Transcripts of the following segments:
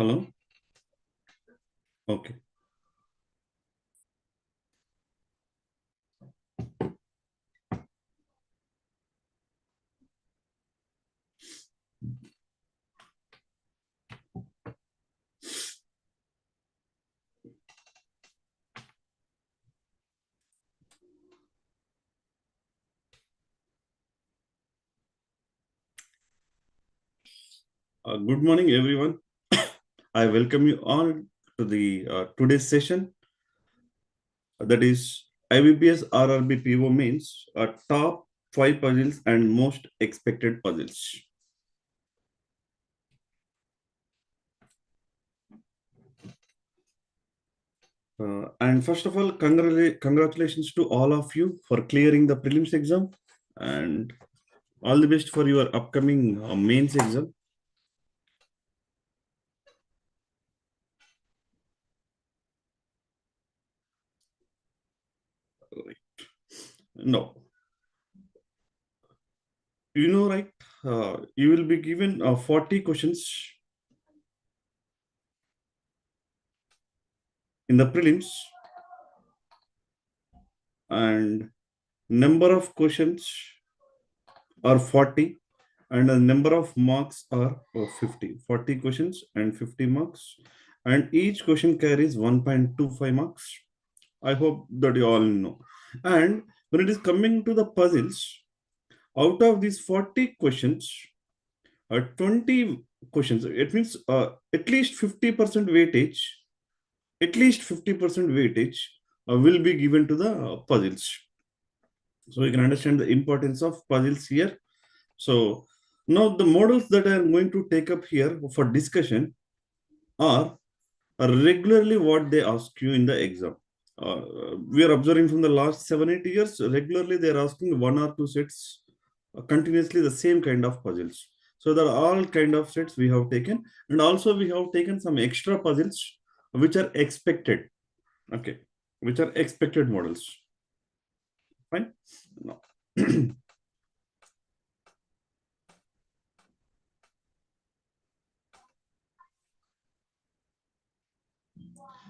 Hello? Okay. Good morning, everyone. I welcome you all to the today's session. That is IBPS RRB PO Mains, top 5 puzzles and most expected puzzles. And first of all, congratulations to all of you for clearing the prelims exam, and all the best for your upcoming mains exam. Right. No, right? You will be given 40 questions in the prelims, and number of questions are 40 and the number of marks are 50. 40 questions and 50 marks, and each question carries 1.25 marks. I hope that you all know. And when it is coming to the puzzles, out of these 40 questions, 20 questions, it means at least 50% weightage, will be given to the puzzles. So you can understand the importance of puzzles here. So now the models that I am going to take up here for discussion are regularly what they ask you in the exam. We are observing from the last 7-8 years, regularly they are asking 1 or 2 sets, continuously the same kind of puzzles. So there are all kind of sets we have taken, and also we have taken some extra puzzles which are expected. Okay, which are expected models. Fine. No.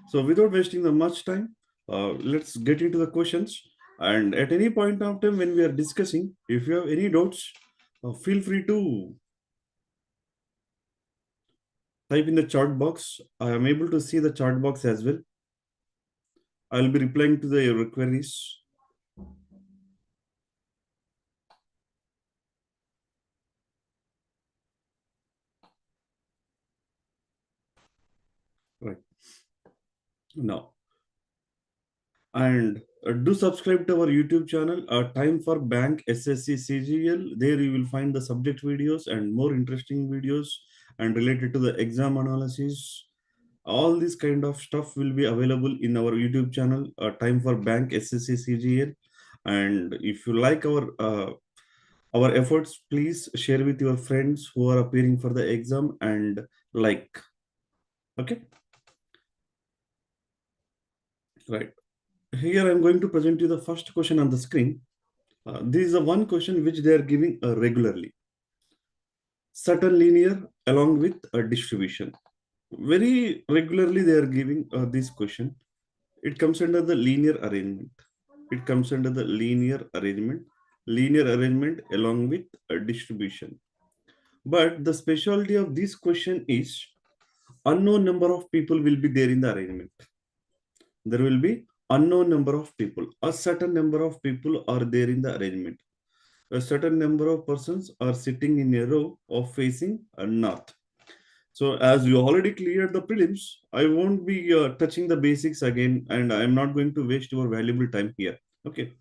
So without wasting the much time, let's get into the questions. And at any point of time when we are discussing, if you have any doubts, feel free to type in the chat box. I am able to see the chat box as well. I will be replying to the queries. Right. Now, and do subscribe to our YouTube channel, Time for Bank SSCCGL. There you will find the subject videos and more interesting videos and related to the exam analysis. All this kind of stuff will be available in our YouTube channel, Time for Bank SSCCGL. And if you like our efforts, please share with your friends who are appearing for the exam and like. Okay. Right. Here I'm going to present you the first question on the screen. This is the one question which they are giving regularly. Certain linear along with a distribution. Very regularly they are giving this question. It comes under the linear arrangement. It comes under the linear arrangement along with a distribution. But the specialty of this question is unknown number of people will be there in the arrangement. There will be unknown number of people. A certain number of people are there in the arrangement. A certain number of persons are sitting in a row of facing a north. So as you already cleared the prelims, I won't be touching the basics again, and I am not going to waste your valuable time here. Okay.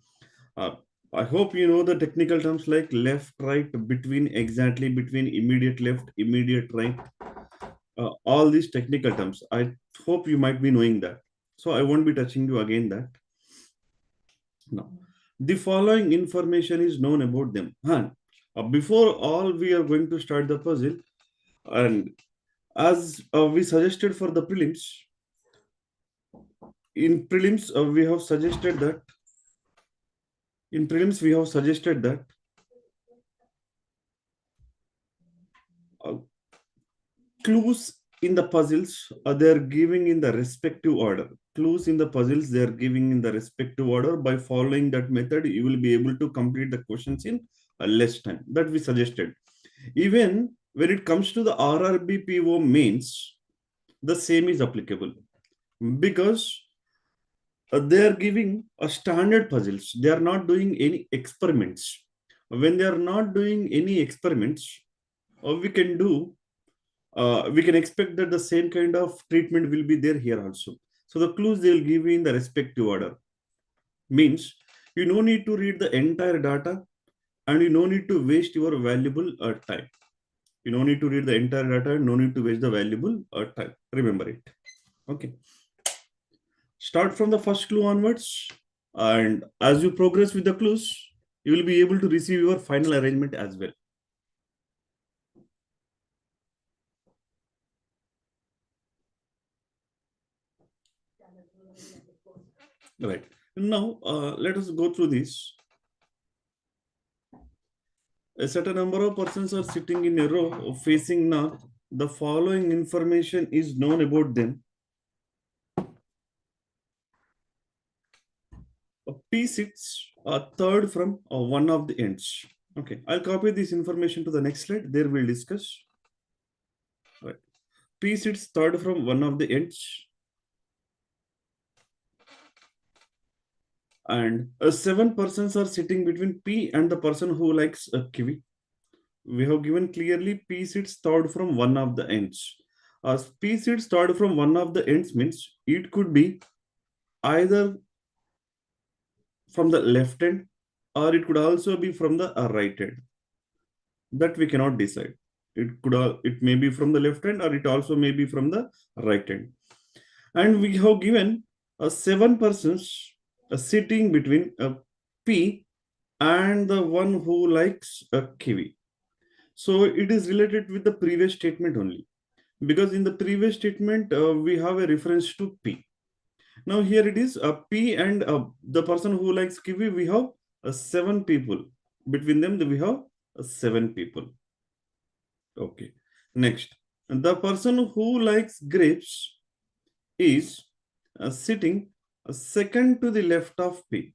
Uh, I hope you know the technical terms like left, right, between, exactly, between, immediate left, immediate right. All these technical terms. I hope you might be knowing that. So I won't be touching you again that. No. The following information is known about them. Before all, we are going to start the puzzle. And as we suggested for the prelims, in prelims, we have suggested that clues in the puzzles, they are giving in the respective order. Clues in the puzzles, they are giving in the respective order. By following that method, you will be able to complete the questions in less time. That we suggested. Even when it comes to the RRB PO mains, the same is applicable, because they are giving a standard puzzles. They are not doing any experiments. When they are not doing any experiments, we can do we can expect that the same kind of treatment will be there here also. So the clues they will give you in the respective order. Means you no need to read the entire data, and you no need to waste your valuable time. You no need to read the entire data, and no need to waste the valuable time. Remember it. Okay. Start from the first clue onwards, and as you progress with the clues, you will be able to receive your final arrangement as well. Right. Now, let us go through this. A certain number of persons are sitting in a row facing north. The following information is known about them. P sits third from one of the ends. Okay, I'll copy this information to the next slide. There we'll discuss. Right. P sits third from one of the ends. And 7 persons are sitting between P and the person who likes a kiwi. We have given clearly P sits third from one of the ends. As P sits third from one of the ends means it could be either from the left end, or it could also be from the right end. That we cannot decide. It may be from the left end, or it also may be from the right end. And we have given 7 persons sitting between P and the one who likes a kiwi. So it is related with the previous statement only, because in the previous statement we have a reference to P. Now here it is P and the person who likes kiwi, we have 7 people. Between them we have 7 people. Okay. Next, the person who likes grapes is sitting second to the left of P.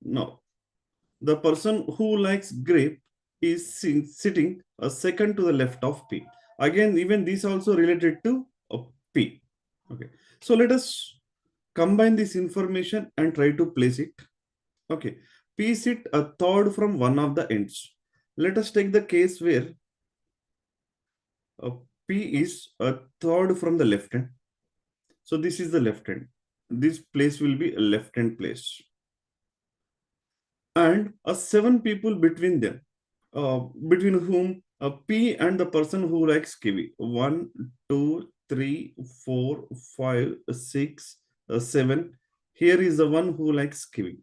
Now, the person who likes grape is sitting second to the left of P. Again, even this also related to P. Okay. So let us combine this information and try to place it. Okay. P sit a third from one of the ends. Let us take the case where P is a third from the left hand. So this is the left hand. This place will be a left hand place. And 7 people between them, between whom P and the person who likes kiwi. 1, 2, 3, 4, 5, 6, 7. Here is the one who likes kiwi.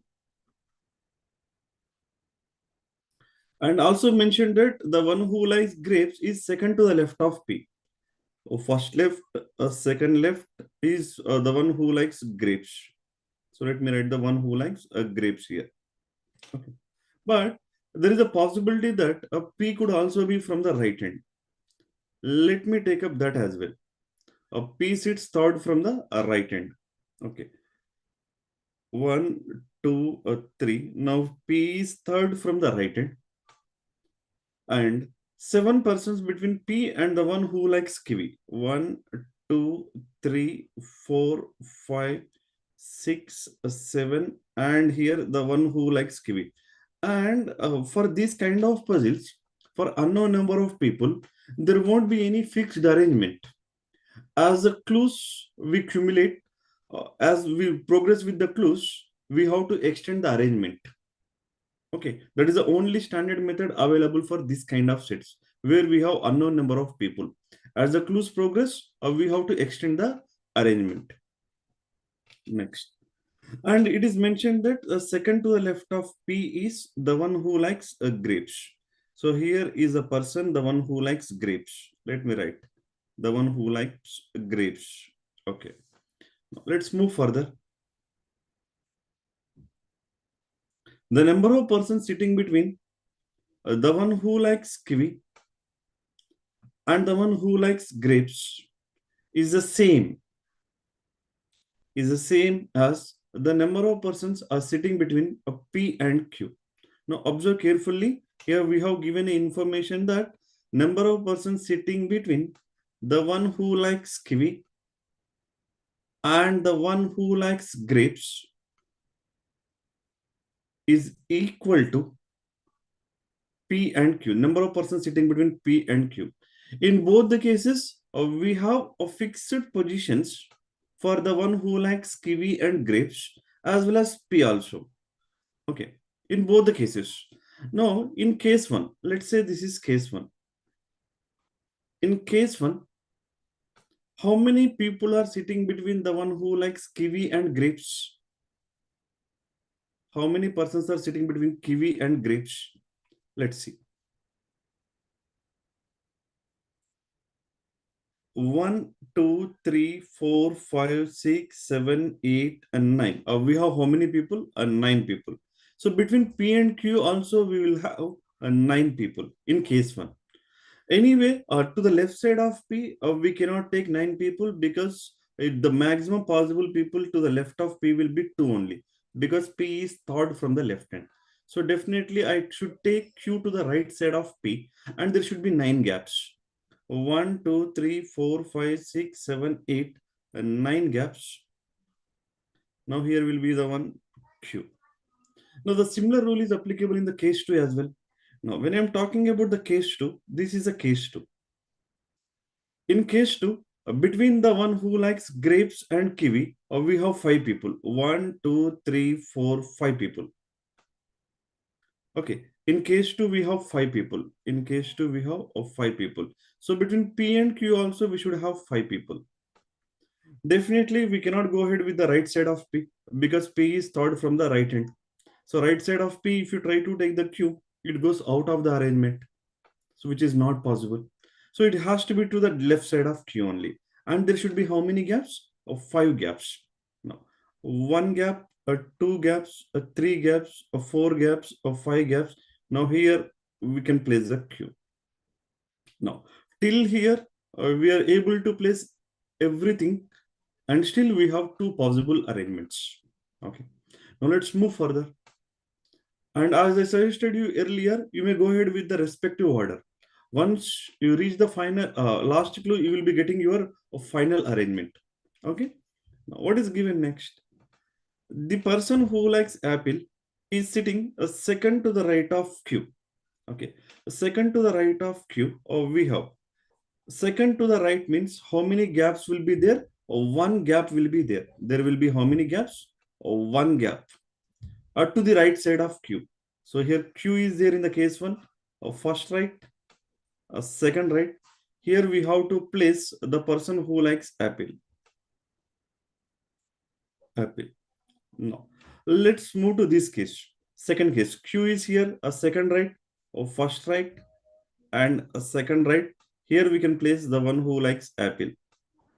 And also mentioned that the one who likes grapes is second to the left of P. First left, second left is the one who likes grapes. So let me write the one who likes grapes here. Okay. But there is a possibility that a P could also be from the right hand. Let me take up that as well. A P sits third from the right hand. Okay. 1, 2, 3. Now P is third from the right hand. And 7 persons between P and the one who likes kiwi. 1, 2, 3, 4, 5, 6, 7, and here the one who likes kiwi. And for this kind of puzzles, for unknown number of people, there won't be any fixed arrangement. As the clues we accumulate, as we progress with the clues, we have to extend the arrangement. Okay, that is the only standard method available for this kind of sets, where we have unknown number of people. As the clues progress, we have to extend the arrangement. Next. And it is mentioned that the second to the left of P is the one who likes grapes. So here is a person, the one who likes grapes. Let me write the one who likes grapes. Okay. Now let's move further. The number of persons sitting between the one who likes kiwi and the one who likes grapes is the same as the number of persons are sitting between a P and Q. Now observe carefully. Here we have given information that number of persons sitting between the one who likes kiwi and the one who likes grapes is equal to P and Q. Number of persons sitting between P and Q. In both the cases, we have a fixed positions for the one who likes kiwi and grapes as well as P also. Okay, in both the cases. Now, in case one, let's say this is case one. In case one, how many people are sitting between the one who likes kiwi and grapes? How many persons are sitting between kiwi and grapes? Let's see. 1, 2, 3, 4, 5, 6, 7, 8, and 9. We have how many people? 9 people. So between P and Q also we will have 9 people in case 1. Anyway, to the left side of P, we cannot take 9 people because the maximum possible people to the left of P will be 2 only, because P is third from the left hand. So definitely I should take Q to the right side of P, and there should be 9 gaps. 1, 2, 3, 4, 5, 6, 7, 8, and 9 gaps. Now here will be the one Q. Now the similar rule is applicable in the case 2 as well. Now when I'm talking about the case 2, this is a case 2. In case 2, between the one who likes grapes and kiwi, we have 5 people. 1, 2, 3, 4, 5 people. Okay. In case 2, we have 5 people. In case 2, we have 5 people. So between P and Q also, we should have 5 people. Definitely, we cannot go ahead with the right side of P because P is third from the right hand. So right side of P, if you try to take the Q, it goes out of the arrangement. So which is not possible. So it has to be to the left side of Q only. And there should be how many gaps? 5 gaps. Now, 1 gap, 2 gaps, 3 gaps, 4 gaps, 5 gaps. Now here we can place the Q. Now, till here, we are able to place everything, and still we have 2 possible arrangements. Okay. Now let's move further. And as I suggested you earlier, you may go ahead with the respective order. Once you reach the final last clue, you will be getting your final arrangement. Okay. Now, what is given next? The person who likes apple is sitting a second to the right of Q. Okay. A second to the right of Q, or we have second to the right means how many gaps will be there? One gap will be there. There will be how many gaps? One gap. To the right side of Q. So here Q is there in the case 1. First right, second right. Here we have to place the person who likes apple. Apple. No. Let's move to this case. Second case. Q is here, a second right, first right, and a second right. Here we can place the one who likes apple.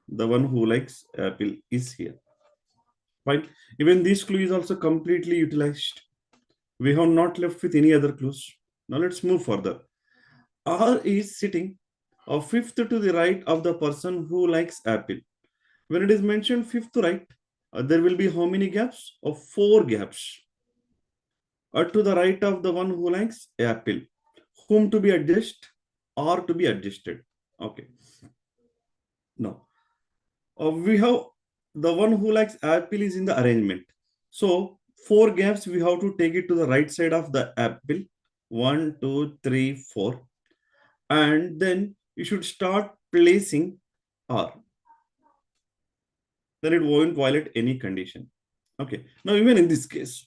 The one who likes apple is here. Fine. Even this clue is also completely utilized. We have not left with any other clues. Now let's move further. R is sitting a fifth to the right of the person who likes apple. When it is mentioned fifth to right, there will be how many gaps? 4 gaps. To the right of the one who likes apple. Whom to be adjusted? R to be adjusted. Okay. Now, we have the one who likes apple is in the arrangement. So 4 gaps, we have to take it to the right side of the apple. 1, 2, 3, 4. And then you should start placing R. Then it won't violate any condition. Okay. Now, even in this case,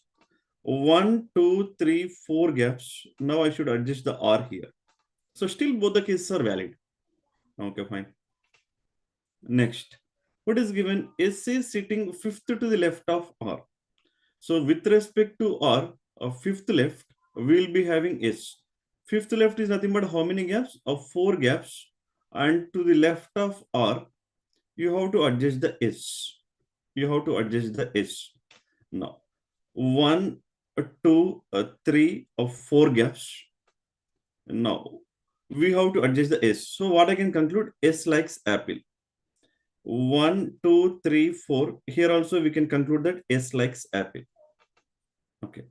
1, 2, 3, 4 gaps. Now I should adjust the R here. So still both the cases are valid. Okay, fine. Next, what is given? S is sitting fifth to the left of R. So with respect to R, fifth left, we will be having S. Fifth left is nothing but how many gaps? 4 gaps. And to the left of R, you have to adjust the S. You have to adjust the S. Now, 1, 2, 3, 4 gaps. Now, we have to adjust the S. So what I can conclude, S likes apple. 1, 2, 3, 4. Here also we can conclude that S likes apple. Okay.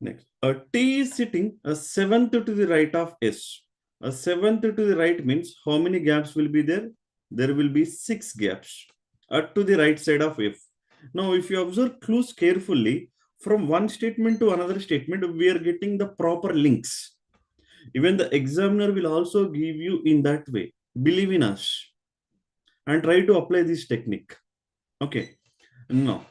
Next, a T is sitting a seventh to the right of S. A seventh to the right means how many gaps will be there? There will be 6 gaps to the right side of F. Now, if you observe clues carefully, from one statement to another statement, we are getting the proper links. Even the examiner will also give you in that way. Believe in us and try to apply this technique. Okay. Now,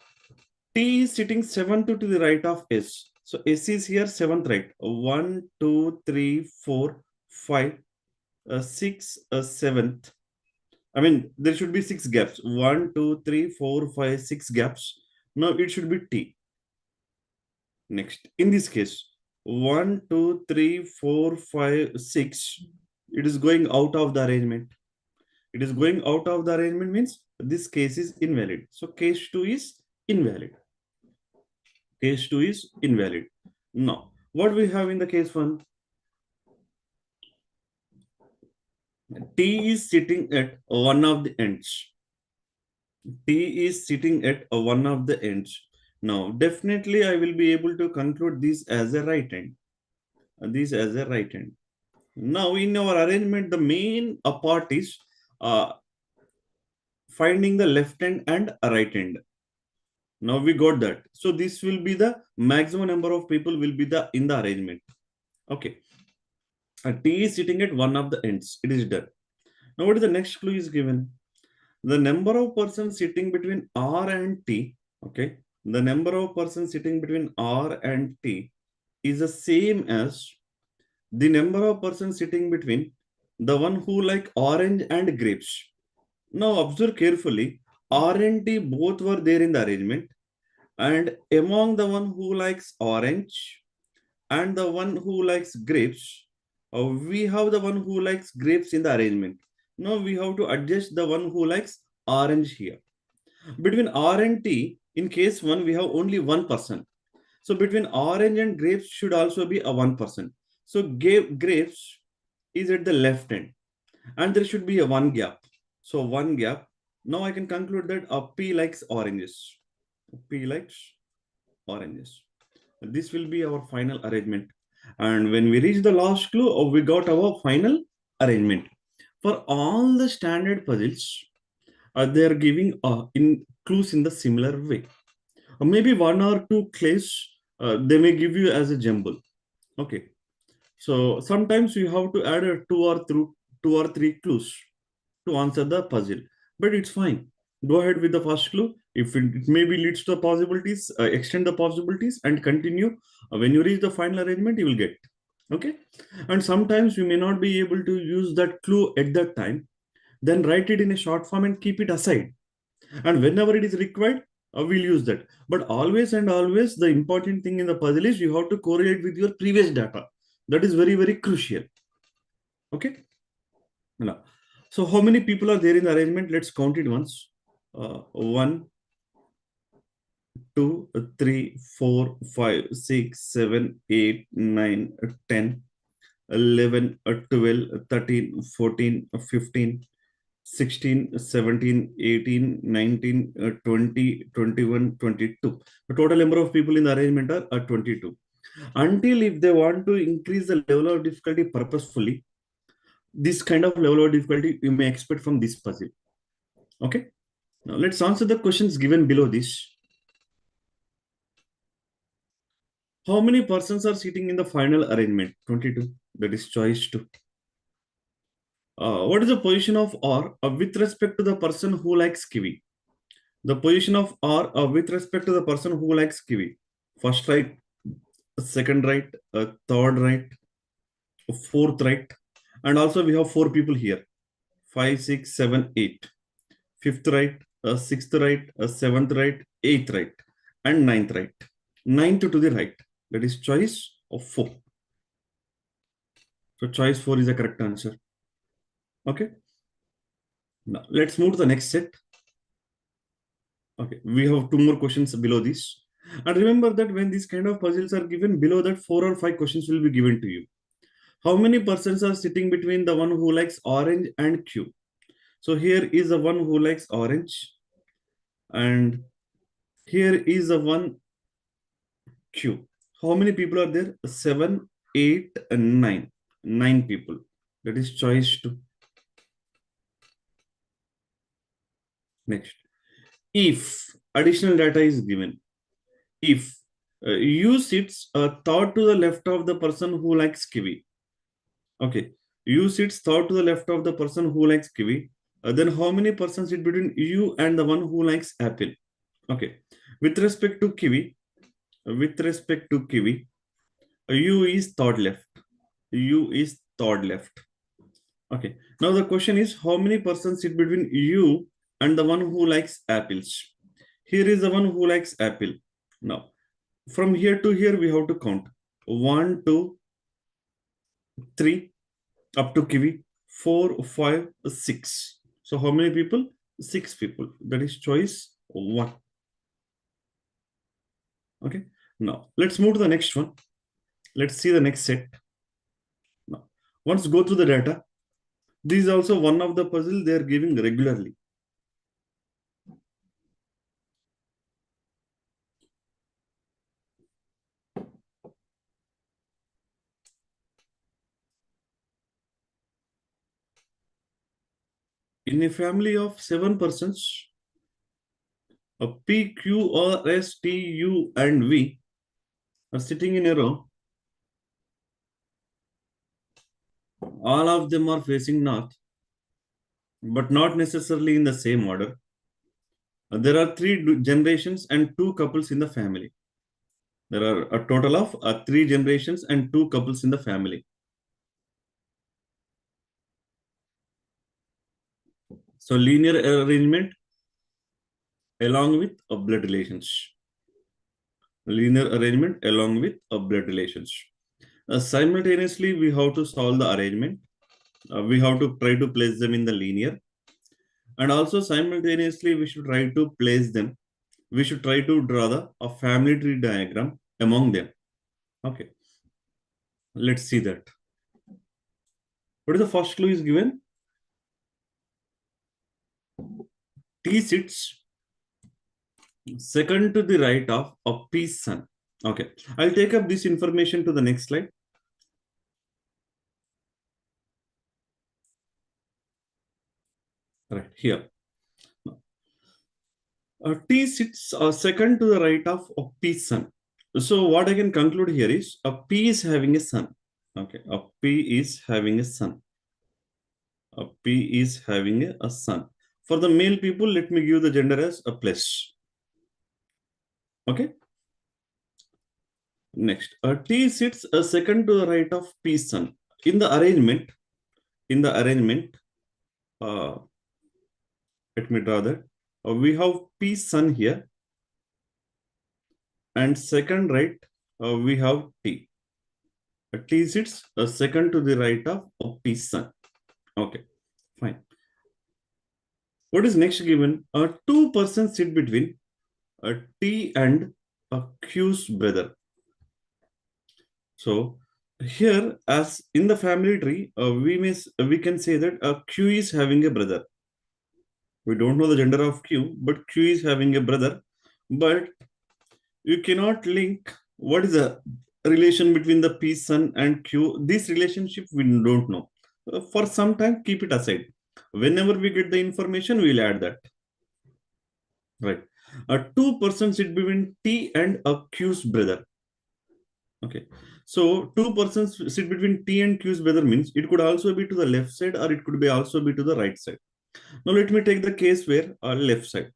T is sitting seventh to the right of S. So S is here seventh right. 1, 2, 3, 4, 5, 6, 7th. I mean, there should be 6 gaps. 1, 2, 3, 4, 5, 6 gaps. Now it should be T. Next, in this case, 1, 2, 3, 4, 5, 6. It is going out of the arrangement. It is going out of the arrangement means this case is invalid. So case 2 is invalid. Case 2 is invalid. Now, what we have in the case 1? T is sitting at one of the ends. T is sitting at one of the ends. Now, definitely I will be able to conclude this as a right hand. This as a right hand. Now, in our arrangement, the main part is finding the left hand and right hand. Now we got that. So this will be the maximum number of people will be the in the arrangement. Okay. T is sitting at one of the ends. It is done. Now what is the next clue is given? The number of persons sitting between R and T. Okay. The number of persons sitting between R and T is the same as the number of persons sitting between the one who like orange and grapes. Now observe carefully. R and T both were there in the arrangement. And among the one who likes orange and the one who likes grapes, we have the one who likes grapes in the arrangement. Now we have to adjust the one who likes orange here. Between R and T, in case 1, we have only one person. So between orange and grapes should also be a one person. So grapes is at the left end and there should be a one gap. So one gap. Now I can conclude that a P likes oranges. P likes oranges. This will be our final arrangement. And when we reach the last clue, we got our final arrangement. For all the standard puzzles, they are giving in clues in the similar way. Maybe one or two clues they may give you as a jumble. Okay. So sometimes you have to add two or three clues to answer the puzzle, but it's fine. Go ahead with the first clue. If it maybe leads to the possibilities, extend the possibilities and continue. When you reach the final arrangement, you will get. Okay. And sometimes you may not be able to use that clue at that time. Then write it in a short form and keep it aside. And whenever it is required, we'll use that. But always and always, the important thing in the puzzle is you have to correlate with your previous data. That is very, very crucial. Okay. Now, so how many people are there in the arrangement? Let's count it once. 1, 2, 3, 4, 5, 6, 7, 8, 9, 10, 11, 12, 13, 14, 15, 16, 17, 18, 19, 20, 21, 22. The total number of people in the arrangement are 22. Until if they want to increase the level of difficulty purposefully, this kind of level of difficulty you may expect from this puzzle. Okay. Now let's answer the questions given below this. How many persons are sitting in the final arrangement? 22. That is choice 2. What is the position of R with respect to the person who likes kiwi? The position of R with respect to the person who likes kiwi. First right, second right, third right, fourth right. And also we have 4 people here. 5, 6, 7, 8. Fifth right, sixth right, seventh right, eighth right, and ninth right. 9 to the right. That is choice of 4. So choice 4 is the correct answer. Okay. Now let's move to the next set. Okay, we have 2 more questions below this. And remember that when these kind of puzzles are given, below that 4 or 5 questions will be given to you. How many persons are sitting between the one who likes orange and Q? So here is the one who likes orange, and here is the one Q. How many people are there? 7, 8, and 9. 9 people. That is choice 2. Next. If additional data is given, if U sits third to the left of the person who likes kiwi. Okay. U sits third to the left of the person who likes kiwi. Then how many persons sit between you and the one who likes apple? Okay. With respect to kiwi, U is third left. U is third left. Okay. Now the question is, how many persons sit between you and the one who likes apples? Here is the one who likes apple. Now, from here to here, we have to count 1, 2, 3, up to kiwi, 4, 5, 6. So how many people? 6 people. That is choice 1. Okay. Now, let's move to the next one. Let's see the next set. Now, once go through the data, this is also one of the puzzle they are giving regularly. In a family of 7 persons, a P, Q, R, S, T, U, and V are sitting in a row. All of them are facing north, but not necessarily in the same order. There are 3 generations and 2 couples in the family. There are a total of 3 generations and 2 couples in the family. So linear arrangement along with blood relations. Linear arrangement along with blood relations. Simultaneously, we have to solve the arrangement. We have to try to place them in the linear. And also simultaneously, we should try to place them. We should try to draw a family tree diagram among them. Okay. Let's see that. What is the first clue is given? T sits second to the right of P's son. Okay. I'll take up this information to the next slide. Right here. T sits second to the right of P's son. So what I can conclude here is P is having a son. Okay, P is having a son. P is having a son. For the male people, let me give the gender as a plus. Okay. Next, T sits second to the right of P's son. In the arrangement, let me draw that. We have P's son here, and second right, we have T. T sits second to the right of P's son. Okay, fine. What is next given? 2 persons sit between T and Q's brother. So here, as in the family tree, we can say that Q is having a brother. We don't know the gender of Q, but Q is having a brother. But you cannot link what is the relation between the P son and Q. This relationship we don't know. For some time, keep it aside. Whenever we get the information, we'll add that. Right. 2 persons sit between T and Q's brother. Okay. So 2 persons sit between T and Q's brother means it could also be to the left side or it could be also be to the right side. Now let me take the case where left side.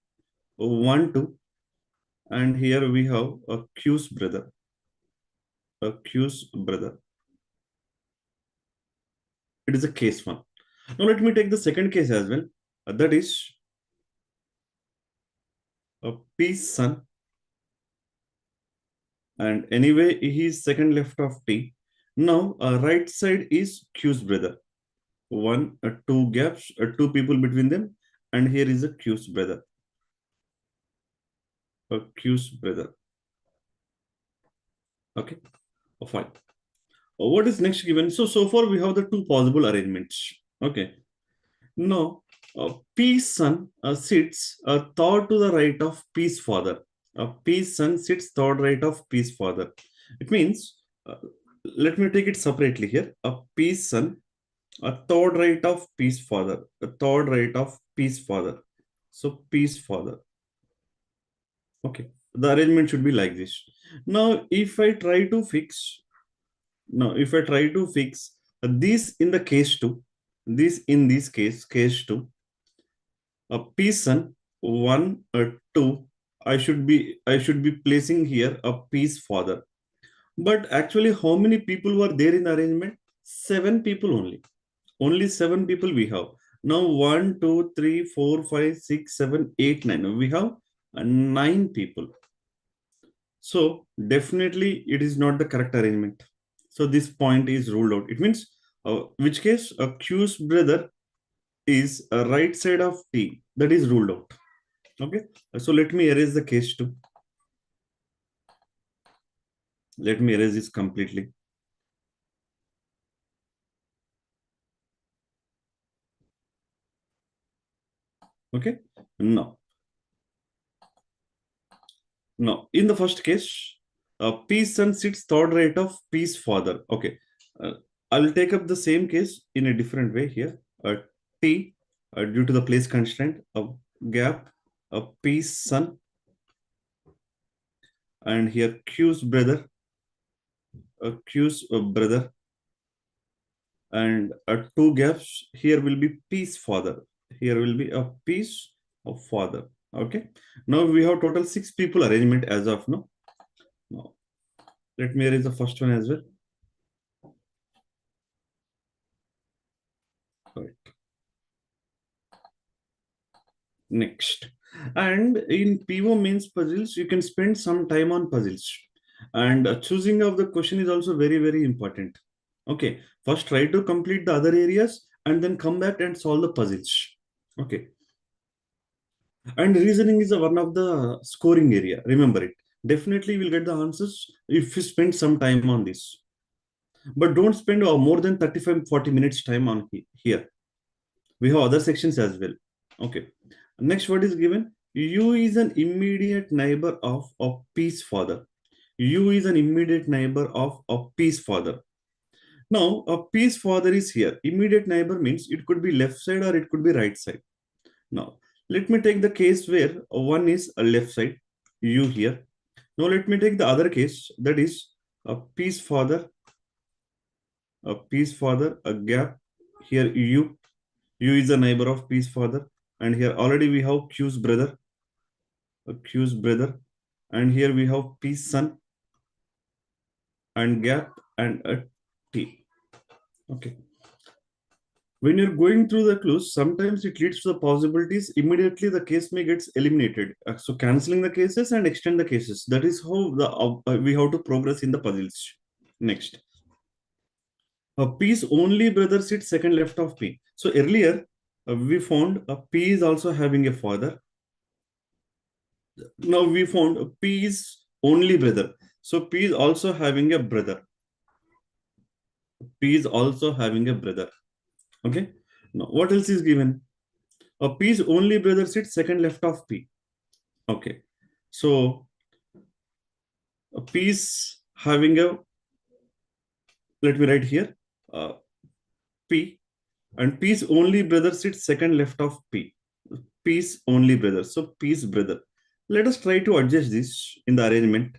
1, 2. And here we have a Q's brother. A Q's brother. It is a case 1. Now let me take the second case as well. That is a P's son. And anyway, he is second left of T. Now, right side is Q's brother. 1, 2 gaps, 2 people between them. And here is a Q's brother. A Q's brother. Okay, fine. What is next given? So far we have the two possible arrangements. Okay. Now, P's son sits third to the right of P's father. P's son sits third right of P's father. It means, let me take it separately here. P's son, a third right of P's father. A third right of P's father. So P's father. Okay. The arrangement should be like this. Now, if I try to fix this in the case 2, this in this case 2, a P's son 1 2, I should be placing here a P's father. But actually, how many people were there in the arrangement? 7 people only. Only 7 people we have. Now 1, 2, 3, 4, 5, 6, 7, 8, 9. We have 9 people. So definitely it is not the correct arrangement. So this point is ruled out. It means which case Q's brother is a right side of T. That is ruled out. Okay. So let me erase the case 2. Let me erase this completely. Okay. Now, in the first case, P's son sits third right of P's father. Okay. I will take up the same case in a different way here. T, due to the place constraint, a gap, P's son, and here Q's brother, Q's brother, and 2 gaps. Here will be P's father. Here will be a P's of father. Okay. Now we have total 6 people arrangement as of now. Now, let me erase the first one as well. Right. Next. And in PO Mains puzzles, you can spend some time on puzzles. And choosing of the question is also very, very important. Okay. First, try to complete the other areas and then come back and solve the puzzles. Okay. And reasoning is one of the scoring area. Remember it. Definitely we'll get the answers if you spend some time on this. But don't spend more than 35-40 minutes time on here. We have other sections as well. Okay. Next, what is given? U is an immediate neighbor of P's father. U is an immediate neighbor of P's father. Now, P's father is here. Immediate neighbor means it could be left side or it could be right side. Now, let me take the case where one is a left side, U here. Now, let me take the other case, that is P's father, a gap, here U. U is a neighbor of P's father. And here already we have Q's brother, and here we have P's son, and gap, and a T. Okay. When you're going through the clues, sometimes it leads to the possibilities. Immediately the case may get eliminated. So canceling the cases and extend the cases. That is how we have to progress in the puzzles. Next. P's only brother sits second left of P. So earlier, we found P is also having a father. Now we found P is only brother. So P is also having a brother. P is also having a brother. Okay. Now what else is given? P's only brother sits second left of P. Okay. So P is having a, let me write here, P, and P's only brother sits second left of P. P's only brother. So P's brother. Let us try to adjust this in the arrangement.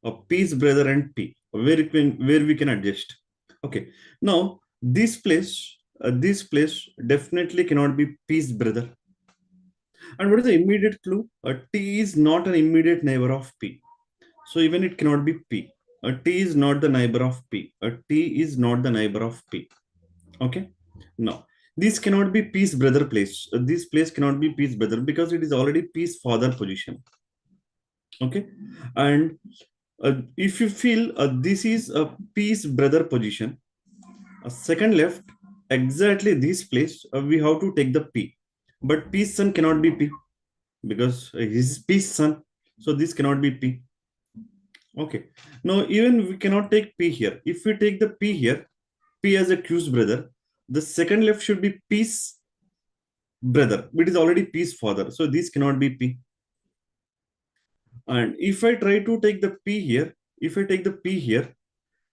Of P's brother and P, where we can adjust. Okay. Now this place definitely cannot be P's brother. And what is the immediate clue? T is not an immediate neighbor of P. So even it cannot be P. T is not the neighbor of P. T is not the neighbor of P. Okay. Now, this cannot be P's brother place. This place cannot be P's brother because it is already P's father position. Okay. And if you feel this is a P's brother position, second left, exactly this place, we have to take the P. But P's son cannot be P because he's P's son. So this cannot be P. Okay. Now, even we cannot take P here. If we take the P here, P as a Q's brother, the second left should be P's brother. It is already P's father. So this cannot be P. And if I try to take the P here, if I take the P here,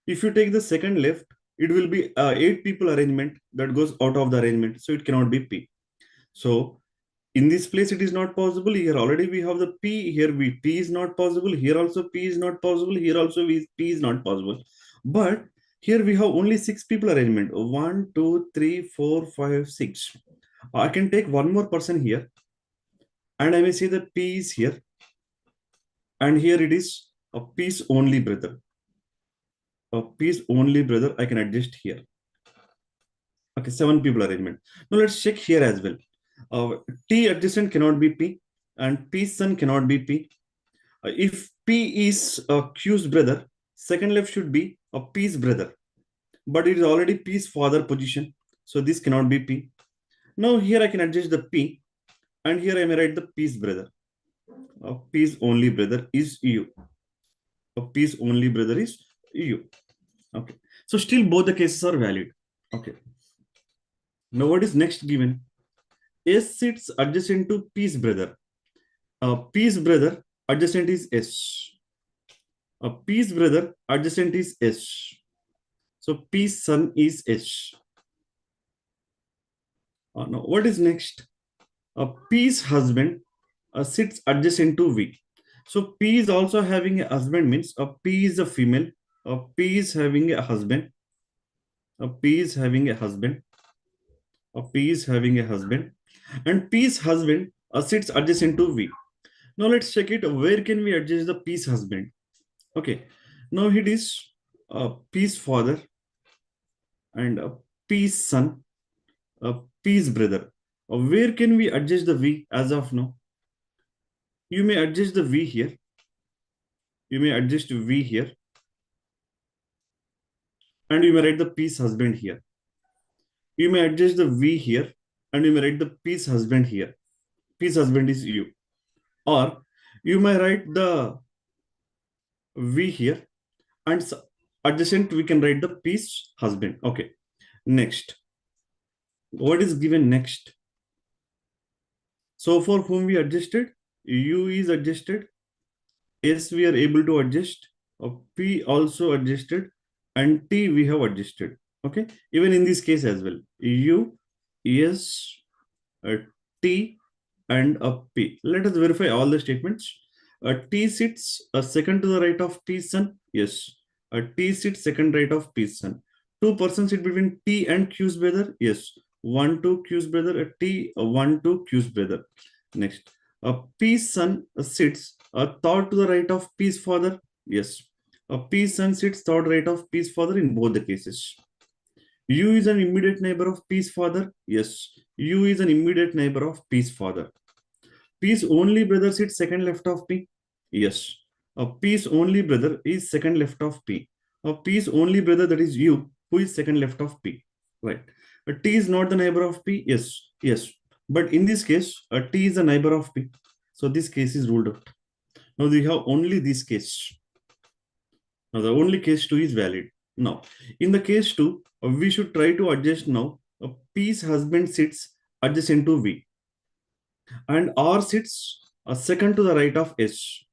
if you take the second left, it will be 8 people arrangement that goes out of the arrangement. So it cannot be P. So in this place, it is not possible. Here already we have the P. Here P is not possible. Here also P is not possible. Here also P is not possible. But here we have only 6 people arrangement. 1, 2, 3, 4, 5, 6. I can take one more person here. And I may say that P is here. And here it is a P's only brother. A P's only brother, I can adjust here. Okay, 7 people arrangement. Now let's check here as well. T adjacent cannot be P and P son cannot be P. If P is Q's brother, second left should be a P's brother. But it is already P's father position. So this cannot be P. Now here I can adjust the P and here I may write the P's brother. P's only brother is U. P's only brother is U. Okay. So still both the cases are valid. Okay. Now what is next given? S sits adjacent to P's brother. P's brother adjacent is S. P's brother adjacent is S. So P's son is S. Now what is next? P's husband sits adjacent to V. So P is also having a husband means P is a female. P is having a husband. P is having a husband. P is having a husband. And P's husband sits adjacent to V. Now let's check it. Where can we adjust the P's husband? Okay. Now it is P's father and P's son, P's brother. Where can we adjust the V as of now? You may adjust the V here. You may adjust V here. And you may write the P's husband here. You may adjust the V here. And you may write the P's husband here. P's husband is U. Or you may write the V here. And adjacent, we can write the P's husband. Okay. Next. What is given next? So for whom we adjusted, U is adjusted. S we are able to adjust. P also adjusted. And T we have adjusted. Okay. Even in this case as well. U, S, T, and P. Let us verify all the statements. T sits second to the right of P's son. Yes. T sits second right of P's son. 2 persons sit between T and Q's brother. Yes. 1, 2 Q's brother. T, 1, 2 Q's brother. Next. P's son sits third to the right of P's father. Yes. P's son sits third right of P's father in both the cases. U is an immediate neighbor of P's father. Yes. U is an immediate neighbor of P's father. P's only brother sits second left of P. Yes. P's only brother is second left of P. P's only brother, that is U, who is second left of P. Right. T is not the neighbor of P. Yes. Yes. But in this case, T is the neighbor of P. So this case is ruled out. Now we have only this case. Now the only case 2 is valid. Now in the case 2, we should try to adjust now. P's husband sits adjacent to V. And R sits second to the right of S.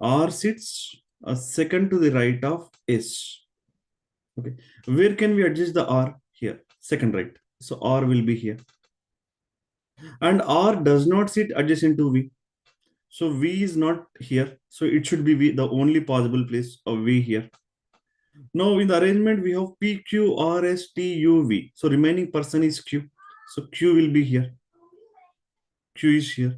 R sits second to the right of S. Okay. Where can we adjust the R? Here. Second right. So R will be here. And R does not sit adjacent to V. So V is not here. So it should be V, the only possible place of V here. Now in the arrangement, we have P, Q, R, S, T, U, V. So remaining person is Q. So Q will be here. Q is here.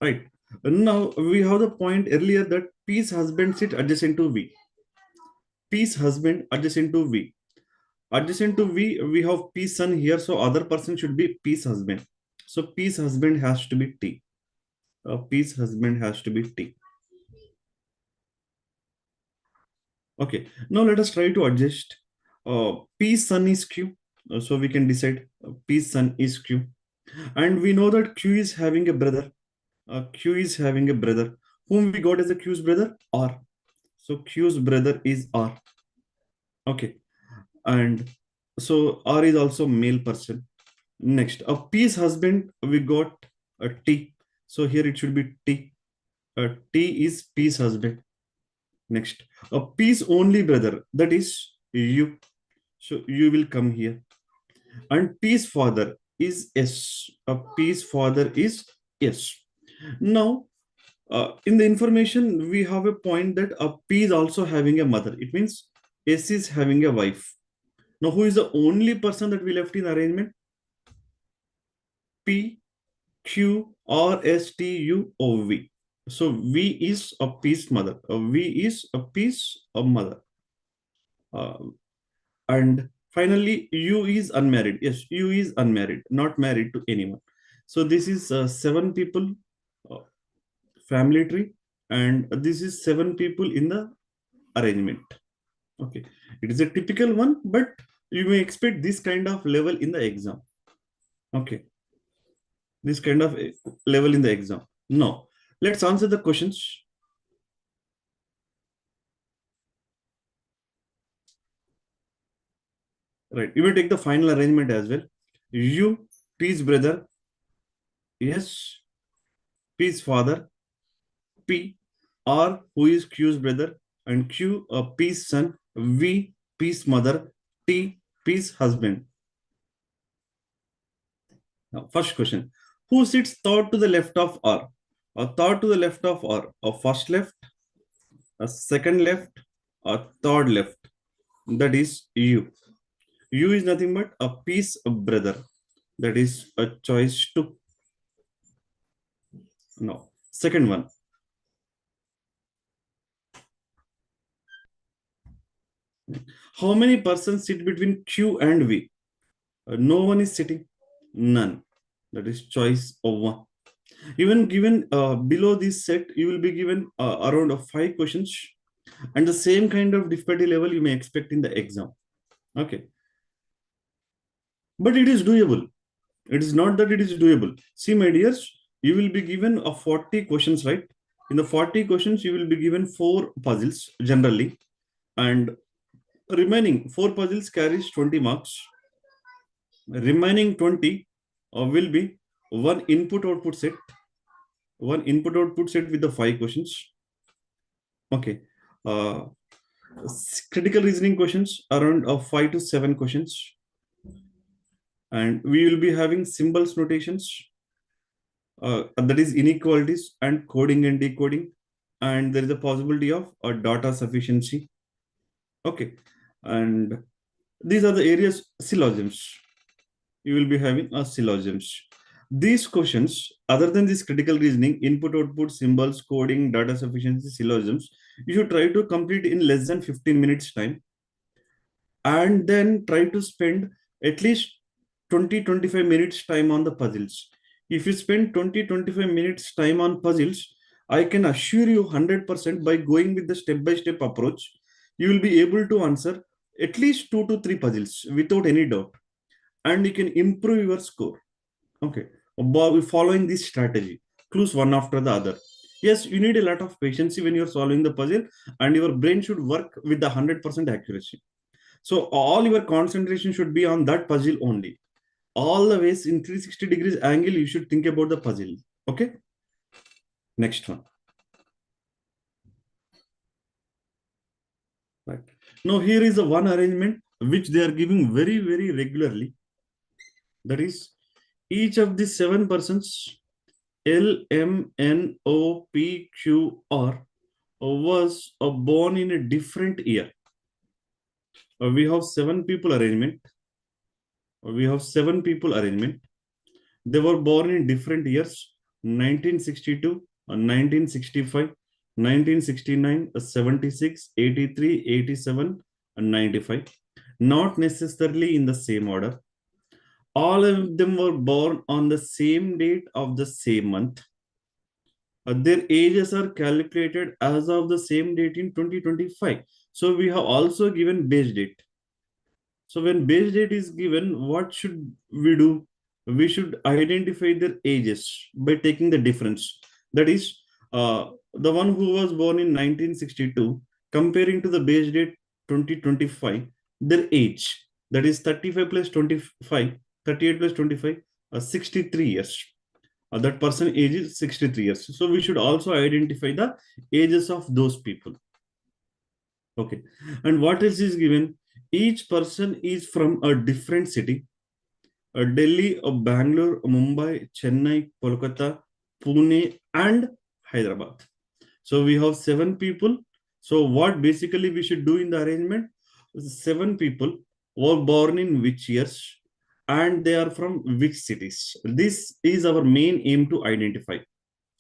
Right. Now we have the point earlier that P's husband sits adjacent to V. P's husband adjacent to V. Adjacent to V, we have P's son here. So other person should be P's husband. So P's husband has to be T. P's husband has to be T. Okay. Now let us try to adjust. P's son is Q. So we can decide P's son is Q. And we know that Q is having a brother. Q is having a brother Whom we got as a Q's brother? R. So Q's brother is R. Okay. And so R is also male person. Next, a P's husband, we got a T. So here it should be T. T is P's husband. Next, a P's only brother, that is U. So you will come here. And P's father is S. A P's father is S. Now, in the information, we have a point that a P is also having a mother. It means S is having a wife. Now, who is the only person that we left in arrangement? P, Q, R, S, T, U, O, V. So V is a P's mother. V is a P's mother. And finally, U is unmarried. Yes, U is unmarried, not married to anyone. So this is 7 people family tree, and this is 7 people in the arrangement. Okay, it is a typical one, but you may expect this kind of level in the exam. Okay, this kind of level in the exam. Now, let's answer the questions. Right, you will take the final arrangement as well. U, P's brother, yes, P's father, P, R, who is Q's brother, and Q, P's son, V, P's mother, T, P's husband. Now, first question. Who sits third to the left of R? Third to the left of R. First left, second left, third left. That is U. U is nothing but a P's brother. That is a choice 2. No. Second one. How many persons sit between Q and V? No one is sitting. None. That is choice of 1. Even given below this set, you will be given around 5 questions, and the same kind of difficulty level you may expect in the exam. Okay. But it is doable. It is not that it is doable. See, my dears, you will be given a 40 questions, right? In the 40 questions, you will be given 4 puzzles generally, and remaining 4 puzzles carries 20 marks. Remaining 20 will be one input-output set, with the 5 questions. Okay. Critical reasoning questions around 5 to 7 questions. And we will be having symbols notations, that is inequalities and coding and decoding. And there is a possibility of a data sufficiency. Okay. And these are the areas, syllogisms. You will be having a syllogisms. These questions, other than this critical reasoning, input, output, symbols, coding, data sufficiency, syllogisms, you should try to complete in less than 15 minutes time. And then try to spend at least 20-25 minutes time on the puzzles. If you spend 20-25 minutes time on puzzles, I can assure you 100% by going with the step-by-step approach, you will be able to answer at least 2 to 3 puzzles without any doubt. And you can improve your score. Okay. By following this strategy, clues one after the other. Yes, you need a lot of patience when you're solving the puzzle, and your brain should work with the 100% accuracy. So all your concentration should be on that puzzle only. All the ways in 360 degrees angle, you should think about the puzzle. Okay. Next one. Right. Now here is the one arrangement which they are giving very, very regularly. That is, each of the 7 persons L, M, N, O, P, Q, R was born in a different year. We have 7 people arrangement. They were born in different years: 1962, 1965, 1969, 76, 83, 87, and 95. Not necessarily in the same order. All of them were born on the same date of the same month. Their ages are calculated as of the same date in 2025. So we have also given base date. So when base date is given, what should we do? We should identify their ages by taking the difference. That is, The one who was born in 1962, comparing to the base date 2025, their age, that is 35 plus 25, 38 plus 25, 63 years. That person age is 63 years. So we should also identify the ages of those people. Okay. And what else is given? Each person is from a different city. Delhi, Bangalore, Mumbai, Chennai, Kolkata, Pune, and Hyderabad. So we have 7 people. So what basically we should do in the arrangement? 7 people were born in which years and they are from which cities. This is our main aim to identify.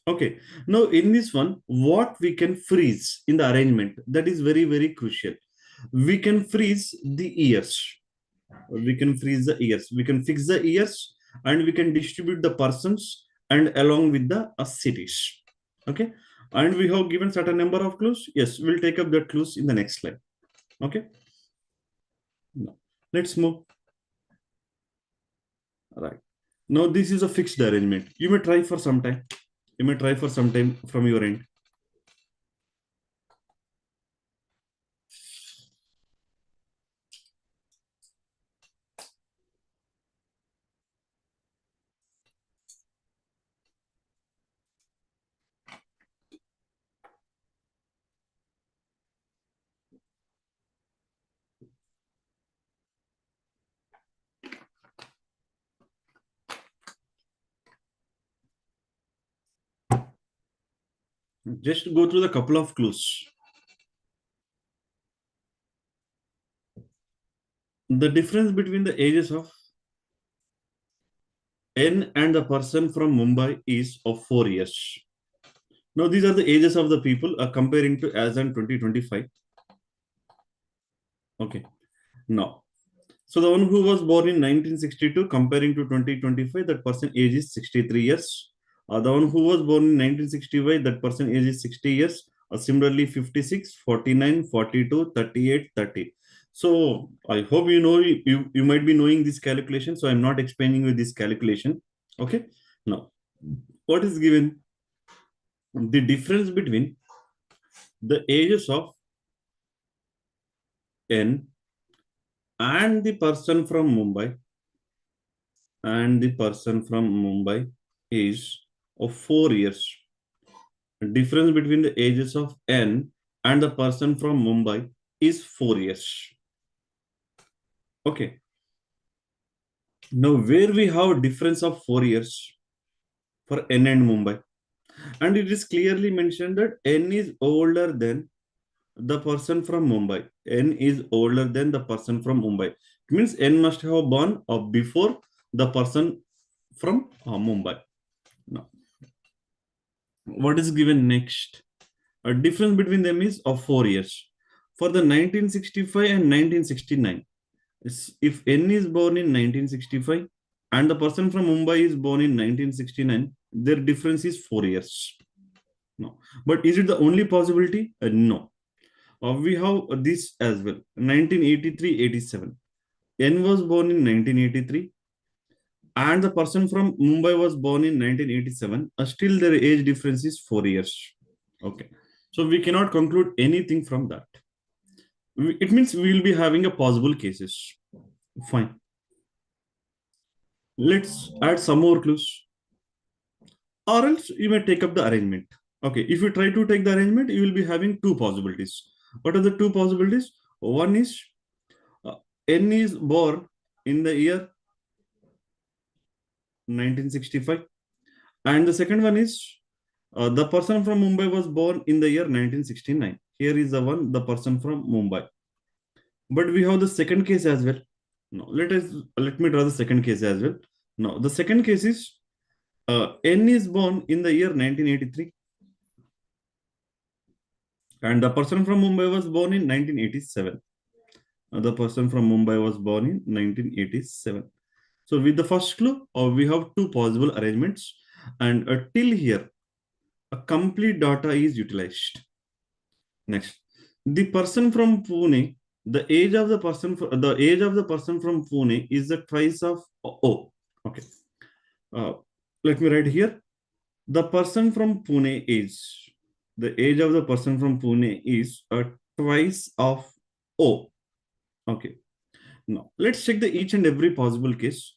Okay. Now in this one, what we can freeze in the arrangement, that is very, very crucial. We can freeze the years. We can freeze the years. We can fix the years and we can distribute the persons and along with the cities. Okay. And we have given certain number of clues. Yes, we'll take up that clues in the next slide. Okay. Now, let's move. All right. Now this is a fixed arrangement. You may try for some time. You may try for some time from your end. Just go through the couple of clues. The difference between the ages of N and the person from Mumbai is of 4 years. Now, these are the ages of the people comparing to as in 2025. Okay. Now, so the one who was born in 1962 comparing to 2025, that person age is 63 years. The one who was born in 1965, that person age is 60 years. Similarly, 56, 49, 42, 38, 30. So I hope you know, you might be knowing this calculation. So I'm not explaining you this calculation. Okay. Now, what is given? The difference between the ages of N and the person from Mumbai is of 4 years. The difference between the ages of N and the person from Mumbai is 4 years. Okay. Now, where we have a difference of 4 years for N and Mumbai, and it is clearly mentioned that N is older than the person from Mumbai. N is older than the person from Mumbai. It means N must have born before the person from Mumbai. Now, what is given next? A difference between them is of 4 years. For the 1965 and 1969, if N is born in 1965 and the person from Mumbai is born in 1969, their difference is 4 years. No. But is it the only possibility? No. We have this as well. 1983-87. N was born in 1983 and the person from Mumbai was born in 1987. Still their age difference is 4 years. Okay. So we cannot conclude anything from that. It means we will be having a possible cases. Fine. Let's add some more clues. Or else you may take up the arrangement. Okay. If you try to take the arrangement, you will be having two possibilities. What are the two possibilities? One is N is born in the year 1965. And the second one is the person from Mumbai was born in the year 1969. Here is the one, the person from Mumbai. But we have the second case as well. No, let me draw the second case as well. Now, the second case is N is born in the year 1983. And the person from Mumbai was born in 1987. The person from Mumbai was born in 1987. So with the first clue, we have two possible arrangements. And till here, a complete data is utilized. Next, the person from Pune, the age of the person from Pune is the twice of O. Okay. Let me write here. the person from Pune is, the age of the person from Pune is twice of O. Okay. Now, let's check the each and every possible case.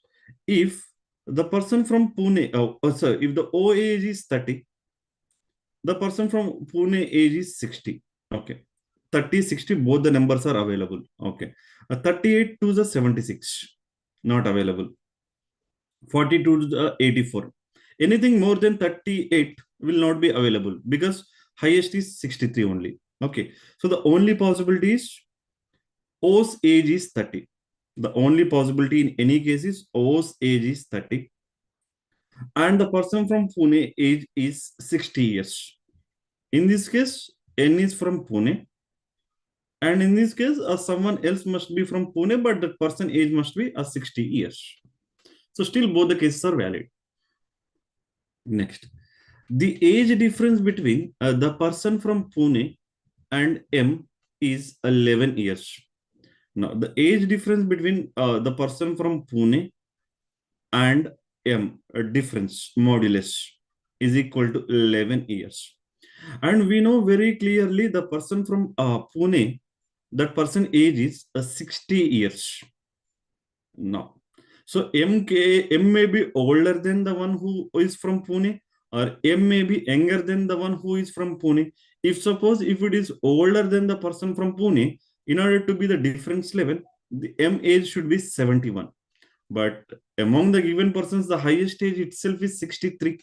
If the person from Pune, if the O age is 30, the person from Pune age is 60. Okay. 30, 60, both the numbers are available. Okay. 38 to the 76, not available. 42 to the 84. Anything more than 38 will not be available because highest is 63 only. Okay. So the only possibility is O's age is 30. The only possibility in any case is O's age is 30. And the person from Pune age is 60 years. In this case, N is from Pune. And in this case, someone else must be from Pune, but that person age must be 60 years. So still both the cases are valid. Next, the age difference between the person from Pune and M is 11 years. Now, the age difference between the person from Pune and M, difference, modulus, is equal to 11 years. And we know very clearly the person from Pune, that person age is 60 years. Now, so M may be older than the one who is from Pune, or M may be younger than the one who is from Pune. If it is older than the person from Pune, in order to be the difference level, the M age should be 71. But among the given persons, the highest age itself is 63.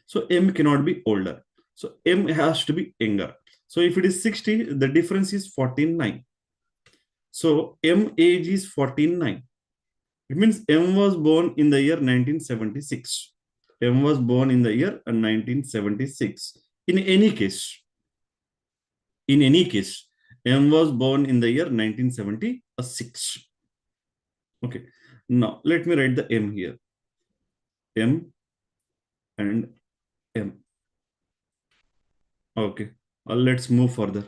So M cannot be older. So M has to be younger. So if it is 60, the difference is 49. So M age is 49. It means M was born in the year 1976. M was born in the year 1976. In any case, M was born in the year 1976. Okay. Now, let me write the M here. M and M. Okay. Let's move further.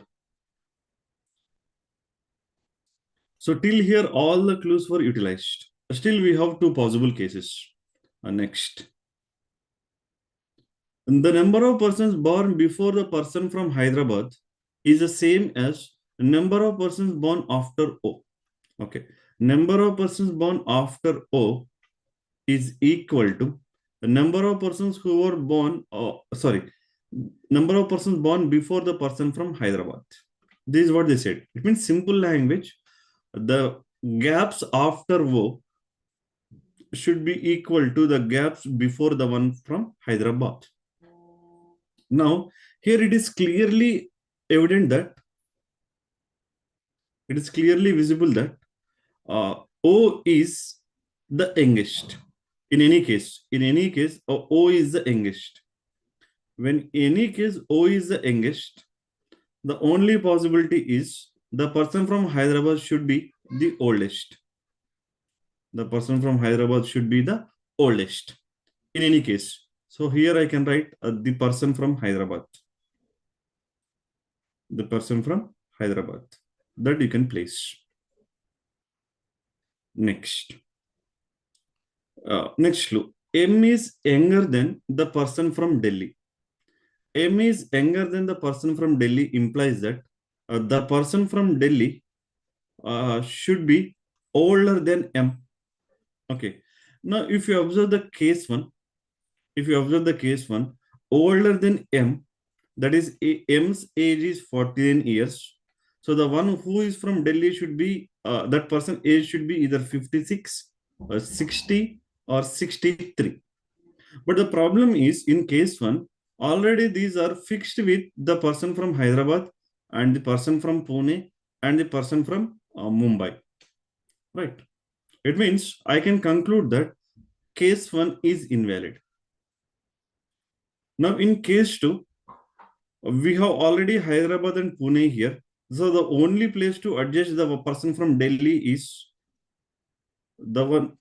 So till here, all the clues were utilized. Still, we have two possible cases. Next. The number of persons born before the person from Hyderabad is the same as number of persons born after O. Okay. Number of persons born after O is equal to the number of persons who were born, number of persons born before the person from Hyderabad. This is what they said. It means simple language. The gaps after O should be equal to the gaps before the one from Hyderabad. Now, here it is clearly evident that it is clearly visible that O is the youngest. In any case, O is the youngest. When any case O is the youngest, the only possibility is the person from Hyderabad should be the oldest. The person from Hyderabad should be the oldest. In any case. So here I can write the person from Hyderabad. The person from Hyderabad. That you can place. Next. Next clue. M is younger than the person from Delhi. M is younger than the person from Delhi implies that the person from Delhi should be older than M. Okay. Now, if you observe the case one, older than M, that is M's age is 14 years. So the one who is from Delhi should be, that person age should be either 56 or 60 or 63. But the problem is in case one, already these are fixed with the person from Hyderabad and the person from Pune and the person from Mumbai. Right. It means I can conclude that case 1 is invalid. Now in case 2, we have already Hyderabad and Pune here. So the only place to adjust the person from Delhi is the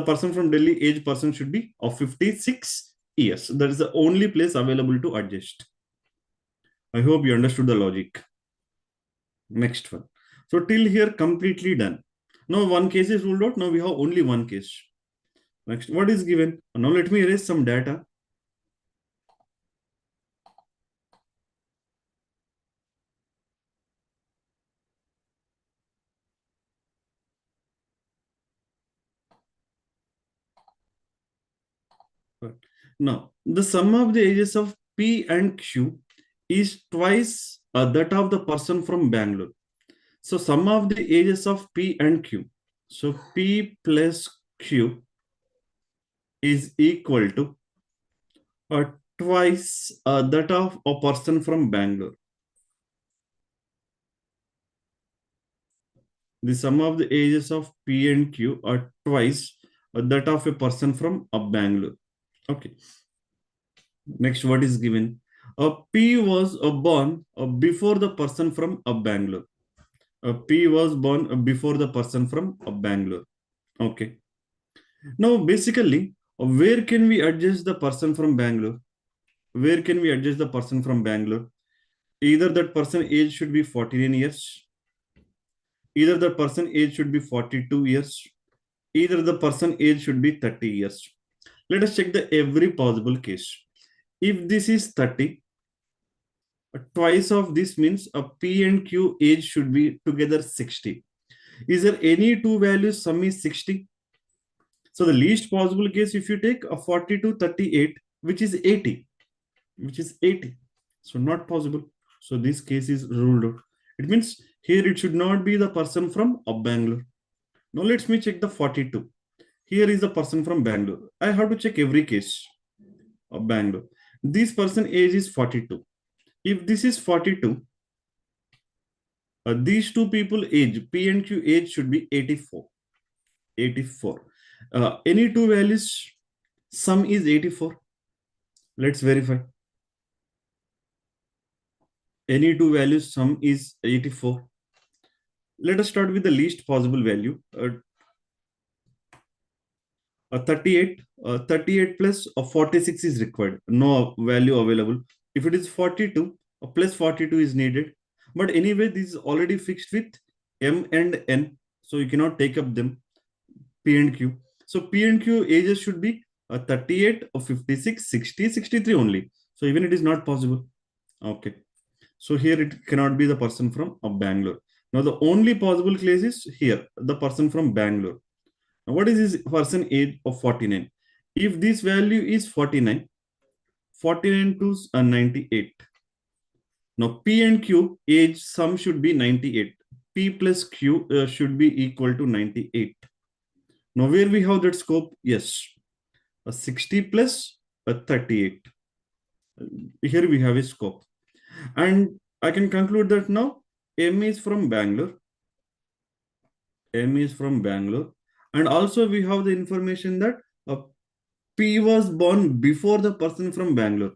person from Delhi age person should be of 56 years. That is the only place available to adjust. I hope you understood the logic. Next one. So till here completely done. Now one case is ruled out. Now we have only one case. Next, what is given? Now let me erase some data. Right. Now, the sum of the ages of P and Q is twice that of the person from Bangalore. So, sum of the ages of P and Q. So, P plus Q is equal to twice that of a person from Bangalore. The sum of the ages of P and Q are twice that of a person from Bangalore. Okay. Next, what is given? P was born before the person from Bangalore. P was born before the person from Bangalore. Okay. Now, basically, where can we adjust the person from Bangalore? Where can we adjust the person from Bangalore? Either that person age should be 49 years, either the person age should be 42 years, either the person age should be 30 years. Let us check the every possible case. If this is 30, twice of this means a P and Q age should be together 60. Is there any two values sum is 60? So the least possible case, if you take a 40 to 38, which is 80, So not possible. So this case is ruled out. It means here it should not be the person from Bangalore. Now let me check the 42. Here is the person from Bangalore. I have to check every case of Bangalore. This person age is 42. If this is 42, these two people age, P and Q age should be 84. 84. Any two values, sum is 84. Let's verify. Any two values, sum is 84. Let us start with the least possible value. 38. 38 plus 46 is required. No value available. If it is 42, plus 42 is needed. But anyway, this is already fixed with M and N. So you cannot take up them. P and Q. So P and Q ages should be 38 or 56, 60, 63 only. So even it is not possible. Okay. So here it cannot be the person from Bangalore. Now the only possible case is here, the person from Bangalore. Now what is this person age of 49? If this value is 49, 49 to 98. Now P and Q age sum should be 98. P plus Q should be equal to 98. Now where we have that scope? Yes, a 60 plus a 38. Here we have a scope. And I can conclude that now M is from Bangalore. M is from Bangalore. And also we have the information that P was born before the person from Bangalore.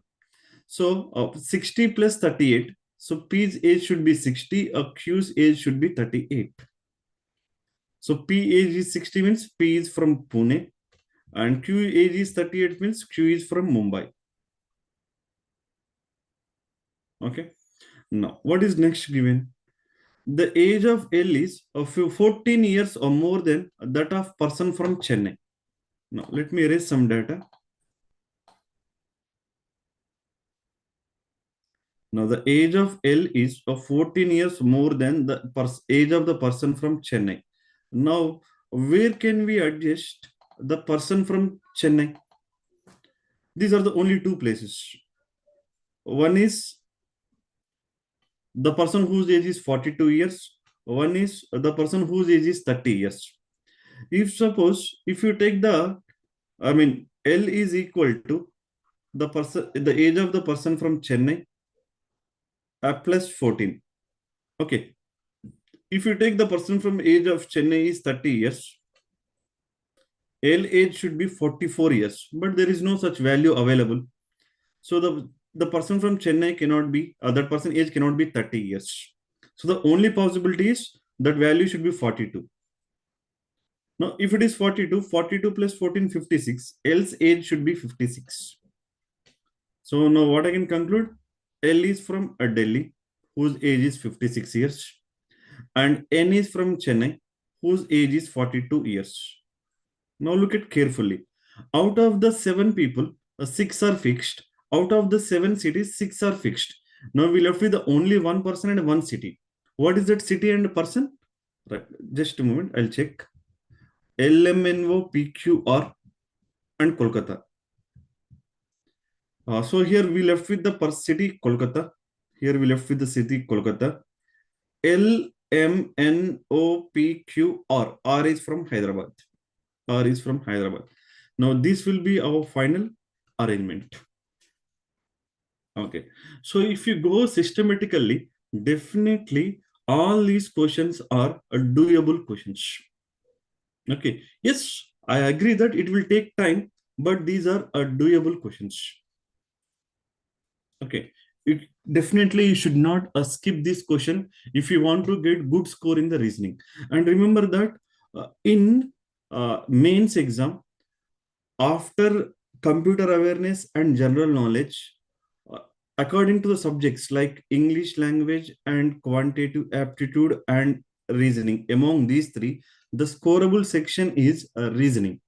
So 60 plus 38. So P's age should be 60. Q's age should be 38. So P age is 60 means P is from Pune. And Q age is 38 means Q is from Mumbai. Okay. Now, what is next given? The age of L is 14 years or more than that of person from Chennai. Now, let me erase some data. Now, the age of L is 14 years more than the age of the person from Chennai. Now, where can we adjust the person from Chennai? These are the only two places. One is the person whose age is 42 years. One is the person whose age is 30 years. If suppose, if you take the, L is equal to the age of the person from Chennai plus 14. Okay. If you take the person from age of Chennai is 30 years, L age should be 44 years, but there is no such value available. So the person from Chennai cannot be, that person age cannot be 30 years. So the only possibility is that value should be 42. Now, if it is 42, 42 plus 14, 56, L's age should be 56. So now what I can conclude, L is from Delhi, whose age is 56 years. And N is from Chennai, whose age is 42 years. Now look at carefully. Out of the 7 people, 6 are fixed. Out of the 7 cities, 6 are fixed. Now we left with only 1 person and 1 city. What is that city and person? Right. Just a moment, I'll check. LMNO, PQR, and Kolkata. So here we left with the per city Kolkata. Here we left with the city Kolkata. L M N O P Q R. R is from Hyderabad. R is from Hyderabad. Now this will be our final arrangement. Okay. So if you go systematically, definitely all these questions are doable questions. Okay. Yes, I agree that it will take time, but these are doable questions. Okay. It definitely you should not skip this question if you want to get good score in the reasoning. And remember that in mains exam, after computer awareness and general knowledge, uh, according to the subjects like English language and quantitative aptitude and reasoning, among these three, the scoreable section is reasoning,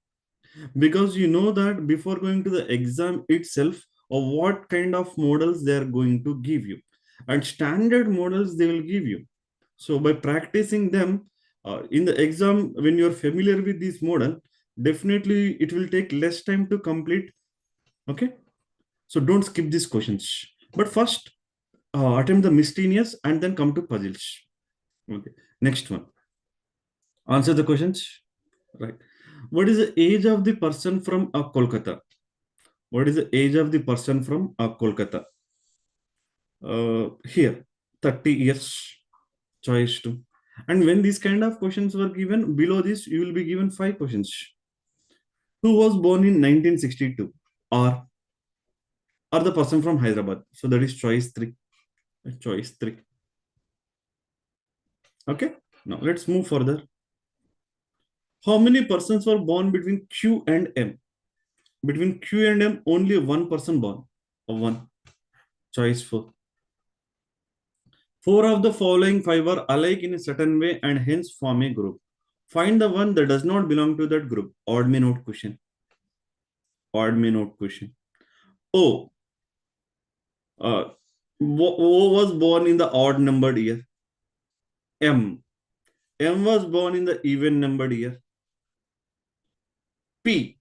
because you know that before going to the exam itself, or what kind of models they are going to give you, and standard models they will give you. So by practicing them in the exam, when you're familiar with this model, definitely it will take less time to complete. Okay, so don't skip these questions, but first attempt the miscellaneous and then come to puzzles. Okay, next one, answer the questions. Right, what is the age of the person from Kolkata? What is the age of the person from Kolkata? Here, 30 years, choice 2. And when these kind of questions were given, below this, you will be given 5 questions. Who was born in 1962? Or, or the person from Hyderabad. So that is choice 3. Choice 3. Okay. Now let's move further. How many persons were born between Q and M? Between Q and M, only one person born. Or 1. Choice 4. 4 of the following 5 are alike in a certain way and hence form a group. Find the one that does not belong to that group. Odd may note question. Odd may note question. O. Uh, o was born in the odd numbered year. M. M was born in the even numbered year. P.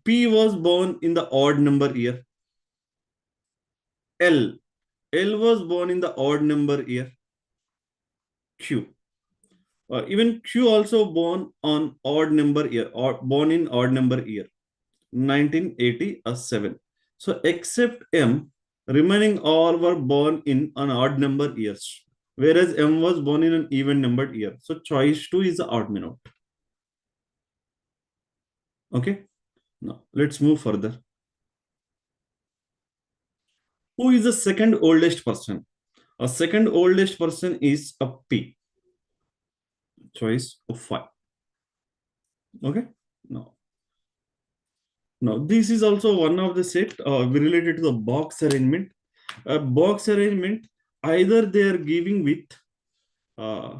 P was born in the odd number year. L. L was born in the odd number year. Q. Even Q also born on odd number year, or born in odd number year, 1987. So except M, remaining all were born in an odd number years, whereas M was born in an even numbered year. So choice 2 is the odd minute. Okay. Now let's move further. Who is the second oldest person? A second oldest person is a P. Choice of 5. Okay. Now this is also one of the set related to the box arrangement. A box arrangement, either they are giving with uh,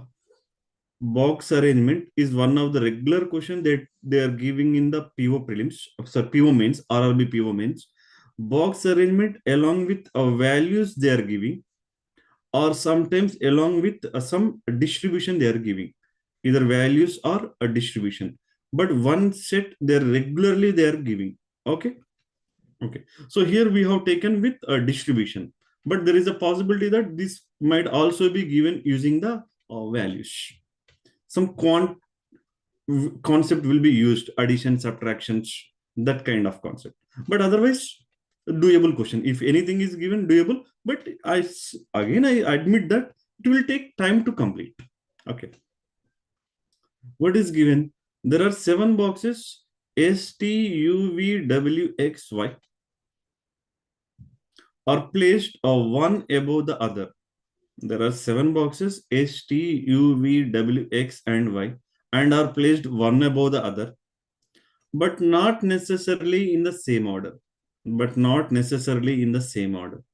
box arrangement is one of the regular question that they are giving in the PO prelims, sorry, PO mains, RRB PO mains. Box arrangement along with values they are giving, or sometimes along with some distribution they are giving, either values or a distribution. But one set they regularly they are giving. Okay. Okay. So here we have taken with a distribution, but there is a possibility that this might also be given using the values. Some concept will be used, addition, subtractions, that kind of concept. But otherwise, doable question. If anything is given, doable. But I admit that it will take time to complete. Okay. What is given? There are 7 boxes. S, T, U, V, W, X, Y are placed one above the other. There are 7 boxes S, T, U, V, W, X, and Y, and are placed one above the other, but not necessarily in the same order. But not necessarily in the same order.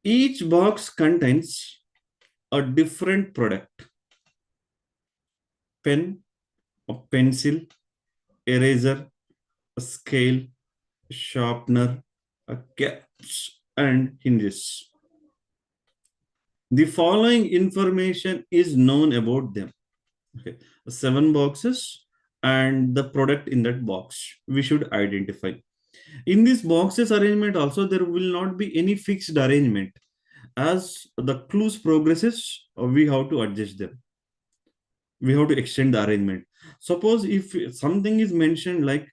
Each box contains a different product: pen, a pencil, eraser, a scale, a sharpener, a caps, and hinges. The following information is known about them. Okay, 7 boxes and the product in that box we should identify. In this boxes arrangement also, there will not be any fixed arrangement. As the clues progresses, we have to adjust them. We have to extend the arrangement. Suppose if something is mentioned like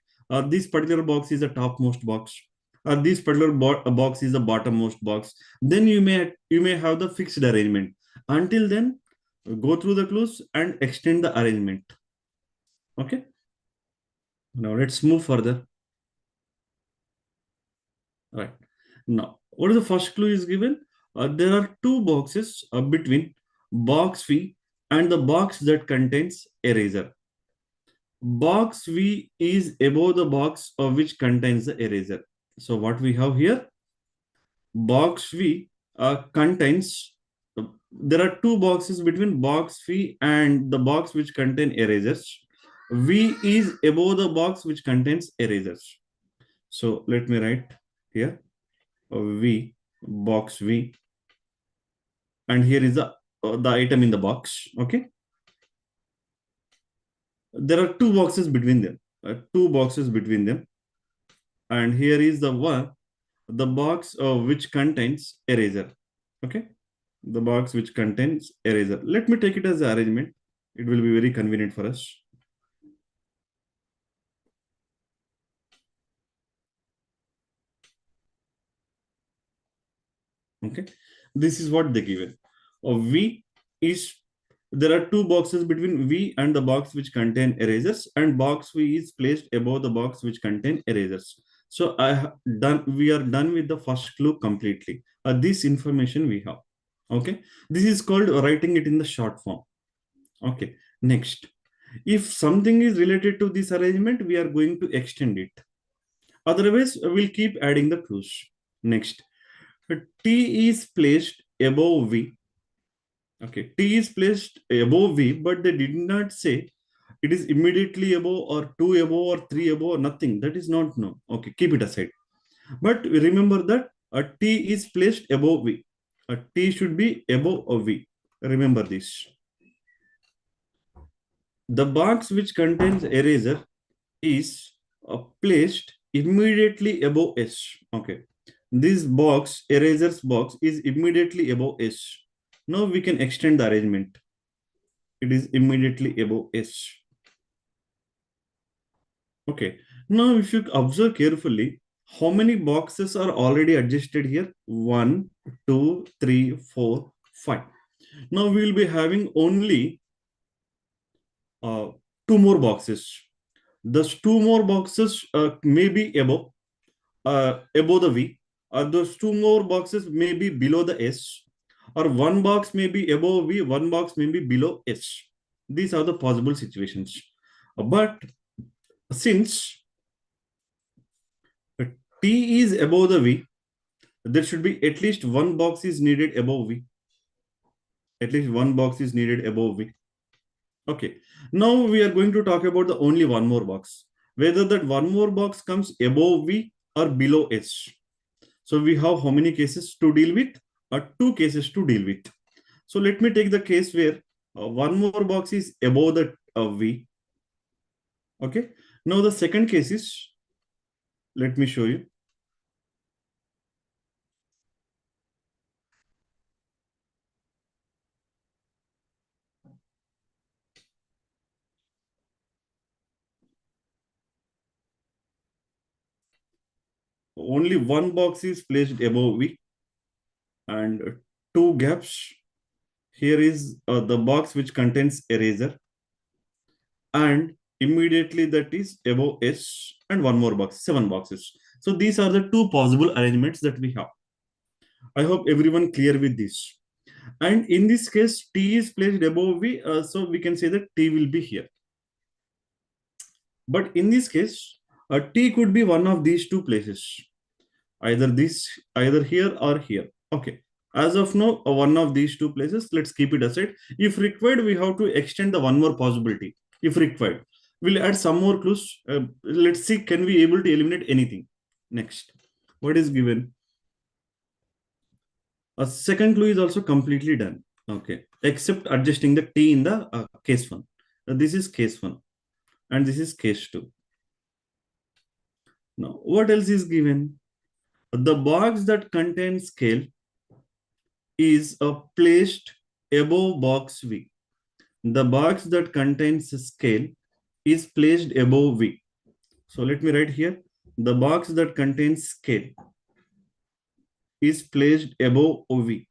this particular box is the topmost box, or this particular box is the bottommost box, then you may have the fixed arrangement. Until then, go through the clues and extend the arrangement. Okay. Now let's move further. Right. Now, what is the first clue is given? There are two boxes between box V and the box that contains eraser. Box V is above the box of which contains the eraser. So what we have here, box V contains, there are two boxes between box V and the box which contain erasers. V is above the box which contains erasers. So let me write here V, box V, and here is the item in the box. Okay. There are two boxes between them, and here is the box which contains eraser. Okay, the box which contains eraser. Let me take it as the arrangement. It will be very convenient for us. Okay, this is what they given. V is, there are two boxes between V and the box which contain erasers, and box V is placed above the box which contain erasers. So we are done with the first clue completely. This information we have. Okay, this is called writing it in the short form. Okay, next, if something is related to this arrangement, we are going to extend it. Otherwise, we'll keep adding the clues. Next, T is placed above V. Okay, T is placed above V, but they did not say it is immediately above or two above or three above or nothing. That is not known. Okay, keep it aside. But remember that a T is placed above V. A T should be above a V. Remember this. The box which contains eraser is placed immediately above S. Okay. This box, eraser's box, is immediately above S. Now we can extend the arrangement. It is immediately above S. Okay. Now if you observe carefully, how many boxes are already adjusted here? 1, 2, 3, 4, 5. Now we will be having only two more boxes. Those two more boxes may be above the V. Those two more boxes may be below the S, or one box may be above V, one box may be below S. These are the possible situations. But since T is above the V, there should be at least one box is needed above V. At least one box is needed above V. Okay. Now we are going to talk about the only one more box. Whether that one more box comes above V or below S. So we have how many cases to deal with? Two cases to deal with. So let me take the case where one more box is above the V. Okay. Now the second case is, let me show you. Only one box is placed above V and two gaps. Here is the box which contains eraser, and immediately that is above S, and one more box, 7 boxes. So these are the two possible arrangements that we have. I hope everyone clear with this. And in this case, T is placed above V, so we can say that T will be here. But in this case, T could be one of these two places, either here or here. Okay. As of now, one of these two places, let's keep it aside. If required, we have to extend the one more possibility. If required, we'll add some more clues. Let's see, can we able to eliminate anything? Next, what is given? A second clue is also completely done. Okay, except adjusting the T in the case 1. This is case 1 and this is case 2. Now, what else is given? The box that contains scale is placed above box V. The box that contains scale is placed above V. So let me write here. The box that contains scale is placed above V.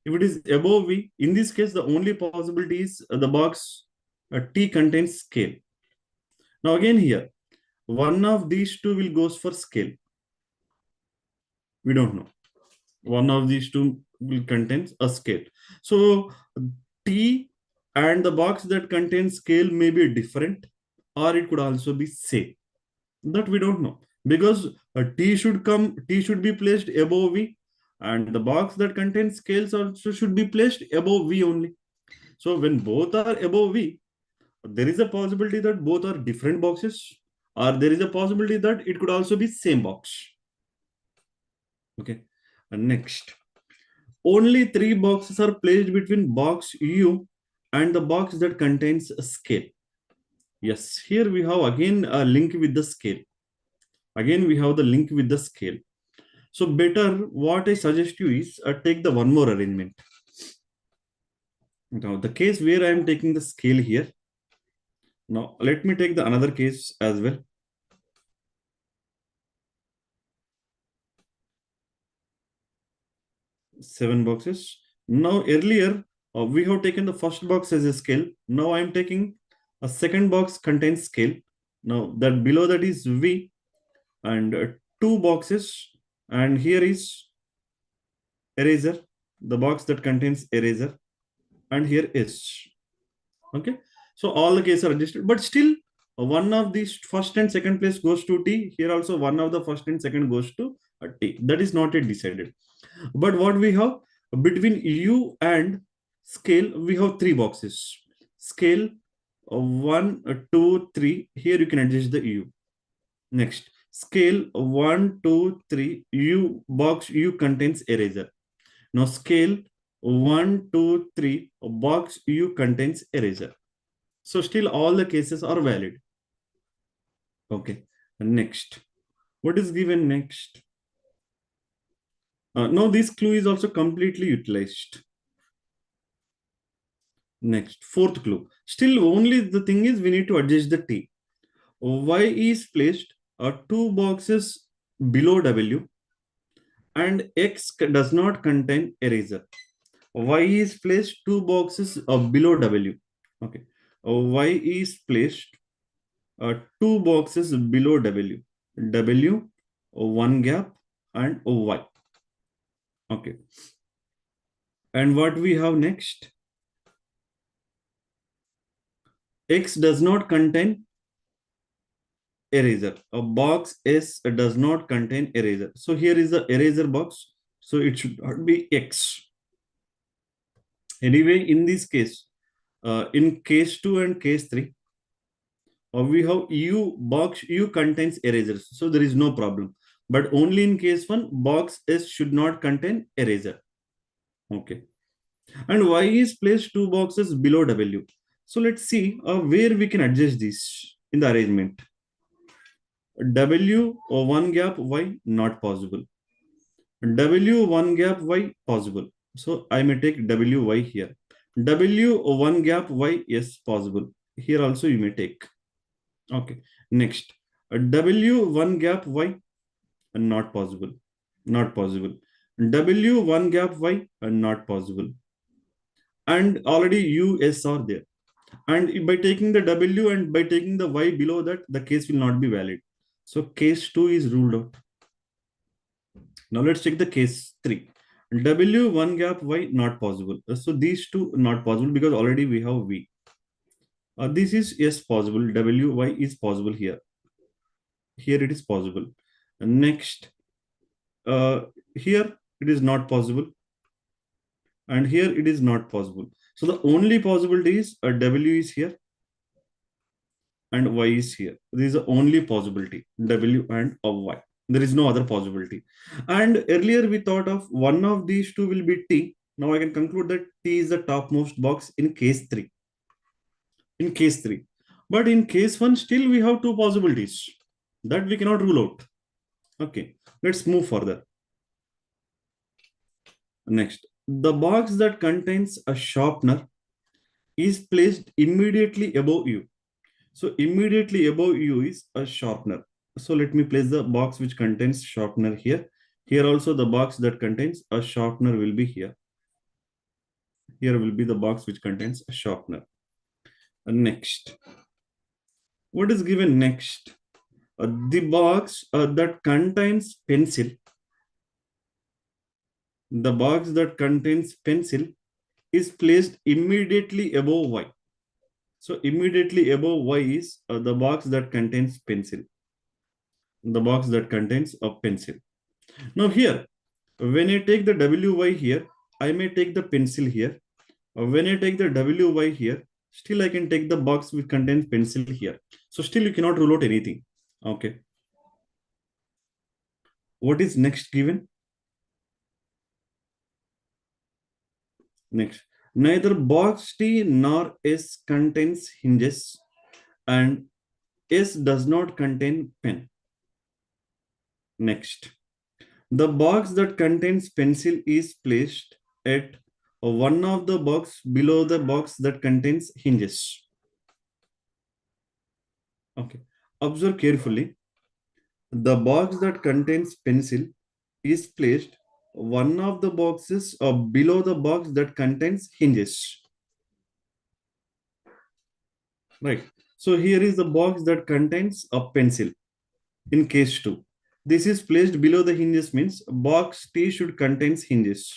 If it is above V, in this case, the only possibility is the box T contains scale. Now again here, one of these two will goes for scale. We don't know. One of these two will contains a scale. So T and the box that contains scale may be different, or it could also be same. That we don't know, because T should be placed above V, and the box that contains scales also should be placed above V only. So when both are above V, there is a possibility that both are different boxes, or there is a possibility that it could also be same box. Okay. And next, only 3 boxes are placed between box U and the box that contains a scale. Yes, here we have again a link with the scale. Again, we have the link with the scale. So better, what I suggest you is take the one more arrangement. Now, the case where I am taking the scale here. Now, let me take the another case as well. Seven boxes. Now, earlier, we have taken the first box as a scale. Now, I am taking a second box contains scale. Now, that below that is V, and 2 boxes, and here is eraser, the box that contains eraser, and here is. Okay, so all the cases are adjusted, but still one of these first and second place goes to T. Here also one of the first and second goes to T. That is not yet decided. But what we have between U and scale, we have 3 boxes. Scale 1, 2, 3. Here you can adjust the U. Next, scale 1, 2, 3. U box U contains eraser. Now scale 1, 2, 3. Box U contains eraser. So still all the cases are valid. Okay. Next, what is given next? Now this clue is also completely utilized. Next, fourth clue. Still only the thing is we need to adjust the T. Y is placed 2 boxes below W, and X does not contain eraser. Y is placed 2 boxes below W. Okay. Y is placed 2 boxes below W. W, 1 gap, and Y. Okay. And what we have next? X does not contain eraser. A box S does not contain eraser. So here is the eraser box. So it should not be X. Anyway, in this case, in case 2 and case 3, we have U box U contains erasers. So there is no problem. But only in case 1, box S should not contain eraser. Okay. And Y is placed 2 boxes below W. So let's see where we can adjust this in the arrangement. W or 1 gap Y not possible. W 1 gap Y possible. So I may take WY here. W 1 gap Y, yes, possible. Here also you may take. Okay. Next, W 1 gap Y not possible. Not possible. W 1 gap Y not possible. And already US are there. And by taking the W and by taking the Y below that, the case will not be valid. So case 2 is ruled out. Now let's check the case 3. W 1 gap Y not possible. So these two not possible because already we have V. This is yes possible. W Y is possible here. Here it is possible. Next, here it is not possible. And here it is not possible. So the only possibility is W is here and Y is here. This is the only possibility, W and Y. There is no other possibility. And earlier we thought of one of these two will be T. Now I can conclude that T is the topmost box in case 3. In case 3. But in case 1, still we have 2 possibilities. That we cannot rule out. Okay, let's move further. Next, the box that contains a sharpener is placed immediately above you. So immediately above you is a sharpener. So let me place the box which contains sharpener here. Here also the box that contains a sharpener will be here. Here will be the box which contains a sharpener. Next, what is given next? The box that contains pencil. The box that contains pencil is placed immediately above Y. So immediately above Y is the box that contains pencil. The box that contains a pencil. Now here, when I take the WY here, I may take the pencil here. When I take the WY here, still I can take the box which contains pencil here. So still you cannot rule out anything. Okay. What is next given? Next, neither box T nor S contains hinges and S does not contain pen. Next, the box that contains pencil is placed at one of the box below the box that contains hinges. Okay, observe carefully. The box that contains pencil is placed one of the boxes below the box that contains hinges. Right. So here is the box that contains a pencil in case 2. This is placed below the hinges means box T should contains hinges.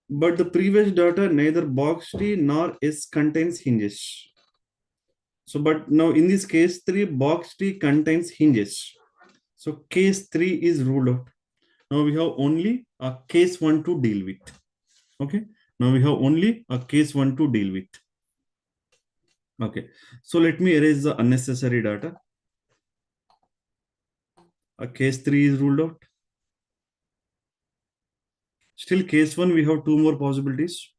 But the previous data neither box T nor S contains hinges. So but now in this case 3 box T contains hinges. So case 3 is ruled out. Now we have only a case 1 to deal with. Okay. Now we have only a case 1 to deal with. Okay. So let me erase the unnecessary data. A case 3 is ruled out. Still case 1, we have 2 more possibilities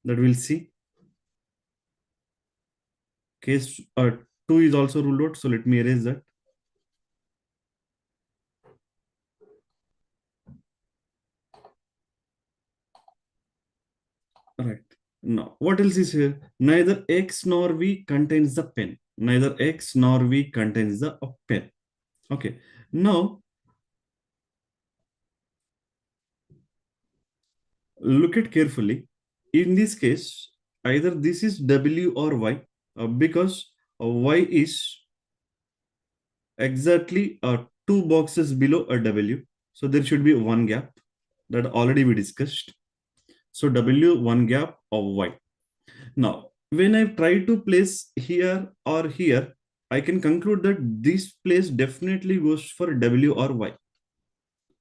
that we'll see. Case 2 is also ruled out. So let me erase that. All right. Now, what else is here? Neither X nor V contains the pen. Neither X nor V contains the pen. Okay. Now, look at carefully. In this case, either this is W or Y because Y is exactly 2 boxes below a W. So there should be 1 gap that already we discussed. So W 1 gap of Y. Now, when I try to place here or here, I can conclude that this place definitely goes for W or Y.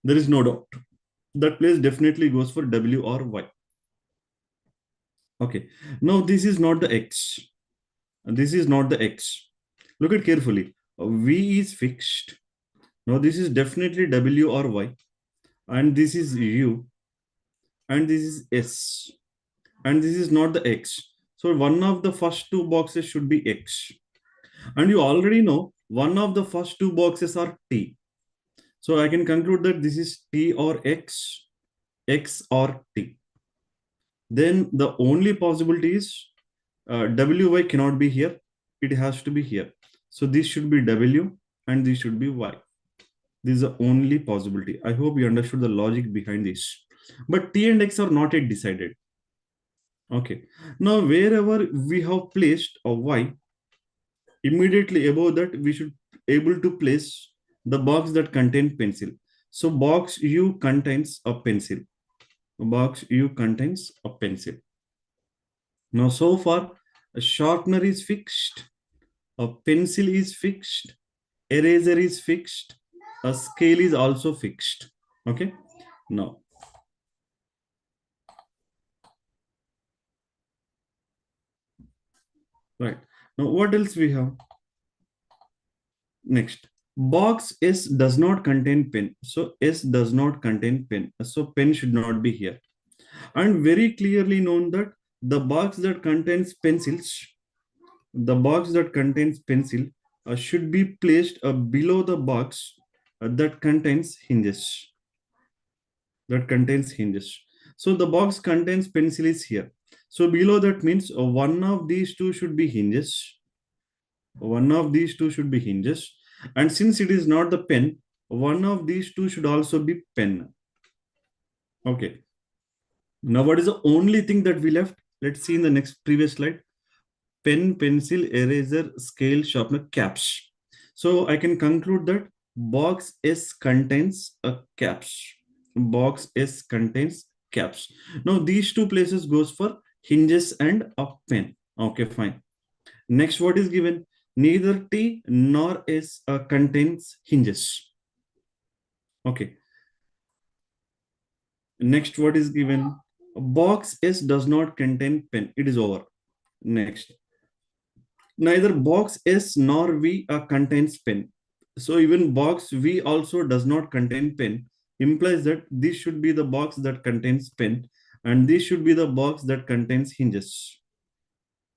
There is no doubt. That place definitely goes for W or Y. Okay. Now, this is not the X. This is not the X. Look at carefully. V is fixed. Now, this is definitely W or Y. And this is U. And this is S. And this is not the X. So, one of the first 2 boxes should be X. And you already know one of the first 2 boxes are T. So I can conclude that this is T or X, X or T. Then the only possibility is WY cannot be here. It has to be here. So this should be W and this should be Y. This is the only possibility. I hope you understood the logic behind this. But T and X are not yet decided. Okay. Now wherever we have placed a Y, immediately above that, we should able to place the box that contains pencil. So box U contains a pencil. Box U contains a pencil. Now, so far, a sharpener is fixed, a pencil is fixed, eraser is fixed, a scale is also fixed. Okay. Now, right. Now, what else we have? Next, box S does not contain pen. So S does not contain pen. So pen should not be here. And very clearly known that the box that contains pencils, the box that contains pencil should be placed below the box that contains hinges. That contains hinges. So the box contains pencil is here. So below that means one of these two should be hinges. One of these two should be hinges. And since it is not the pen, one of these two should also be pen. Okay. Now what is the only thing that we left? Let's see in the next previous slide. Pen, pencil, eraser, scale, sharpener, caps. So I can conclude that box S contains a caps. Box S contains caps. Now these two places goes for hinges and a pen. Okay, fine. Next, what is given? Neither T nor S contains hinges. Okay. Next, what is given? Box S does not contain pen. It is over. Next. Neither box S nor V contains pen. So even box V also does not contain pen. Implies that this should be the box that contains pen and this should be the box that contains hinges.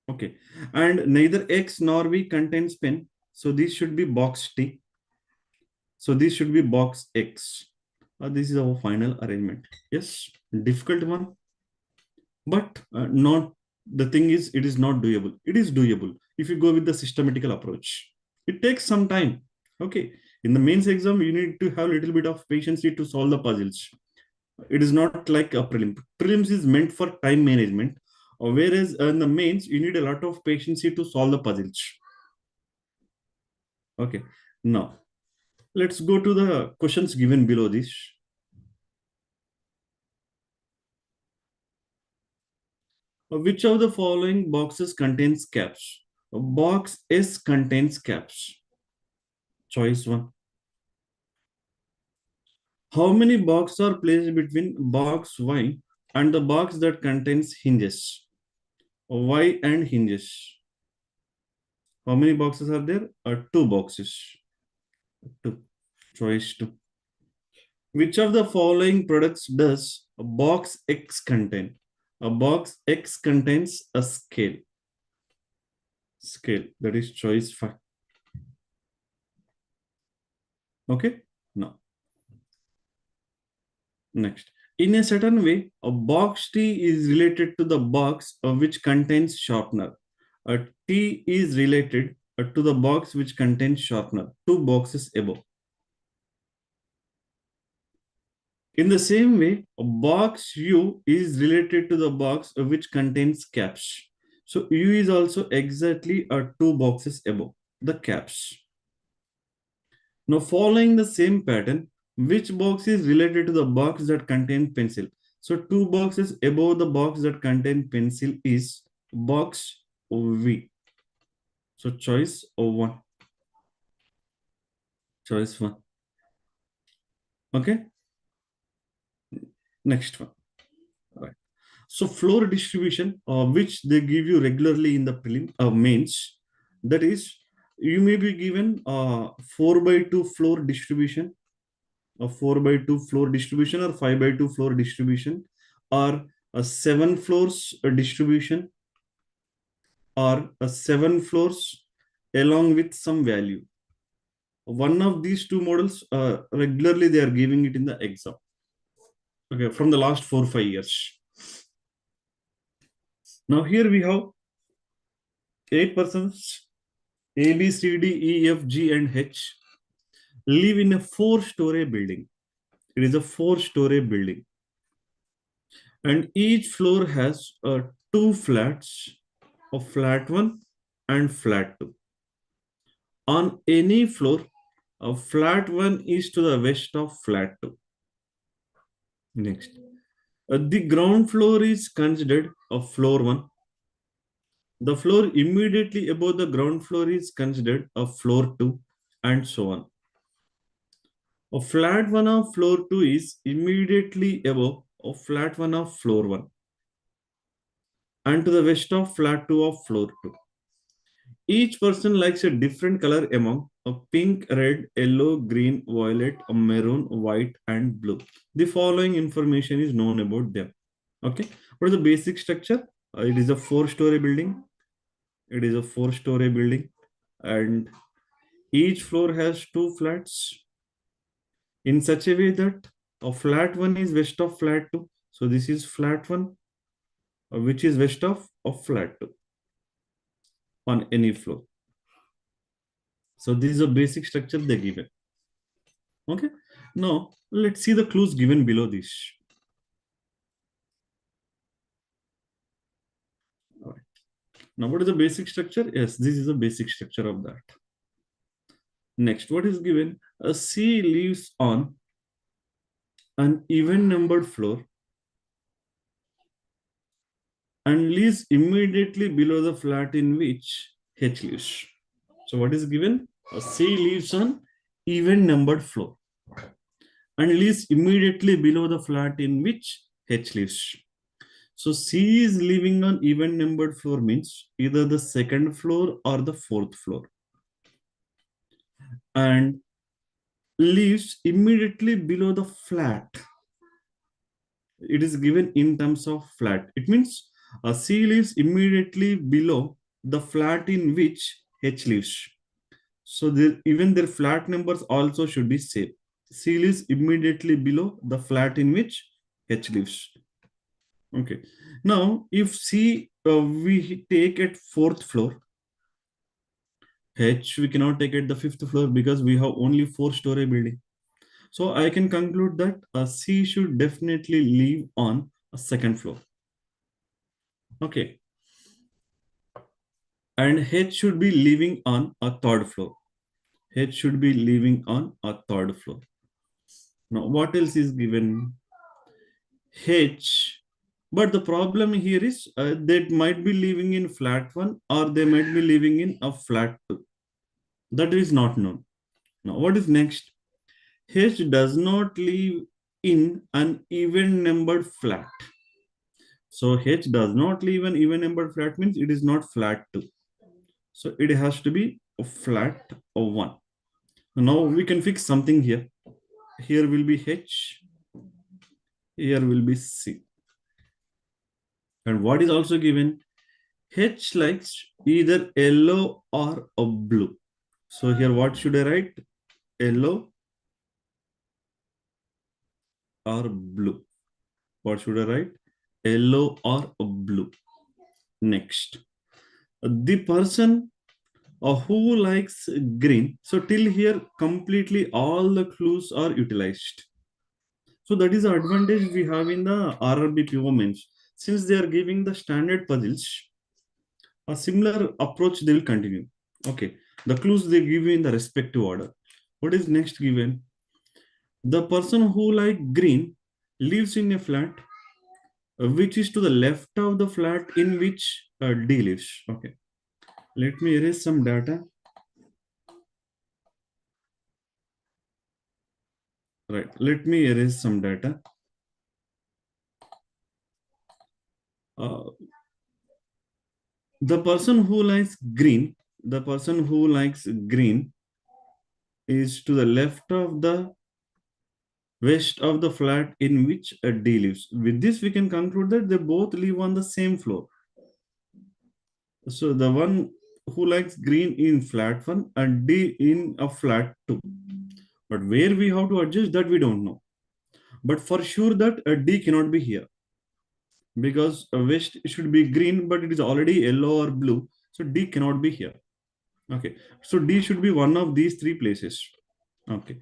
Okay. And neither X nor V contains pen. So this should be box T. So this should be box X. This is our final arrangement. Yes, difficult one. But not, the thing is, it is not doable. It is doable if you go with the systematical approach. It takes some time. Okay. In the mains exam, you need to have a little bit of patience to solve the puzzles. It is not like a prelim. Prelims is meant for time management, whereas in the mains, you need a lot of patience to solve the puzzles. Okay. Now, let's go to the questions given below this. Which of the following boxes contains caps? Box S contains caps. Choice 1. How many boxes are placed between box Y and the box that contains hinges? Y and hinges. How many boxes are there? 2 boxes. 2. Choice 2. Which of the following products does a box X contain? A box X contains a scale. Scale. That is choice 5. Okay. Now. Next. In a certain way, a box T is related to the box which contains sharpener. A T is related to the box which contains sharpener. 2 boxes above. In the same way, a box U is related to the box which contains caps. So U is also exactly 2 boxes above the caps. Now following the same pattern, which box is related to the box that contains pencil? So 2 boxes above the box that contains pencil is box V. So choice 1. Choice 1. Okay. Next one. All right. So floor distribution, which they give you regularly in the prelim mains, that is, you may be given 4/2 floor distribution, a 4/2 floor distribution, or 5/2 floor distribution, or a 7 floors distribution, or a 7 floors along with some value. One of these two models, regularly they are giving it in the exam. Okay, from the last 4-5 years. Now here we have 8 persons, A, B, C, D, E, F, G, and H, live in a 4-story building. It is a 4-story building. And each floor has 2 flats, a flat 1 and flat 2. On any floor, a flat 1 is to the west of flat 2. Next. The ground floor is considered a floor 1. The floor immediately above the ground floor is considered a floor 2, and so on. A flat 1 of floor 2 is immediately above a flat 1 of floor 1, and to the west of flat 2 of floor 2. Each person likes a different color among a pink, red, yellow, green, violet, a maroon, white, and blue. The following information is known about them. Okay. What is the basic structure? It is a 4-story building. It is a 4-story building, and Each floor has two flats in such a way that a flat 1 is west of flat 2. So this is flat 1, which is west of flat 2 on any floor. So this is a basic structure they given. Okay. Now let's see the clues given below this. All right. Now what is the basic structure? Yes, this is the basic structure of that. Next, what is given? A C lives on an even numbered floor and lives immediately below the flat in which H lives. So what is given? A C lives on even numbered floor and lives immediately below the flat in which H lives. So C is living on even numbered floor means either the second floor or the fourth floor, and lives immediately below the flat. It is given in terms of flat. It means C lives immediately below the flat in which H lives. So even their flat numbers also should be same. C lives immediately below the flat in which H lives. Okay. Now, if C we take at fourth floor, H we cannot take at the fifth floor because we have only 4-story building. So I can conclude that C should definitely live on a second floor. Okay. And H should be living on a third floor. H should be living on a third floor. Now, what else is given? H. But the problem here is they might be living in flat 1 or they might be living in a flat 2. That is not known. Now, what is next? H does not live in an even numbered flat. So H does not live in even numbered flat means it is not flat 2. So it has to be a flat 1. Now we can fix something here. Here will be H. Here will be C. And what is also given? H likes either yellow or a blue. So here what should I write? Yellow or blue. What should I write? Yellow or blue. Next, the person who likes green. So till here, completely all the clues are utilized. So that is the advantage we have in the RRB PO Mains. Since they are giving the standard puzzles, a similar approach they will continue. Okay, the clues they give you in the respective order. What is next given? The person who like green lives in a flat which is to the left of the flat in which D lives. Okay, let me erase some data. Right, let me erase some data. The person who likes green, is to the left of the west of the flat in which D lives. With this, we can conclude that they both live on the same floor. So the one who likes green in flat 1 and D in a flat 2. But where we have to adjust that we don't know. But for sure that D cannot be here. Because west should be green, but it is already yellow or blue. So D cannot be here. Okay. So D should be one of these 3 places. Okay.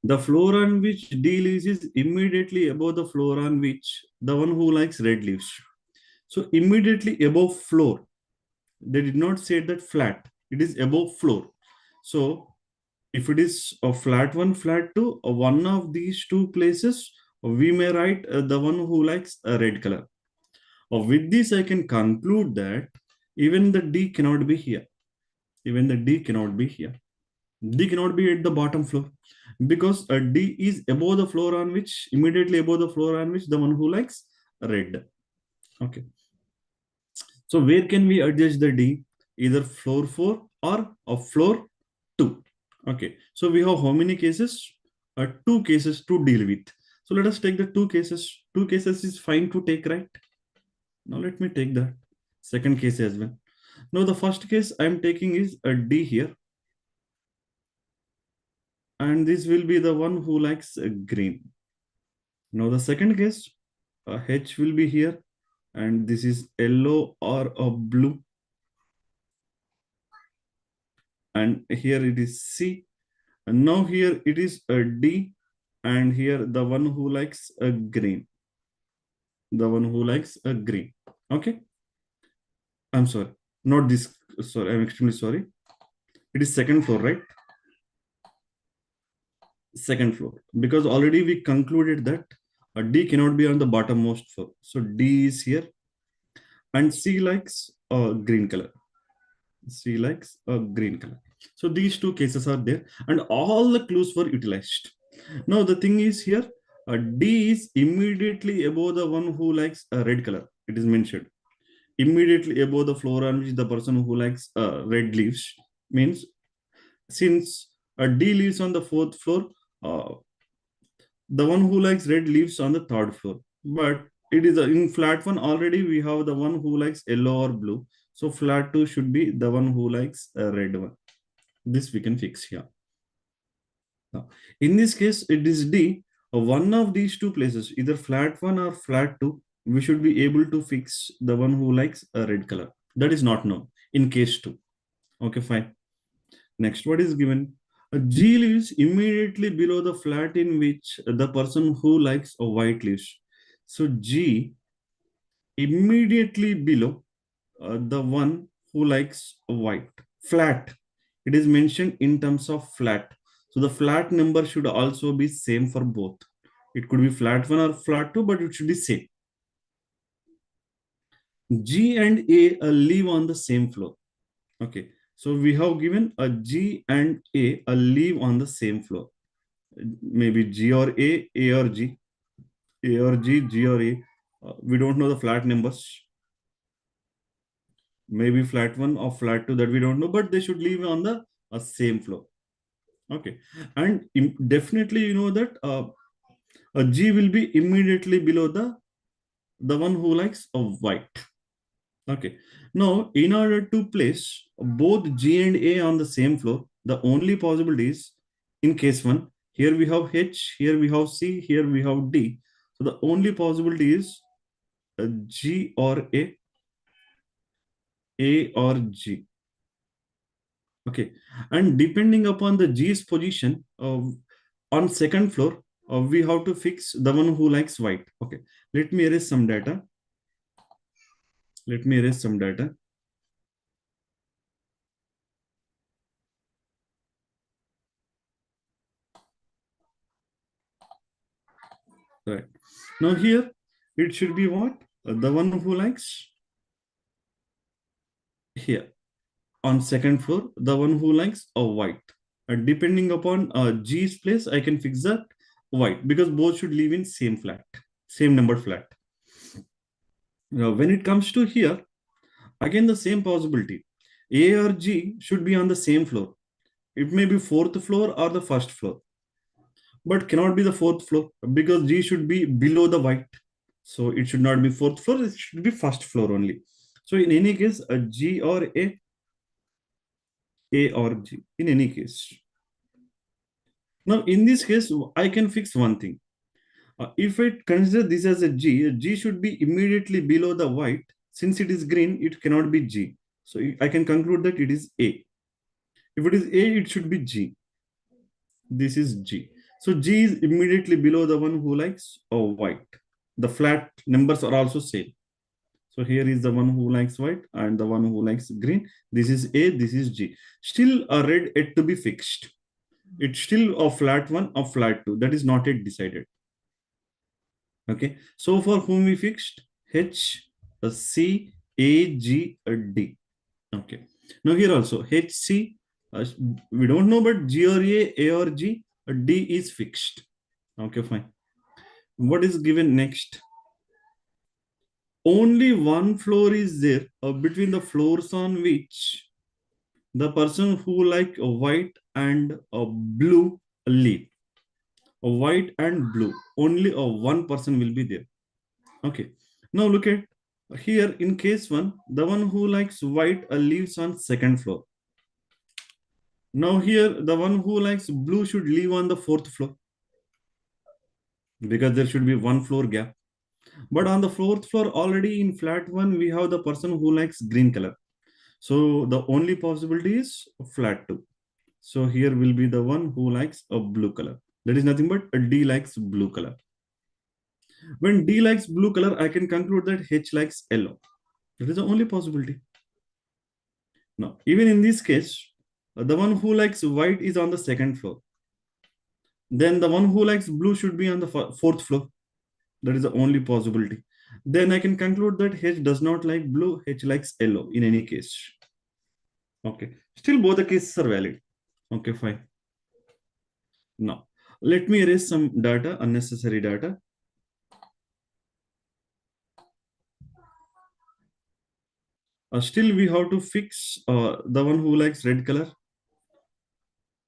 The floor on which D lives is immediately above the floor on which the one who likes red lives. So immediately above floor, they did not say that flat. It is above floor. So if it is a flat 1, flat 2, one of these 2 places, we may write the one who likes a red color. With this, I can conclude that even the D cannot be here. Even the D cannot be here. D cannot be at the bottom floor because D is above the floor on which, immediately above the floor on which the one who likes red. Okay. So where can we adjust the D? Either floor 4 or a floor 2. Okay. So we have how many cases? 2 cases to deal with. So let us take the 2 cases. 2 cases is fine to take, right? Now let me take the second case as well. Now the first case I am taking is a D here. and this will be the one who likes green. Now the second case, H will be here, and this is yellow or a blue, and here it is C, and now here it is a D, and here the one who likes a green, the one who likes a green. Okay, I'm sorry, not this, sorry, I'm extremely sorry. It is second floor, right? Second floor, because already we concluded that a D cannot be on the bottommost floor. So D is here, and C likes a green color. C likes a green color. So these two cases are there, and all the clues were utilized. Now the thing is here, D is immediately above the one who likes a red color. It is mentioned immediately above the floor on which the person who likes red lives. Means since a D lives on the fourth floor, uh, the one who likes red lives on the third floor. But it is in flat one already we have the one who likes yellow or blue. So flat two should be the one who likes a red one. This we can fix here. Now, in this case, it is D. One of these two places, either flat one or flat two, we should be able to fix the one who likes a red color. That is not known in case two. Okay, fine. Next, what is given? A G lives immediately below the flat in which the person who likes a white lives. So G immediately below the one who likes a white. Flat. It is mentioned in terms of flat. So the flat number should also be same for both. It could be flat 1 or flat 2, but it should be same. G and A live on the same floor. Okay. So we have given a G and A live on the same floor. Maybe G or A or G, A or G, G or A. We don't know the flat numbers. Maybe flat 1 or flat 2, that we don't know, but they should live on the same floor. Okay. And definitely you know that a G will be immediately below the one who likes a white. Okay. Now, in order to place both G and A on the same floor, the only possibility is in case one, here we have H, here we have C, here we have D. So the only possibility is G or A or G. Okay. And depending upon the G's position on second floor, we have to fix the one who likes white. Okay. Let me erase some data. Let me erase some data. Right. Now here, it should be what? The one who likes here. On second floor, the one who likes a white. Depending upon G's place, I can fix that white because both should live in same flat, same number flat. Now, when it comes to here, again the same possibility. A or G should be on the same floor. It may be fourth floor or the first floor, but cannot be the fourth floor because G should be below the white. So it should not be fourth floor, it should be first floor only. So in any case, a G or A or G, in any case. Now in this case, I can fix one thing. If I consider this as a G should be immediately below the white. Since it is green, it cannot be G. So I can conclude that it is A. If it is A, it should be G. This is G. So G is immediately below the one who likes white. The flat numbers are also same. So here is the one who likes white and the one who likes green. This is A, this is G. Still a red yet to be fixed. It's still a flat 1 or flat 2. That is not yet decided. Okay. So for whom we fixed? H, C, A, G, D. Okay. Now here also H, C, we don't know, but G or A or G, D is fixed. Okay, fine. What is given next? Only one floor is there between the floors on which the person who like a white and a blue live. A white and blue. Only one person will be there. Okay. Now look at here in case one, the one who likes white lives on second floor. Now here, the one who likes blue should live on the fourth floor because there should be one floor gap. But on the fourth floor, already in flat one, we have the person who likes green color. So the only possibility is flat two. So here will be the one who likes a blue color. That is nothing but a D likes blue color. When D likes blue color, I can conclude that H likes yellow. That is the only possibility. Now, even in this case, the one who likes white is on the second floor. Then the one who likes blue should be on the fourth floor. That is the only possibility. Then I can conclude that H does not like blue, H likes yellow in any case. Okay. Still both the cases are valid. Okay, fine. Now, let me erase some data, unnecessary data. Still we have to fix the one who likes red color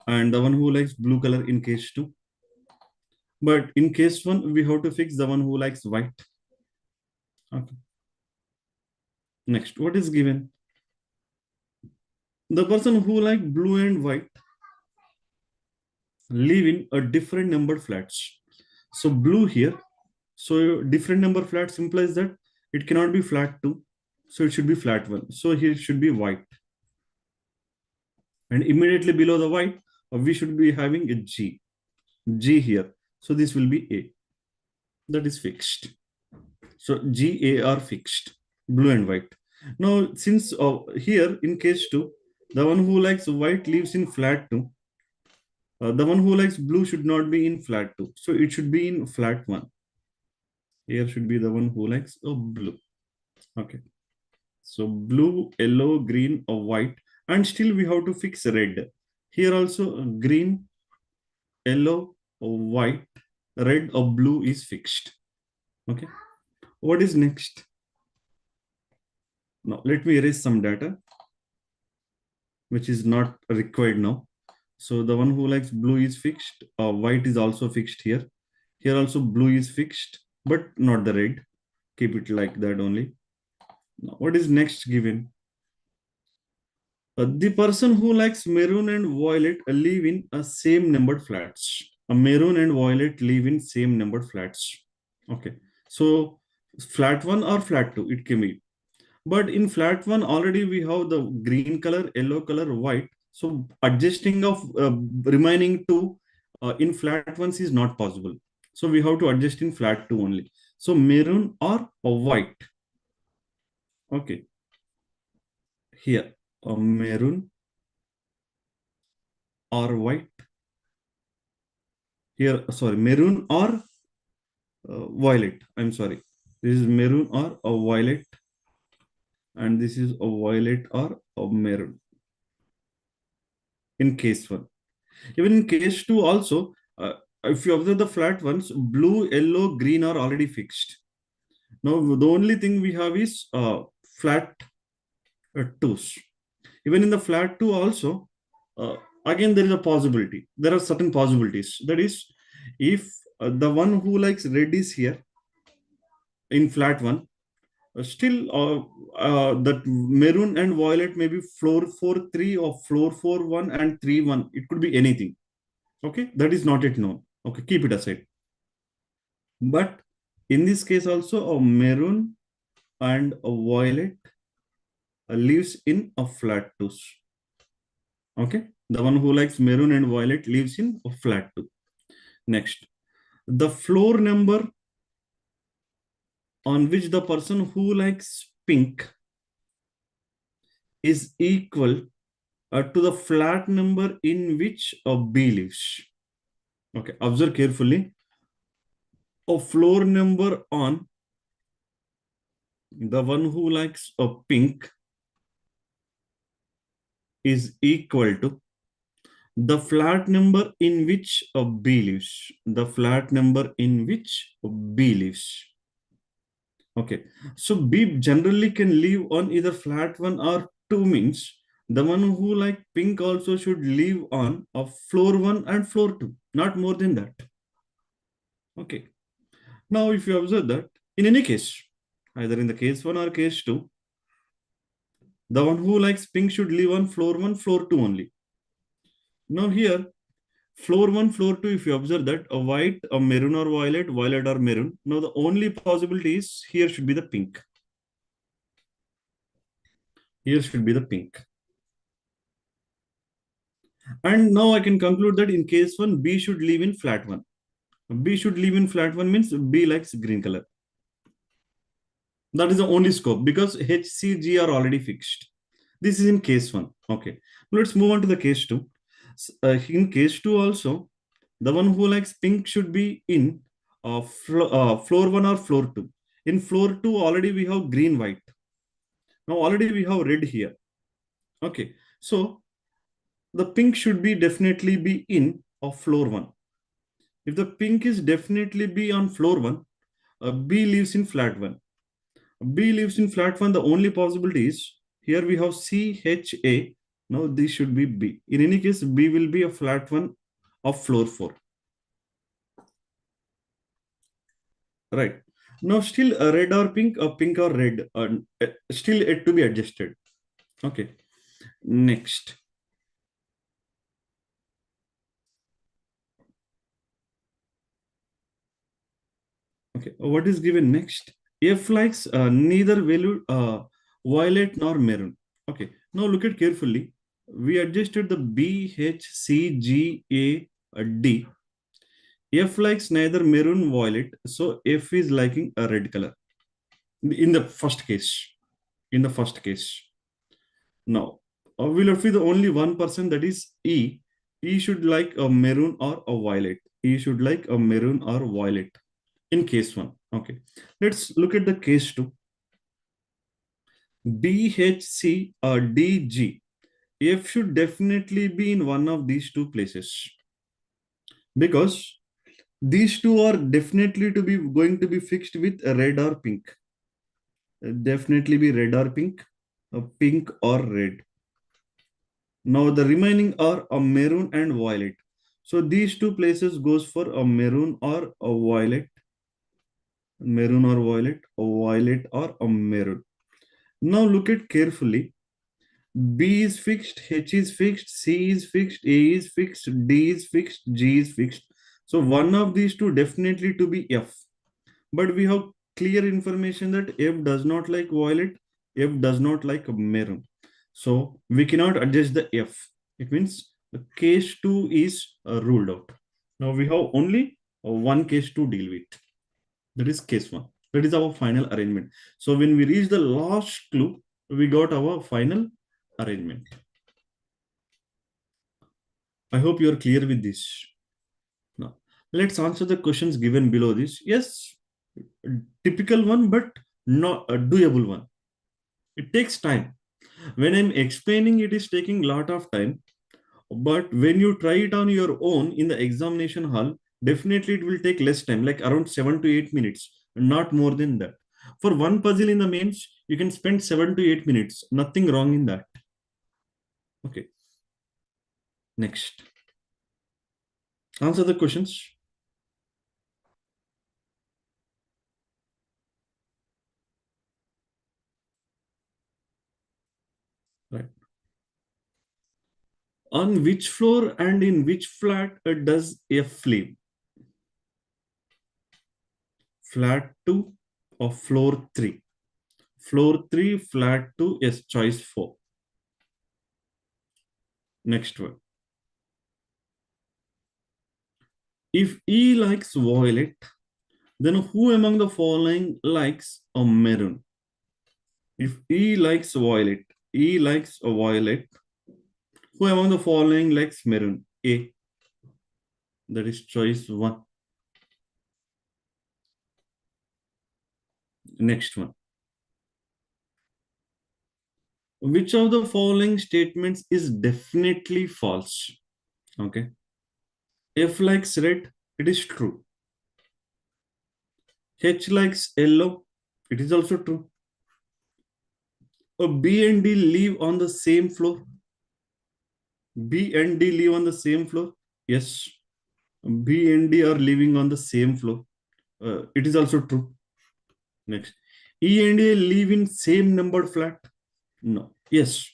and the one who likes blue color in case 2. But in case 1, we have to fix the one who likes white. Okay. Next, what is given? The person who like blue and white live in a different numbered flats. So blue here. So different number flats implies that it cannot be flat 2. So it should be flat 1. So here it should be white. And immediately below the white, we should be having a G. G here. So this will be A. That is fixed. So G, A are fixed. Blue and white. Now, since here in case 2, the one who likes white lives in flat 2. The one who likes blue should not be in flat 2. So it should be in flat 1. Here should be the one who likes blue. Okay. So blue, yellow, green, or white. And still we have to fix red. Here also green, yellow, or white, red or blue is fixed. Okay. What is next? Now let me erase some data which is not required now. So the one who likes blue is fixed. White is also fixed here. Here also blue is fixed, but not the red. Keep it like that only. Now, what is next given? The person who likes maroon and violet live in a same numbered flats. A maroon and violet live in same numbered flats. Okay. So flat 1 or flat 2, it can be. But in flat 1, already we have the green color, yellow color, white. So adjusting of remaining 2 in flat 1 is not possible. So we have to adjust in flat 2 only. So maroon or white. Okay. Here, maroon or white. Here, sorry, maroon or violet. I'm sorry. This is maroon or a violet. And this is a violet or a maroon. In case 1. Even in case 2 also, if you observe the flat ones, blue, yellow, green are already fixed. Now, the only thing we have is flat 2s. Even in the flat 2 also, again, there is a possibility. There are certain possibilities. That is, if the one who likes red is here in flat 1, still that maroon and violet may be floor 4-3 or floor 4-1 and 3-1. It could be anything. Okay, that is not yet known. Okay, keep it aside. But in this case also, a maroon and a violet lives in a flat 2s. Okay, the one who likes maroon and violet lives in a flat 2. Next, the floor number on which the person who likes pink is equal to the flat number in which a B lives. Okay, observe carefully. A floor number on the one who likes a pink is equal to the flat number in which a B lives. The flat number in which a B lives. Okay, so B generally can live on either flat 1 or 2 means the one who like pink also should live on a floor 1 and floor 2, not more than that. Okay. Now, if you observe that, in any case, either in the case 1 or case 2, the one who likes pink should live on floor 1, floor 2 only. Now here, floor 1, floor 2, if you observe that, a white, a maroon or violet, violet or maroon. Now the only possibility is here should be the pink. Here should be the pink. And now I can conclude that in case 1, B should leave in flat 1. B should leave in flat 1 means B likes green color. That is the only scope because H, C, G are already fixed. This is in case 1. Okay. Let's move on to the case 2. In case 2 also, the one who likes pink should be in floor 1 or floor 2. In floor 2, already we have green, white. Now already we have red here. Okay. So the pink should be definitely be in of floor 1. If the pink is definitely be on floor 1, B lives in flat 1. B lives in flat 1. The only possibility is here we have C, H, A. Now this should be B. In any case, B will be a flat 1 of floor 4. Right. Now still a red or pink or red. Still yet to be adjusted. Okay. Next. Okay. What is given next? F likes neither value violet nor maroon. Okay. Now look at carefully. We adjusted the B, H, C, G, A, D. F likes neither maroon violet, so F is liking a red color. In the first case. In the first case. Now, we'll have the only one person, that is E. E should like a maroon or a violet. E should like a maroon or violet. In case 1. Okay. Let's look at the case 2. B, H, C, or D, G. F should definitely be in one of these two places. Because these two are definitely going to be fixed with a red or pink. Definitely be red or pink, pink or red. Now the remaining are a maroon and violet. So these two places goes for a maroon or a violet, maroon or violet, a violet or a maroon. Now look at carefully. B is fixed, H is fixed, C is fixed, A is fixed, D is fixed, G is fixed. So one of these two definitely to be F. But we have clear information that F does not like violet, F does not like maroon. So we cannot adjust the F. It means the case 2 is ruled out. Now we have only one case to deal with. That is case 1. That is our final arrangement. So when we reach the last clue, we got our final arrangement. I hope you are clear with this. Now, let's answer the questions given below this. Yes, typical one, but not a doable one. It takes time. When I'm explaining, it is taking a lot of time. But when you try it on your own in the examination hall, definitely it will take less time, like around 7 to 8 minutes, not more than that. For one puzzle in the mains, you can spend 7 to 8 minutes. Nothing wrong in that. Okay. Next. Answer the questions. Right. On which floor and in which flat does F live? Flat 2 or floor 3? Floor 3, flat 2, yes, choice 4. Next one. If E likes violet, then who among the following likes a maroon? If E likes violet, E likes a violet, who among the following likes maroon? A. That is choice 1. Next one. Which of the following statements is definitely false? Okay. F likes red, it is true. H likes yellow, it is also true. B and D live on the same floor. B and D live on the same floor. Yes. B and D are living on the same floor. It is also true. Next. E and A live in same numbered flat. No. Yes.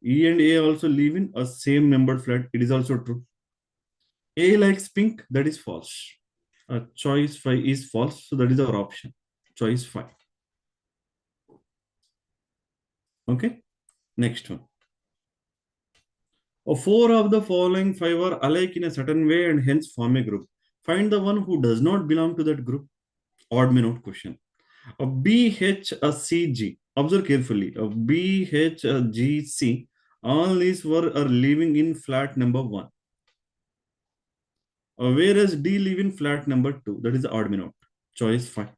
E and A also live in a same numbered flat. It is also true. A likes pink. That is false. Choice 5 is false. So that is our option. Choice 5. Okay. Next one. Four of the following five are alike in a certain way and hence form a group. Find the one who does not belong to that group. Odd man out question. A BHCG. Observe carefully. A BHGC. All these are living in flat number 1. Whereas D live in flat number 2. That is the odd man out. Choice 5.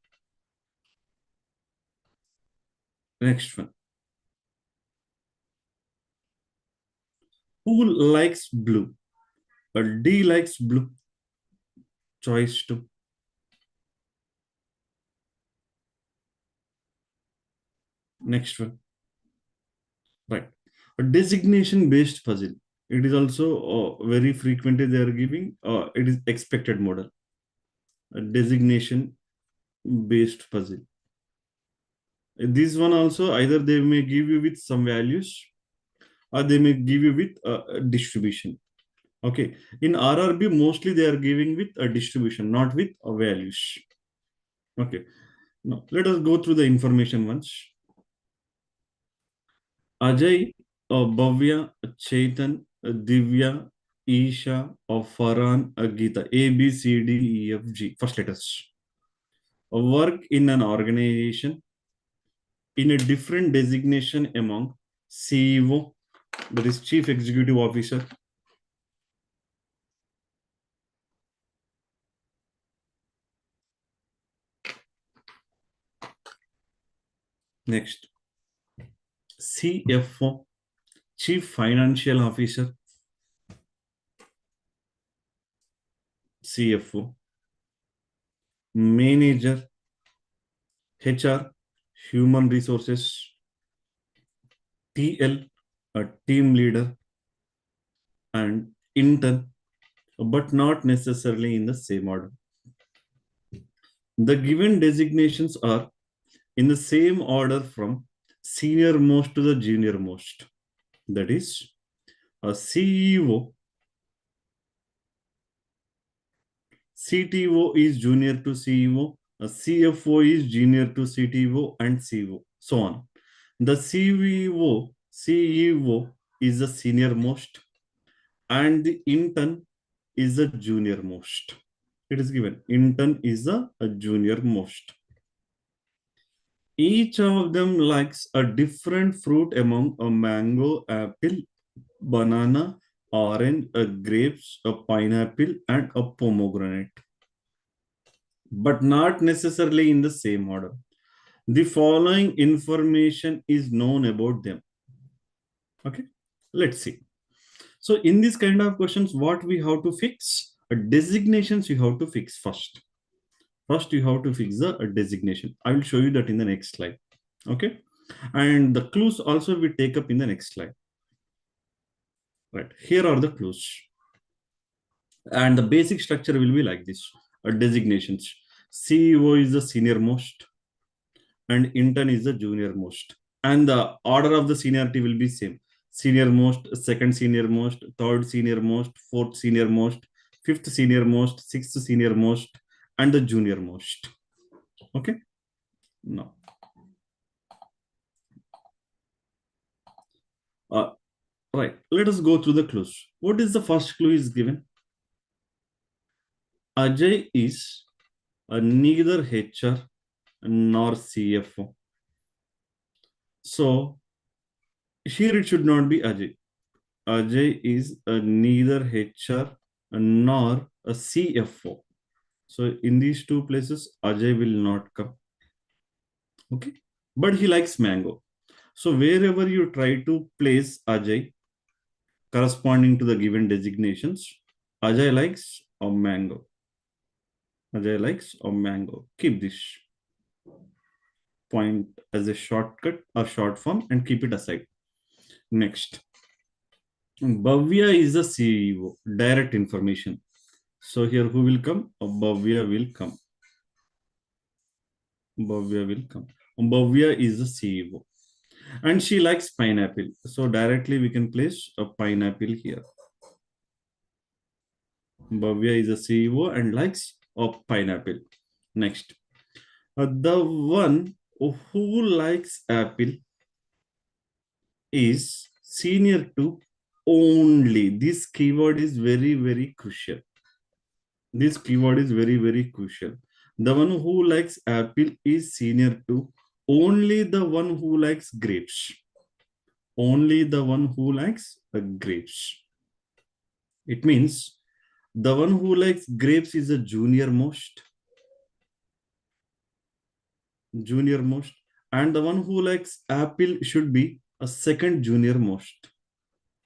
Next one. Who likes blue? D likes blue. Choice 2. Next one. Right. A designation based puzzle. It is also very frequently they are giving. It is expected model. A designation based puzzle. This one also either they may give you with some values or they may give you with a distribution. Okay. In RRB, mostly they are giving with a distribution, not with values. Okay. Now, let us go through the information once. Ajay, Bhavya, Chetan, Divya, Isha, Farhan, Geeta. A, B, C, D, E, F, G. First letters. Work in an organization in a different designation among CEO, that is Chief Executive Officer, next CFO, Chief Financial Officer, CFO, Manager, HR, Human Resources, TL, a team leader, and intern, but not necessarily in the same order. The given designations are in the same order from senior most to the junior most. That is, a CEO, CTO is junior to CEO, a CFO is junior to CTO and CEO, so on. The CEO is the senior most and the intern is the junior most. It is given. Intern is a junior most. Each of them likes a different fruit among a mango, apple, banana, orange, a grapes, a pineapple, and a pomegranate. But not necessarily in the same order. The following information is known about them. Okay, let's see. So in this kind of questions, what we have to fix? Designations you have to fix first. First, you have to fix the designation. I will show you that in the next slide. Okay. And the clues also we take up in the next slide. Right. Here are the clues. And the basic structure will be like this. Designations. CEO is the senior most and intern is the junior most. And the order of the seniority will be same. Senior most, second senior most, third senior most, fourth senior most, fifth senior most, sixth senior most, and the junior most. Okay. Now, right. Let us go through the clues. What is the first clue is given? Ajay is neither HR nor CFO. So here it should not be Ajay. Ajay is neither HR nor a CFO. So in these two places, Ajay will not come. Okay. But he likes mango. So wherever you try to place Ajay corresponding to the given designations, Ajay likes a mango. Ajay likes a mango. Keep this point as a shortcut or short form and keep it aside. Next. Bhavya is the CEO. Direct information. So here who will come? Bhavya will come. Bhavya will come. Bhavya is the CEO. And she likes pineapple. So directly we can place a pineapple here. Bhavya is a CEO and likes a pineapple. Next, the one who likes apple is senior to only. This keyword is very, very crucial. This keyword is very, very crucial. The one who likes apple is senior to only the one who likes grapes. Only the one who likes grapes. It means the one who likes grapes is a junior most, and the one who likes apple should be a second junior most.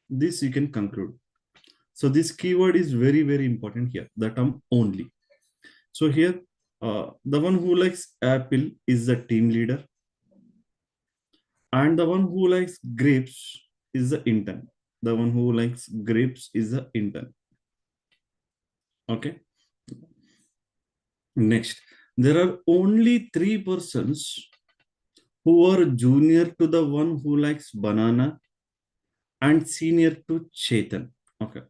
This you can conclude. So this keyword is very, very important here, the term only. So here, the one who likes apple is the team leader, and the one who likes grapes is the intern. The one who likes grapes is the intern. Okay. Next, there are only 3 persons who are junior to the one who likes banana and senior to Chetan. Okay.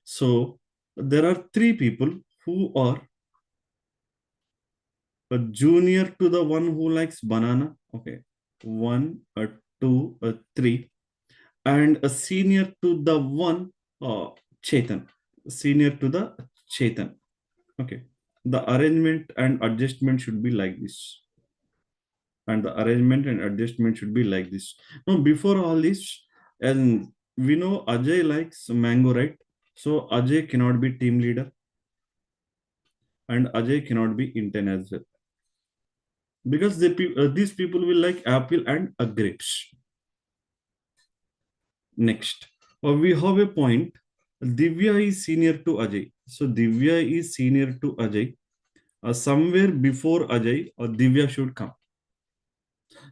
So there are 3 people who are a junior to the one who likes banana. Okay. 1, 2, 3. And a senior to the one Chetan. Senior to the Chetan. Okay. The arrangement and adjustment should be like this. And the arrangement and adjustment should be like this. Now, before all this, and we know Ajay likes mango, right? So Ajay cannot be team leader, and Ajay cannot be intern as well, because these people will like apple and grapes. Next, we have a point. Divya is senior to Ajay. So Divya is senior to Ajay. Somewhere before Ajay, Divya should come.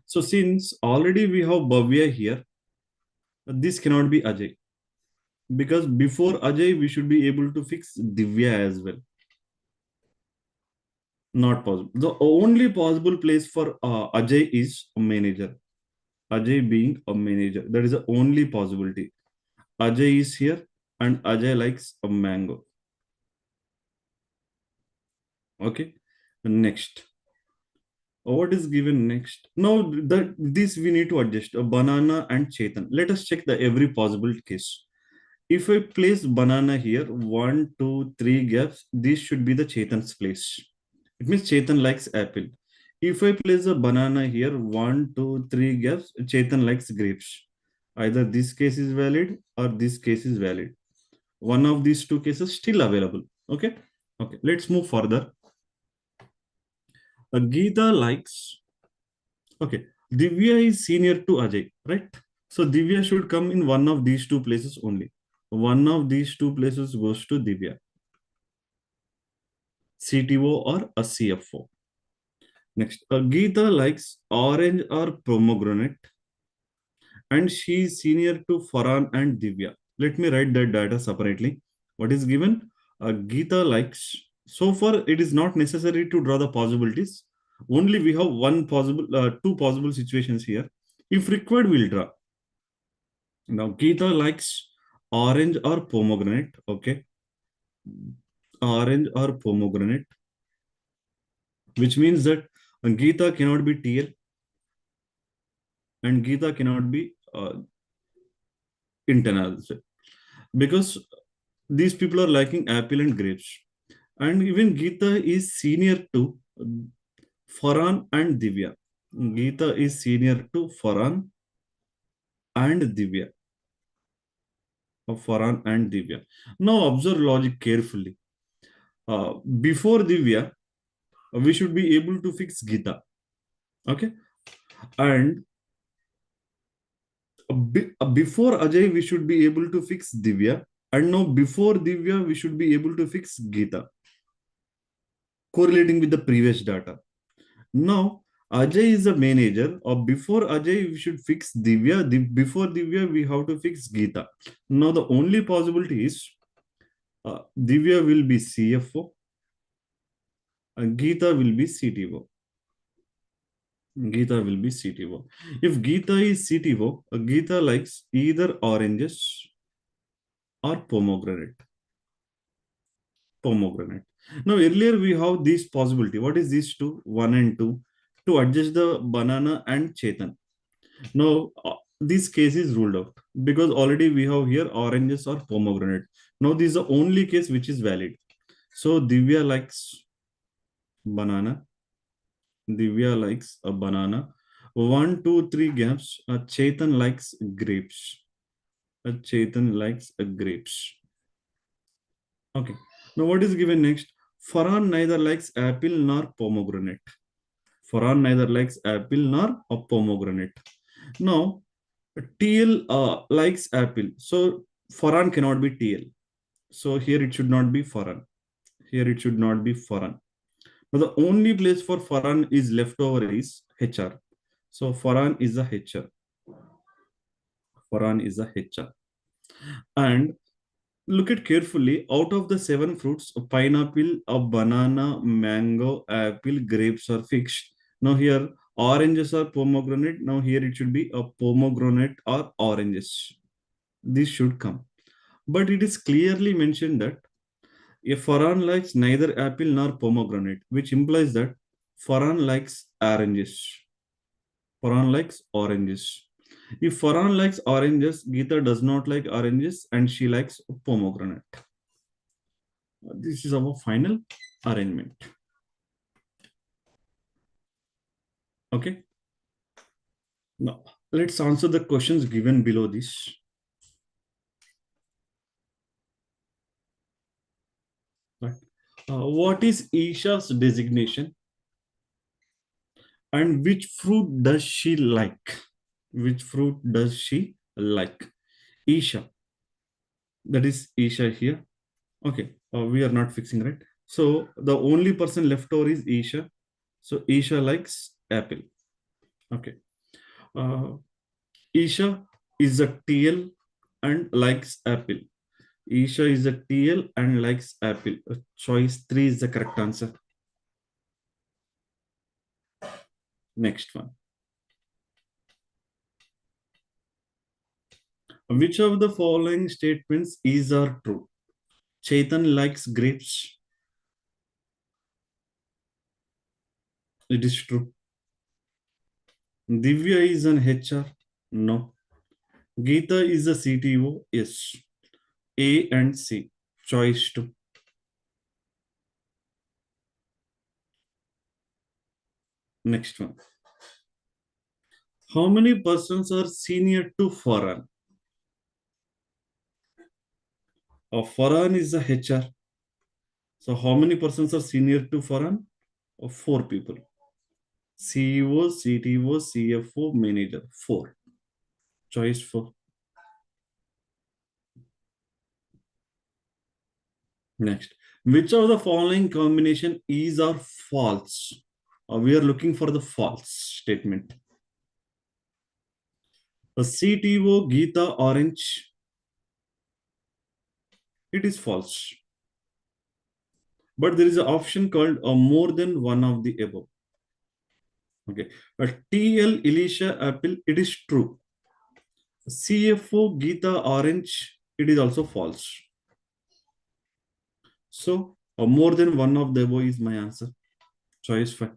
So since already we have Bhavya here, this cannot be Ajay, because before Ajay we should be able to fix Divya as well. Not possible. The only possible place for Ajay is a manager. Ajay being a manager. That is the only possibility. Ajay is here and Ajay likes a mango. Okay. Next. What is given next? Now that this we need to adjust. A banana and Chetan. Let us check the every possible case. If I place banana here, 1, 2, 3 gaps, this should be the Chetan's place. It means Chetan likes apple. If I place a banana here, 1, 2, 3 gaps, Chetan likes grapes. Either this case is valid or this case is valid. One of these 2 cases still available. Okay. Okay. Let's move further. Geeta likes. Okay. Divya is senior to Ajay, right? So Divya should come in one of these 2 places only. One of these 2 places goes to Divya. CTO or a CFO. Next, Geeta likes orange or pomegranate, and she is senior to Farhan and Divya. Let me write that data separately. What is given? Geeta likes. So far, it is not necessary to draw the possibilities. Only we have 2 possible situations here. If required, we'll draw. Now, Geeta likes orange or pomegranate. Okay, orange or pomegranate, which means that Geeta cannot be TL and Geeta cannot be internal, because these people are liking apple and grapes. And even Geeta is senior to Farhan and Divya. Geeta is senior to Farhan and Divya. Farhan and Divya. Now observe logic carefully. Before Divya, we should be able to fix Geeta. Okay. And before Ajay, we should be able to fix Divya. And now before Divya, we should be able to fix Geeta, correlating with the previous data. Now, Ajay is a manager, or before Ajay, we should fix Divya. Before Divya, we have to fix Geeta. Now, the only possibility is Divya will be CFO and Geeta will be CTO. Geeta will be CTO. If Geeta is CTO, Geeta likes either oranges or pomegranate. Pomegranate. Now earlier we have this possibility. What is these two? 1 and 2. To adjust the banana and Chetan. Now this case is ruled out because already we have here oranges or pomegranate. Now this is the only case which is valid. So Divya likes banana. Divya likes a banana. 1, 2, 3 gaps. Chetan likes grapes. Chetan likes grapes. Okay. Now what is given next? Farhan neither likes apple nor pomegranate. Farhan neither likes apple nor a pomegranate. Now TL likes apple. So Farhan cannot be TL. So here it should not be Farhan. Here it should not be Farhan. Now the only place for Farhan is left over is HR. So Farhan is a HR. Farhan is a HR. And look at carefully. Out of the 7 fruits, a pineapple, a banana, mango, apple, grapes are fixed. Now here oranges are pomegranate. Now here it should be a pomegranate or oranges. This should come. But it is clearly mentioned that if Farhan likes neither apple nor pomegranate, which implies that Farhan likes oranges. Farhan likes oranges. If Farhan likes oranges, Geeta does not like oranges and she likes pomegranate. This is our final arrangement. Okay. Now, let's answer the questions given below this. Right. What is Isha's designation? And which fruit does she like? Which fruit does she like? Isha. That is Isha here. Okay. We are not fixing, right? So the only person left over is Isha. So Isha likes apple. Okay. Uh, Isha is a TL and likes apple. Isha is a TL and likes apple. Choice 3 is the correct answer. Next one. Which of the following statements is or true? Chetan likes grapes. It is true. Divya is an HR. No. Geeta is a CTO. Yes. A and C. Choice 2. Next one. How many persons are senior to Farhan? Farhan is a HR. So how many persons are senior to Farhan? 4 people. CEO, CTO, CFO, manager. 4. Choice 4. Next. Which of the following combination is or false? We are looking for the false statement. A CTO, Geeta, orange. It is false. But there is an option called more than one of the above. Okay. A TL, Elisha, apple. It is true. CFO, Geeta, orange. It is also false. So more than one of the above is my answer. Choice 5.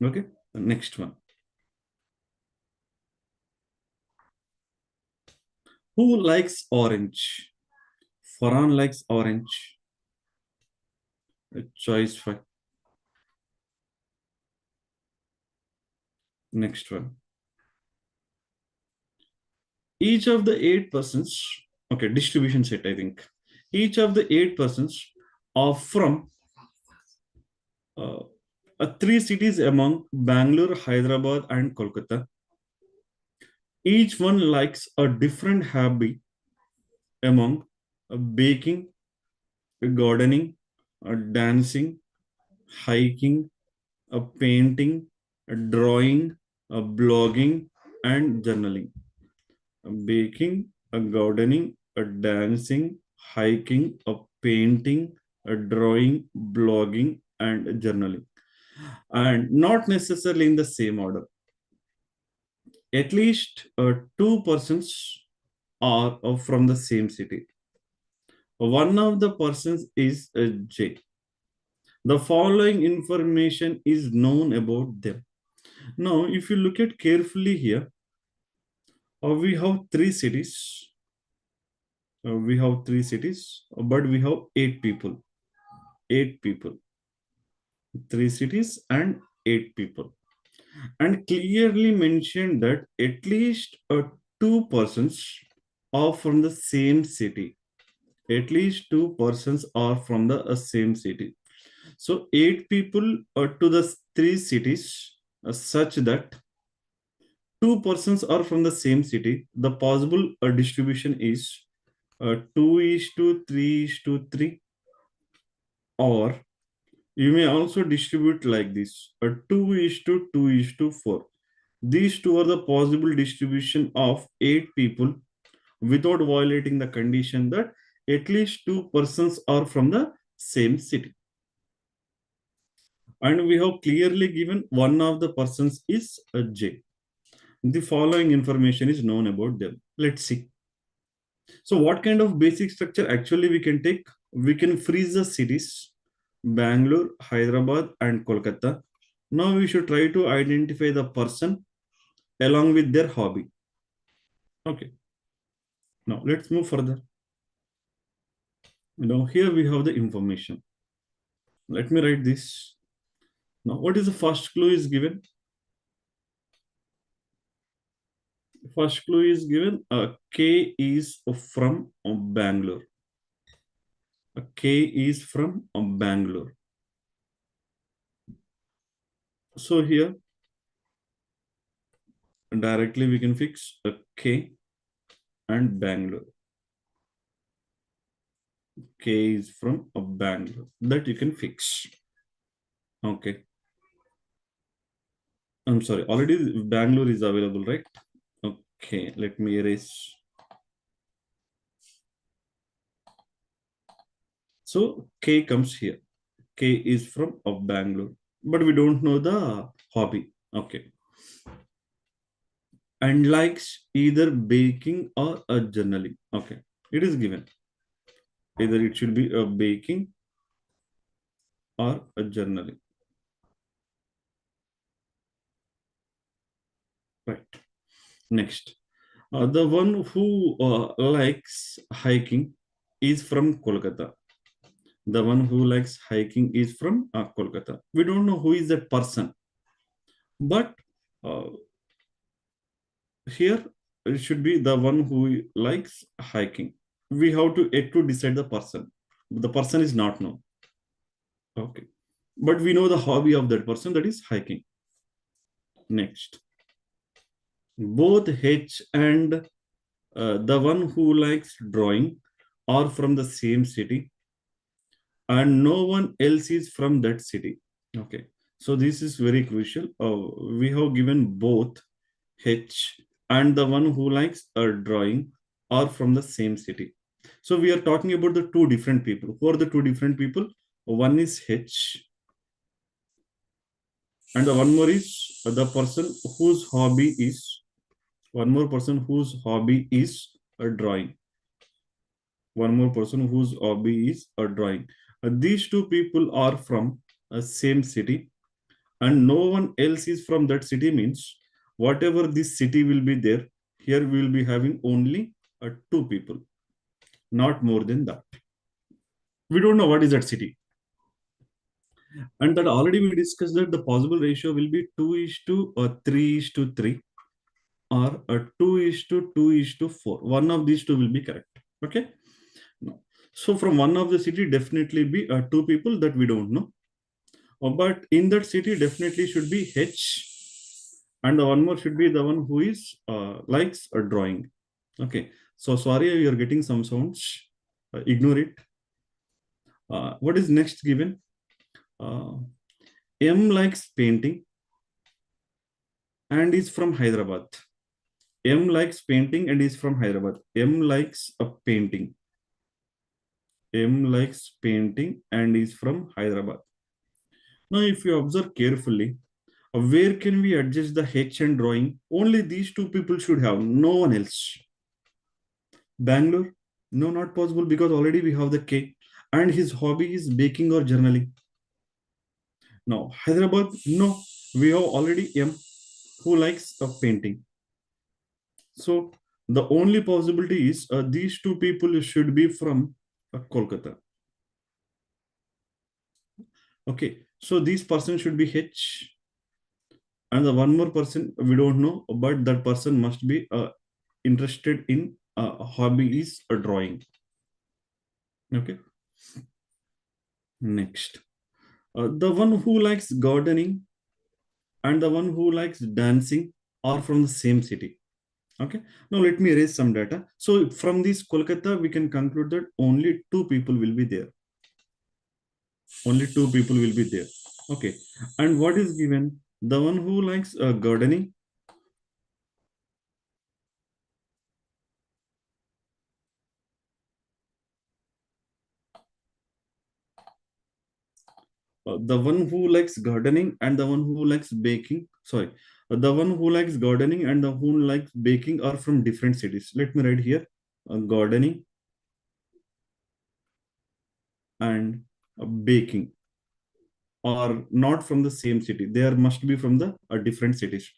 Okay. The next one. Who likes orange? Farhan likes orange. Choice 5. Next one. Each of the 8 persons, okay, distribution set, I think. Each of the 8 persons are from 3 cities among Bangalore, Hyderabad, and Kolkata. Each one likes a different hobby among baking, gardening, dancing, hiking, painting, drawing, blogging, and journaling. Baking, gardening, dancing, hiking, painting, drawing, blogging, and journaling, and not necessarily in the same order. At least two persons are from the same city. One of the persons is J. The following information is known about them. Now, if you look at carefully here, we have three cities. But we have eight people. Eight people. Three cities and eight people. And clearly mentioned that at least two persons are from the same city. At least two persons are from the same city. So eight people to the three cities such that two persons are from the same city. The possible distribution is 2:3:3, or you may also distribute like this, 2:2:4. These two are the possible distribution of eight people without violating the condition that at least two persons are from the same city. And we have clearly given one of the persons is a J. The following information is known about them. Let's see. So what kind of basic structure actually we can take? We can freeze the cities, Bangalore, Hyderabad, and Kolkata. Now we should try to identify the person along with their hobby. Okay. Now let's move further. Now here we have the information. Let me write this. Now what is the first clue is given? First clue is given. K is from Bangalore. K is from Bangalore. So here directly we can fix a K and Bangalore. K is from Bangalore. That you can fix. Okay. I'm sorry. Already Bangalore is available, right? Okay. Let me erase. So K comes here. K is from Bangalore. But we don't know the hobby. Okay. And likes either baking or a journaling. Okay. It is given. Either it should be a baking or a journaling. Right. Next. The one who likes hiking is from Kolkata. The one who likes hiking is from Kolkata. We don't know who is that person. But here it should be the one who likes hiking. We have to yet to decide the person. The person is not known. Okay. But we know the hobby of that person, that is hiking. Next. Both H and the one who likes drawing are from the same city, and no one else is from that city. Okay. So this is very crucial. We have given both H and the one who likes drawing are from the same city. So we are talking about the two different people. Who are the two different people? One is H, and the one more is the person whose hobby is, one more person whose hobby is drawing. One more person whose hobby is drawing. These two people are from a same city, and no one else is from that city means whatever this city will be there, here we will be having only two people, not more than that. We don't know what is that city. And that already we discussed that the possible ratio will be 2:3:3 or 2:2:4. One of these two will be correct. Okay. No. So from one of the city definitely be two people that we don't know. But in that city definitely should be H, and the one more should be the one who is likes a drawing. Okay. So sorry, you are getting some sounds. Ignore it. What is next given? M likes painting and is from Hyderabad. M likes painting and is from Hyderabad. M likes a painting. M likes painting and is from Hyderabad. Now, if you observe carefully, where can we adjust the H and drawing? Only these two people should have, no one else. Bangalore? No, not possible because already we have the K. And his hobby is baking or journaling. Now, Hyderabad? No, we have already M who likes painting. So, the only possibility is these two people should be from Kolkata. Okay, so this person should be H, and the one more person we don't know, but that person must be interested in hobby is a drawing. Okay, next, the one who likes gardening and the one who likes dancing are from the same city. Okay, now let me erase some data. So from this Kolkata, we can conclude that only two people will be there. Only two people will be there. Okay, and what is given? The one who likes gardening. The one who likes gardening and the one who likes baking, sorry, the one who likes gardening and the who likes baking are from different cities. Let me write here, gardening and baking are not from the same city. They are must be from the different cities.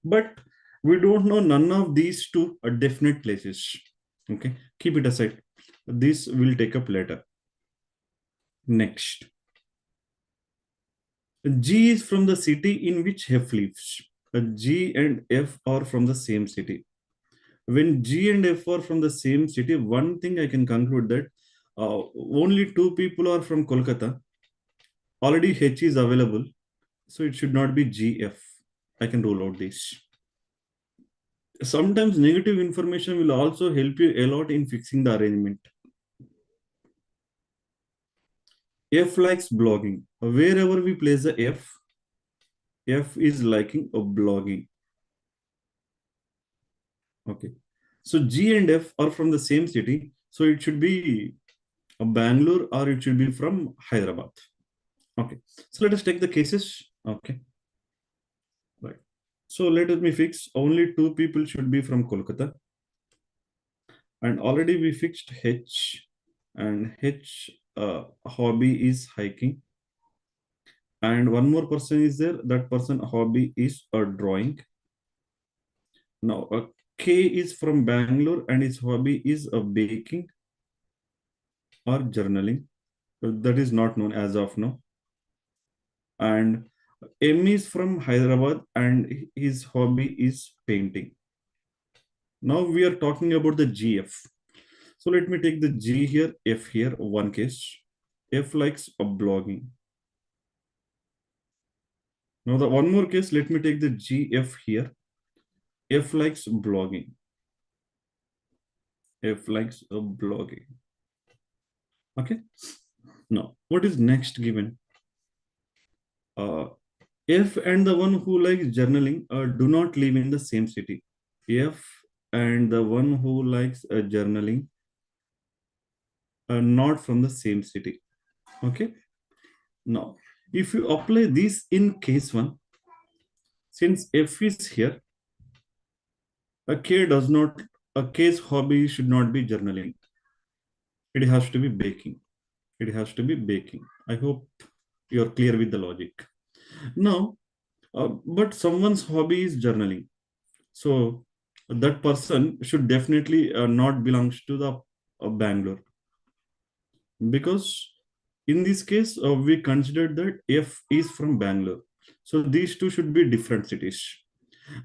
But we don't know, none of these two are definite places. Okay, keep it aside. This will take up later. Next. G is from the city in which F lives. G and F are from the same city. When G and F are from the same city, one thing I can conclude that only two people are from Kolkata. Already H is available, so it should not be GF. I can rule out this. Sometimes negative information will also help you a lot in fixing the arrangement. F likes blogging. Wherever we place the F is liking a blogging. Okay. So G and F are from the same city. So it should be a Bangalore or it should be from Hyderabad. Okay. So let us take the cases. Okay. Right. So let me fix. Only two people should be from Kolkata. And already we fixed H. And H hobby is hiking. And one more person is there. That person hobby is a drawing. Now K is from Bangalore and his hobby is a baking or journaling. That is not known as of now. And M is from Hyderabad and his hobby is painting. Now we are talking about the GF. So let me take the G here, F here, one case. F likes a blogging. Now the one more case, let me take the GF here. F likes blogging. F likes a blogging. Okay. Now, what is next given? F and the one who likes journaling do not live in the same city. F and the one who likes journaling are not from the same city. Okay. Now, if you apply this in case one, since F is here, a K does not, a K's hobby should not be journaling. It has to be baking. It has to be baking. I hope you're clear with the logic. Now, but someone's hobby is journaling. So that person should definitely not belongs to the Bangalore. Because in this case, we considered that F is from Bangalore. So these two should be different cities.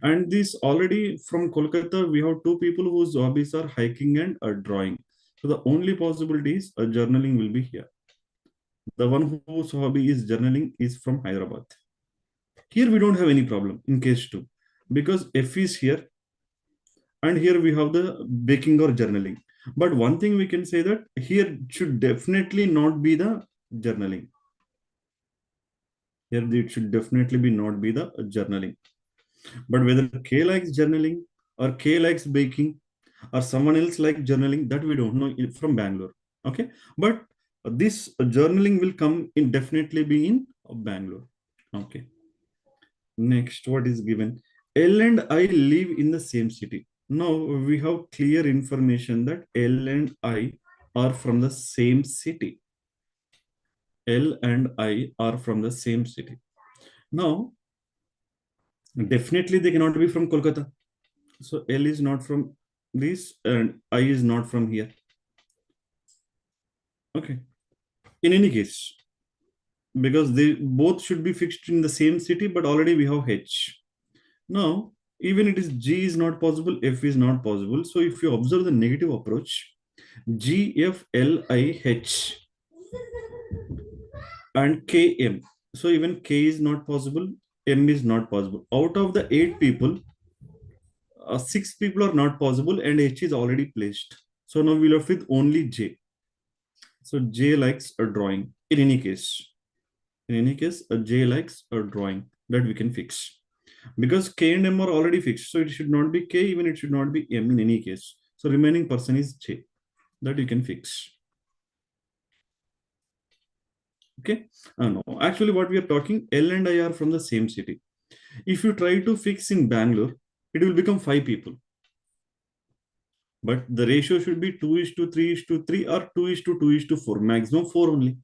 And this already from Kolkata, we have two people whose hobbies are hiking and drawing. So the only possibility is journaling will be here. The one whose hobby is journaling is from Hyderabad. Here we don't have any problem in case 2 because F is here and here we have the baking or journaling. But one thing we can say that here should definitely not be the journaling. Here it should definitely be not be the journaling. But whether K likes journaling or K likes baking or someone else like journaling, that we don't know from Bangalore. Okay. But This journaling will come in definitely be in Bangalore. Okay. Next, what is given? L and I live in the same city. Now we have clear information that L and I are from the same city. L and I are from the same city. Now, definitely they cannot be from Kolkata. So L is not from this and I is not from here. Okay. In any case, because they both should be fixed in the same city, but already we have H. Now, even it is G is not possible, F is not possible. So if you observe the negative approach, G, F, L, I, H and K, M. So even K is not possible, M is not possible. Out of the 8 people, 6 people are not possible and H is already placed. So now we're left with only J. So J likes a drawing in any case. In any case, a J likes a drawing that we can fix. Because K and M are already fixed. So it should not be K, even it should not be M in any case. So remaining person is J that you can fix. Okay. No, actually what we are talking, L and I are from the same city. If you try to fix in Bangalore, it will become 5 people. But the ratio should be 2:3:3 or 2:2:4, maximum 4 only.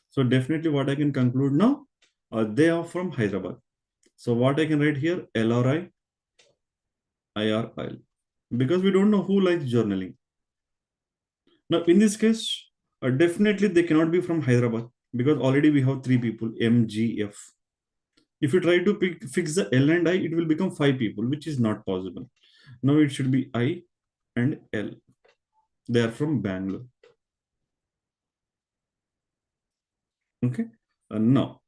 So definitely what I can conclude now, they are from Hyderabad. So what I can write here, LRI, IRIL, because we don't know who likes journaling. Now in this case, definitely they cannot be from Hyderabad because already we have 3 people, MGF. If you try to fix the L and I, it will become 5 people, which is not possible. Now it should be I and L. They are from Bangalore. Okay. Now,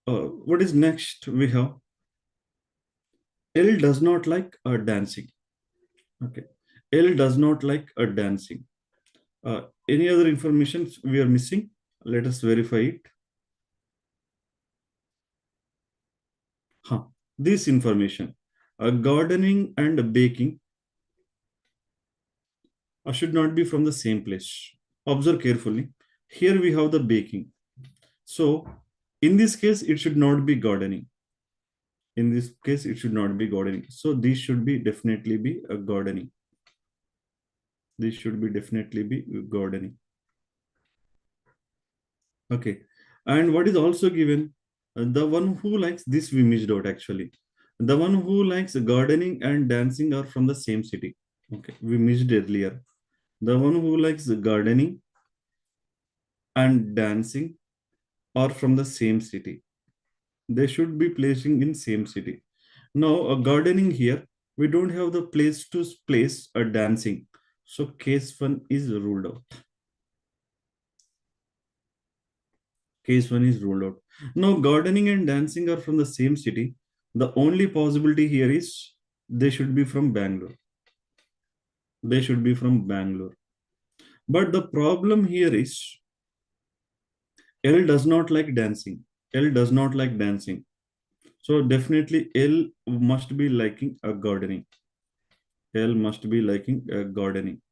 what is next? We have L does not like dancing. Okay. L does not like dancing. Any other information we are missing? Let us verify it. Huh. This information, gardening and baking should not be from the same place. Observe carefully. Here we have the baking. So in this case, it should not be gardening. In this case, it should not be gardening. So this should be definitely be a gardening. This should be definitely be gardening. Okay. And what is also given? The one who likes this we missed out actually. The one who likes gardening and dancing are from the same city. Okay. We missed earlier. The one who likes gardening and dancing are from the same city. They should be placing in same city. Now, gardening here, we don't have the place to place a dancing. So case 1 is ruled out. Case 1 is ruled out. Now, gardening and dancing are from the same city. The only possibility here is they should be from Bangalore. They should be from Bangalore. But the problem here is L does not like dancing. L does not like dancing. So definitely L must be liking a gardening. L must be liking a gardening.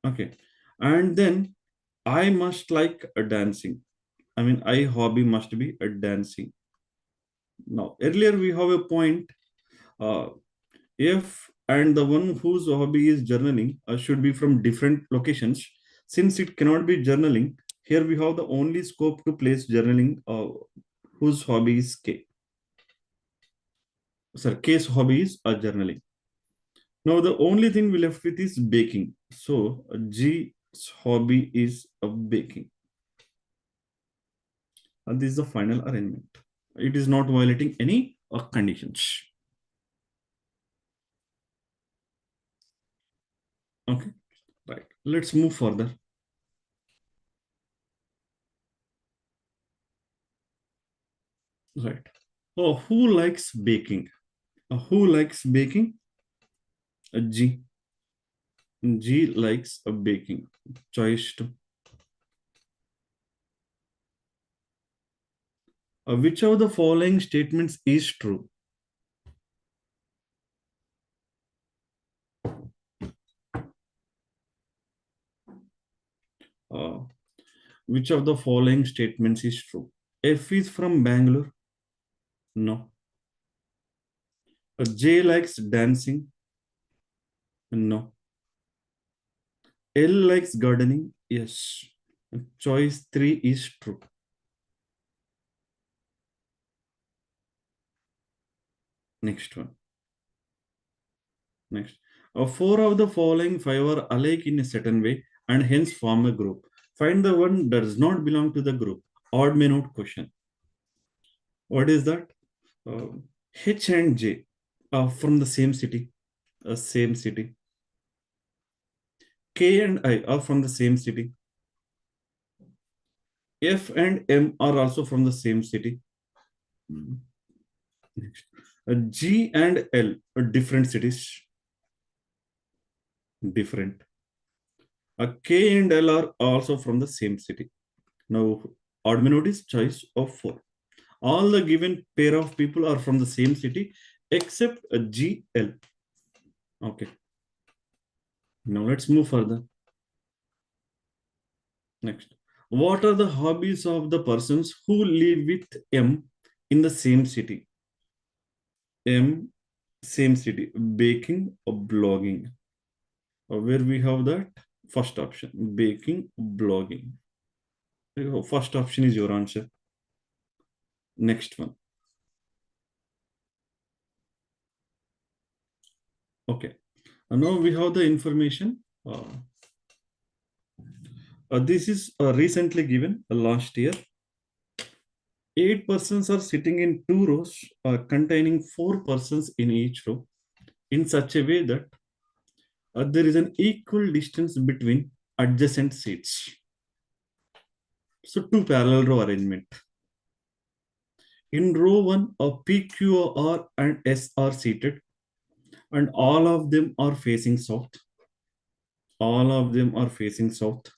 Okay. And then I must like a dancing. I mean, I hobby must be a dancing. Now, earlier we have a point. If and the one whose hobby is journaling should be from different locations. Since it cannot be journaling, here we have the only scope to place journaling whose hobby is K. Sir, K's hobby is journaling. Now, the only thing we left with is baking. So, G's hobby is baking. And this is the final arrangement. It is not violating any conditions. Okay, right. Let's move further. Right. Oh, who likes baking? Who likes baking? G. G likes baking. Choice 2. Which of the following statements is true? Which of the following statements is true? F is from Bangalore. No. J likes dancing. No. L likes gardening. Yes. Choice 3 is true. Next one. Next. Four of the following five are alike in a certain way and hence form a group. Find the one that does not belong to the group. Odd man out question. What is that? Uh, H and J are from the same city. Same city. K and I are from the same city. F and M are also from the same city. Next. G and L are different cities. Different. K and L are also from the same city. Now, odd man out is choice of 4. All the given pair of people are from the same city except GL. Okay. Now let's move further. Next. What are the hobbies of the persons who live with M in the same city? M, same city. Baking or blogging. Where we have that? First option. Baking, blogging. First option is your answer. Next one. Okay. Now we have the information. This is recently given last year. 8 persons are sitting in 2 rows containing 4 persons in each row in such a way that there is an equal distance between adjacent seats. So 2 parallel row arrangement. In row 1, P, Q, R and S are seated and all of them are facing south. All of them are facing south.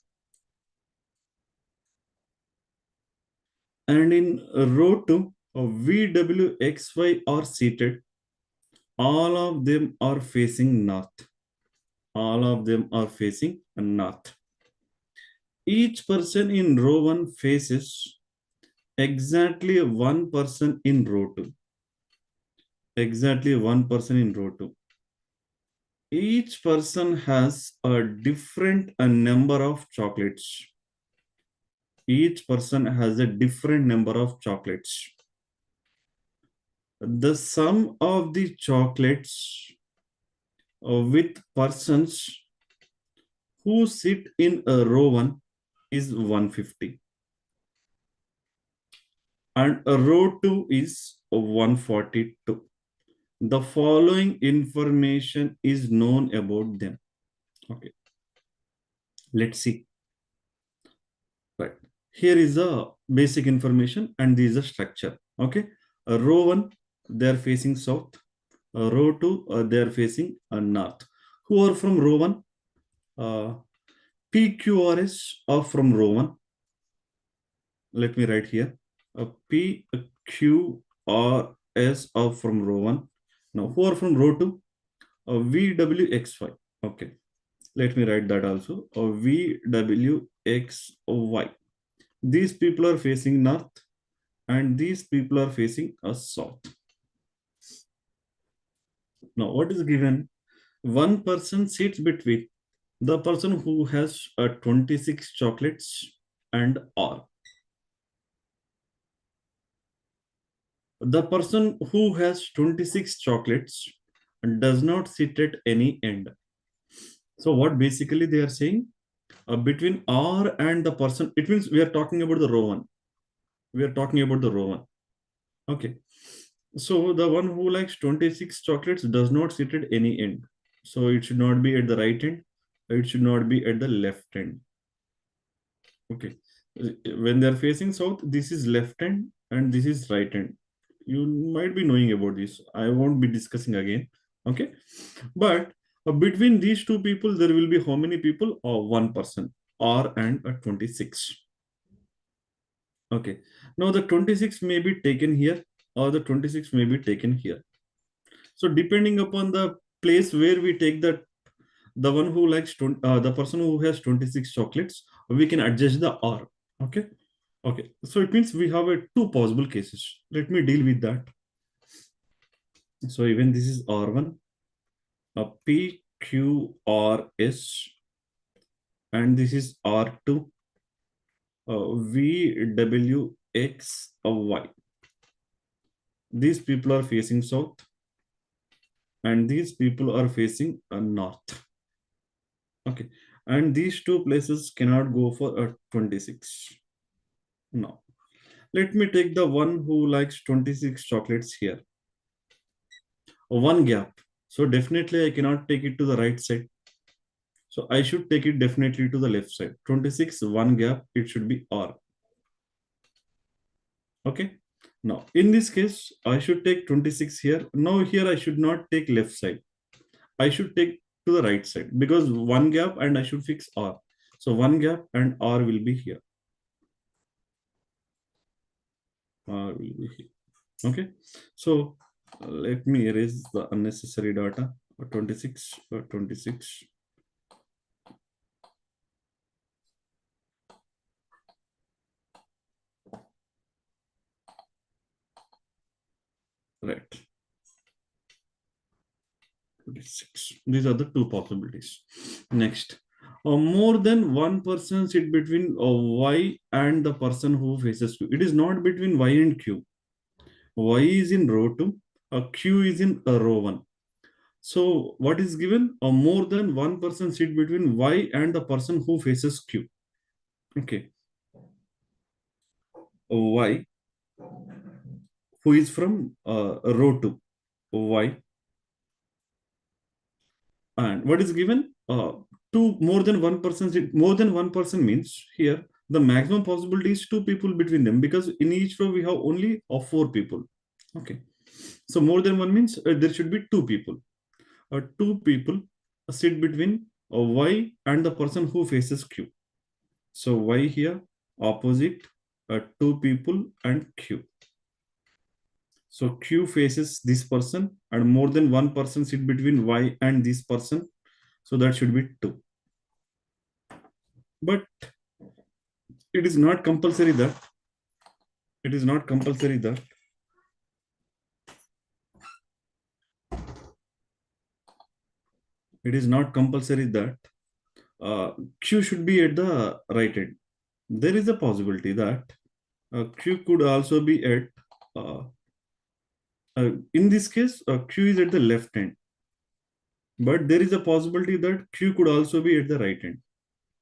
And in row 2, V, W, X, Y are seated. All of them are facing north. All of them are facing north. Each person in row 1 faces exactly one person in row 2. Exactly one person in row 2. Each person has a different number of chocolates. Each person has a different number of chocolates. The sum of the chocolates with persons who sit in a row 1 is 150. And a row 2 is 142. The following information is known about them. Okay. Let's see. Right. Here is the basic information and this is the structure. Okay. A row 1, they are facing south. A row 2, they are facing north. Who are from row 1? PQRS are from row 1. Let me write here. PQRS are from row 1. Now, who are from row 2? VWXY. Okay. Let me write that also. VWXY. These people are facing north and these people are facing south. Now, what is given? One person sits between the person who has 26 chocolates and R. The person who has 26 chocolates does not sit at any end. So what basically they are saying, between R and the person, it means we are talking about the row 1. We are talking about the row 1. Okay. So the one who likes 26 chocolates does not sit at any end. So it should not be at the right end. It should not be at the left end. Okay. When they are facing south, this is left end and this is right end. You might be knowing about this. I won't be discussing again. Okay. But between these two people, there will be how many people? Or one person. R and 26. Okay. Now the 26 may be taken here or the 26 may be taken here. So depending upon the place where we take the one who likes the person who has 26 chocolates, we can adjust the R. Okay. Okay. So it means we have two possible cases. Let me deal with that. So even this is R1, a PQRS, and this is R2, VWXY. These people are facing south, and these people are facing north. Okay. And these two places cannot go for a 26. No. Let me take the one who likes 26 chocolates here. One gap. So definitely I cannot take it to the right side. So I should take it definitely to the left side. 26, one gap, it should be R. Okay. Now, in this case, I should take 26 here. Now here I should not take left side. I should take to the right side because one gap and I should fix R. So one gap and R will be here. R will be here. Okay. So let me erase the unnecessary data. 26, 26. Right. 26. These are the two possibilities. Next, more than one person sit between Y and the person who faces Q. It is not between Y and Q. Y is in row 2, Q is in row 1. So what is given? More than one person sit between Y and the person who faces Q. Okay. Y, who is from row 2, Y. And what is given? Two more than one person. More than one person means here the maximum possibility is two people between them because in each row we have only four people. Okay, so more than one means there should be two people. Two people sit between Y and the person who faces Q. So Y here opposite two people and Q. So Q faces this person and more than one person sit between Y and this person. So that should be 2. But it is not compulsory that it is not compulsory that it is not compulsory that Q should be at the right end. There is a possibility that Q could also be at in this case Q is at the left end, but there is a possibility that Q could also be at the right end.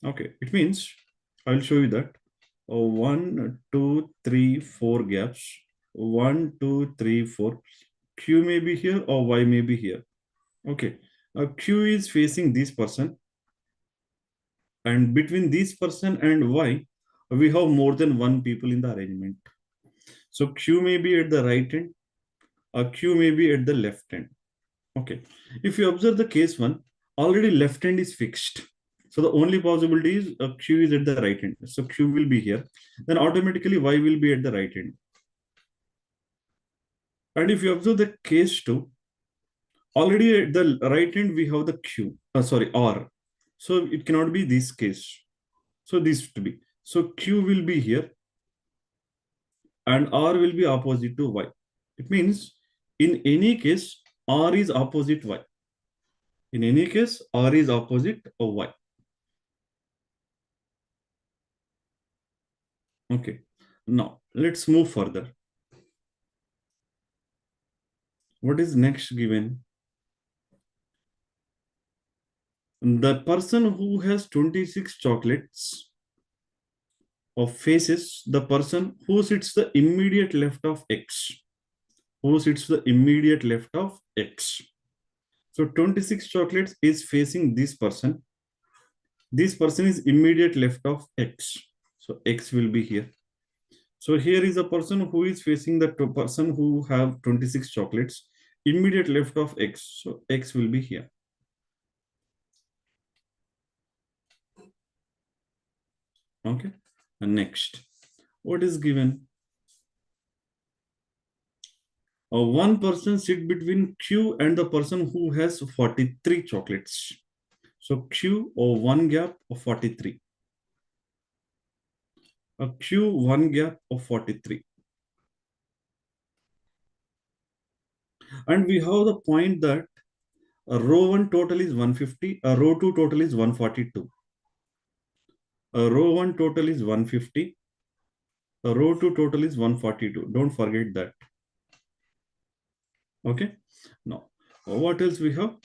Okay, it means I'll show you that 1, 2, 3, 4 gaps. 1, 2, 3, 4. Q may be here or Y may be here. Okay, Q is facing this person, and between this person and Y, we have more than one people in the arrangement. So Q may be at the right end, or Q may be at the left end. Okay, if you observe the case 1, already left end is fixed. So the only possibility is Q is at the right end. So Q will be here. Then automatically Y will be at the right end. And if you observe the case 2, already at the right end we have the Q. Sorry, R. So it cannot be this case. So this to be. So Q will be here and R will be opposite to Y. It means in any case, R is opposite Y. In any case, R is opposite of Y. Okay. Now, let's move further. What is next given? The person who has 26 chocolates of faces the person who sits the immediate left of X. Who sits the immediate left of X. So 26 chocolates is facing this person. This person is immediate left of X. So X will be here. So here is a person who is facing the person who have 26 chocolates, immediate left of X. So X will be here. Okay. And next, what is given? One person sit between Q and the person who has 43 chocolates. So Q or one gap of 43. a Q1 gap of 43. And we have the point that a row 1 total is 150, a row 2 total is 142. A row 1 total is 150, a row 2 total is 142. Don't forget that. Okay. Now, what else we have?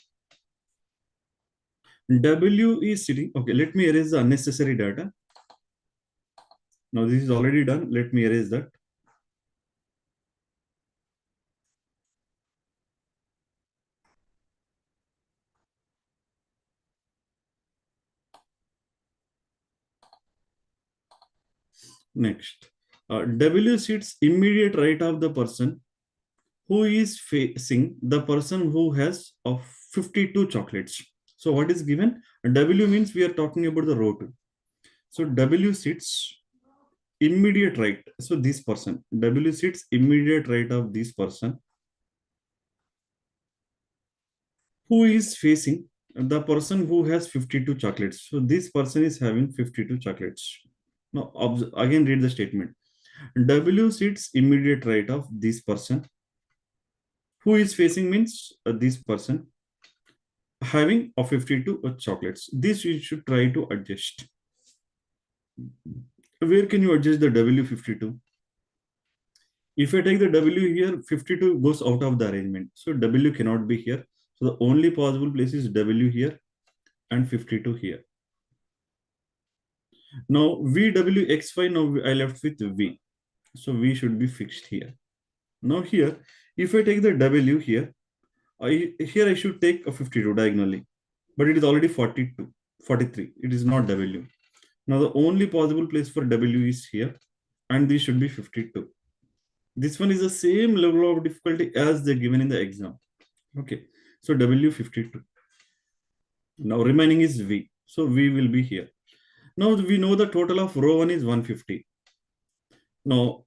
W is sitting. Okay, let me erase the unnecessary data. Now, this is already done. Let me erase that. Next, W sits immediate right of the person who is facing the person who has 52 chocolates. So what is given? W means we are talking about the row 2. So W sits immediate right. So this person, W sits immediate right of this person who is facing the person who has 52 chocolates. So this person is having 52 chocolates. Now again read the statement. W sits immediate right of this person who is facing means this person having a 52 chocolates. This you should try to adjust. Where can you adjust the W52? If I take the W here, 52 goes out of the arrangement. So W cannot be here. So the only possible place is W here and 52 here. Now VWXY, now I left with V. So V should be fixed here. Now here, if I take the W here, here I should take a 52 diagonally, but it is already 42, 43. It is not W. Now the only possible place for W is here, and this should be 52. This one is the same level of difficulty as they're given in the exam. Okay, so W52. Now remaining is V. So V will be here. Now we know the total of row 1 is 150. Now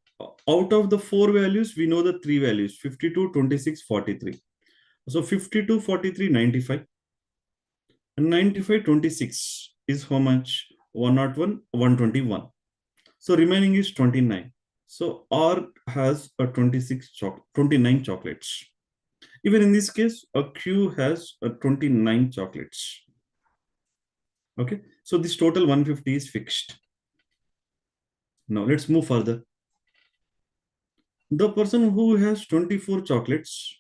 out of the 4 values, we know the 3 values, 52, 26, 43. So 52, 43, 95. And 95, 26 is how much? 101, 121. So remaining is 29. So R has a 29 chocolates. Even in this case, a Q has a 29 chocolates. Okay, so this total 150 is fixed. Now let's move further. The person who has 24 chocolates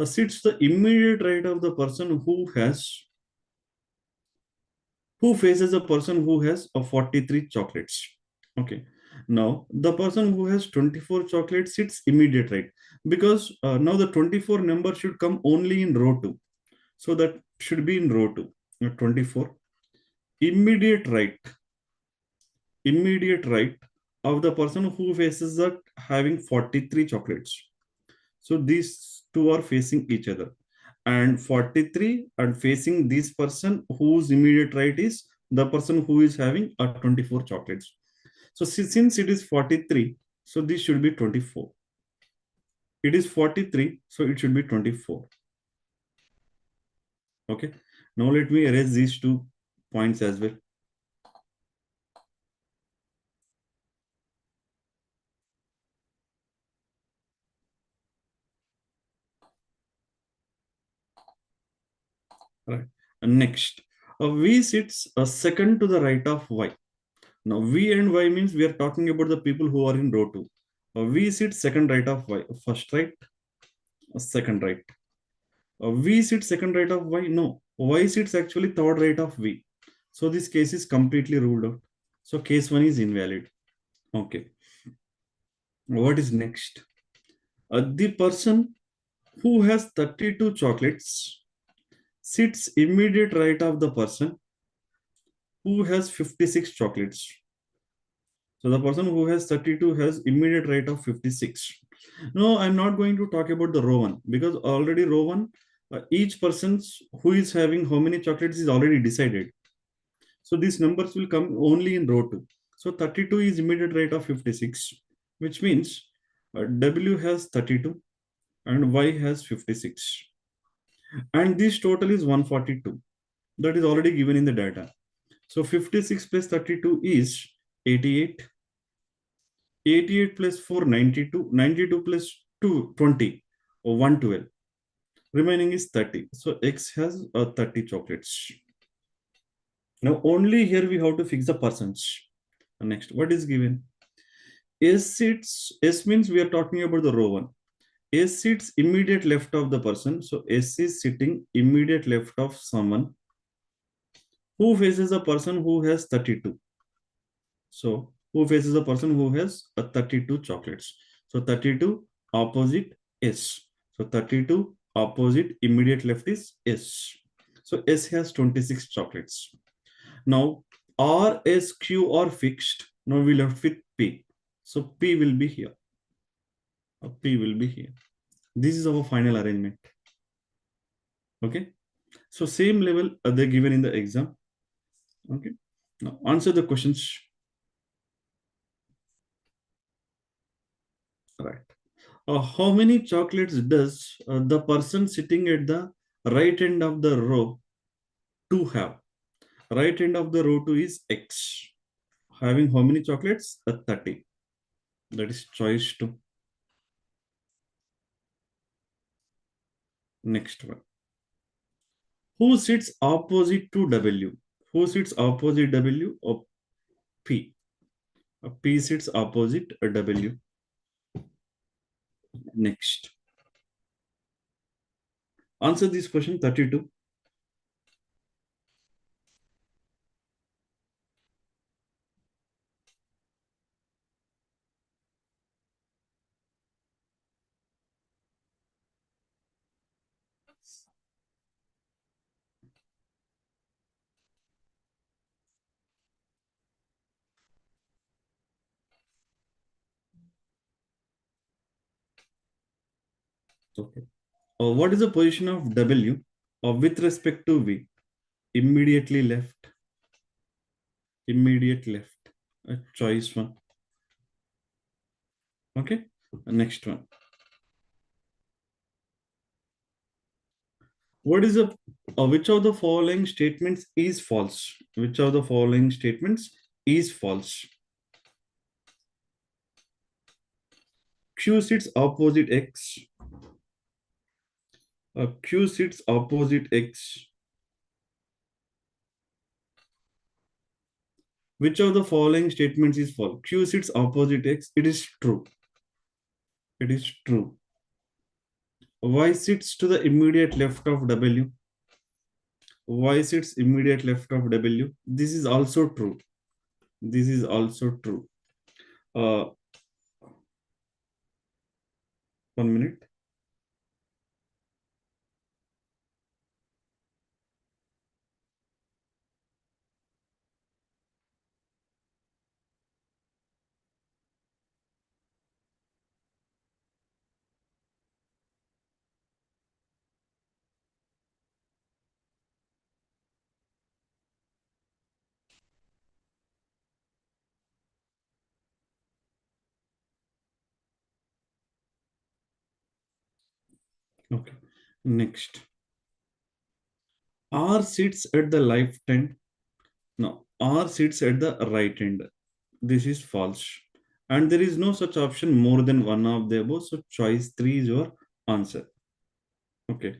sits the immediate right of the person who faces a person who has a 43 chocolates. Okay. Now, the person who has 24 chocolates sits immediate right, because now the 24 number should come only in row 2. So that should be in row 2. 24. Immediate right of the person who faces that having 43 chocolates. So these two are facing each other. And 43 and facing this person whose immediate right is the person who is having a 24 chocolates. So since it is 43, so this should be 24. It is 43, so it should be 24. Okay. Now let me erase these 2 points as well. Right. And next, V sits a second to the right of Y. Now V and Y means we are talking about the people who are in row 2. V sits second right of Y. First right, second right. V sits second right of Y. No, Y sits actually third right of V. So this case is completely ruled out. So case 1 is invalid. Okay. What is next? The person who has 32 chocolates sits immediate right of the person who has 56 chocolates. So the person who has 32 has immediate right of 56. No, I'm not going to talk about the row 1 because already row 1, each person who is having how many chocolates is already decided. So these numbers will come only in row 2. So 32 is immediate right of 56, which means W has 32 and Y has 56. And this total is 142. That is already given in the data. So 56 plus 32 is 88. 88 plus 4, 92. 92 plus 2, 20. Or 112. Remaining is 30. So X has 30 chocolates. Now only here we have to fix the persons. Next, what is given? S sits, S means we are talking about the row 1. S sits immediate left of the person. So S is sitting immediate left of someone who faces a person who has 32. So who faces a person who has a 32 chocolates. So 32 opposite S. So 32 opposite immediate left is S. So S has 26 chocolates. Now R, S, Q are fixed. Now we left with P. So P will be here. P will be here. This is our final arrangement. Okay. So same level they given in the exam. Okay. Now answer the questions. Right. How many chocolates does the person sitting at the right end of the row 2 have? Right end of the row 2 is X. Having how many chocolates? 30. That is choice 2. Next one. Who sits opposite to W? Who sits opposite W? Or P. P sits opposite W. Next. Answer this question 32. Okay. What is the position of W with respect to V? Immediately left. Immediate left. Choice 1. Okay. Next one. What is the which of the following statements is false? Which of the following statements is false? Q sits opposite X. Q sits opposite X. Which of the following statements is false? Q sits opposite X. It is true. It is true. Y sits to the immediate left of W. Y sits immediate left of W. This is also true. This is also true. 1 minute. Okay. Next. R sits at the left end. No, R sits at the right end. This is false. And there is no such option more than one of the above. So choice 3 is your answer. Okay.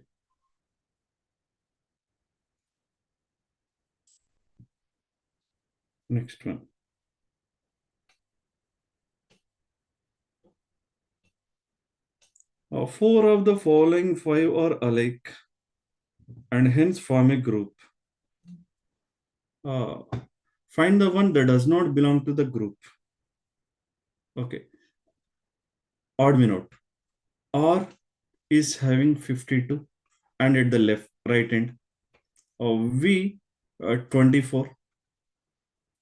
Next one. Four of the following five are alike and hence form a group. Uh, find the one that does not belong to the group. Okay. Odd me note. R is having 52 and at the left right end. V 24,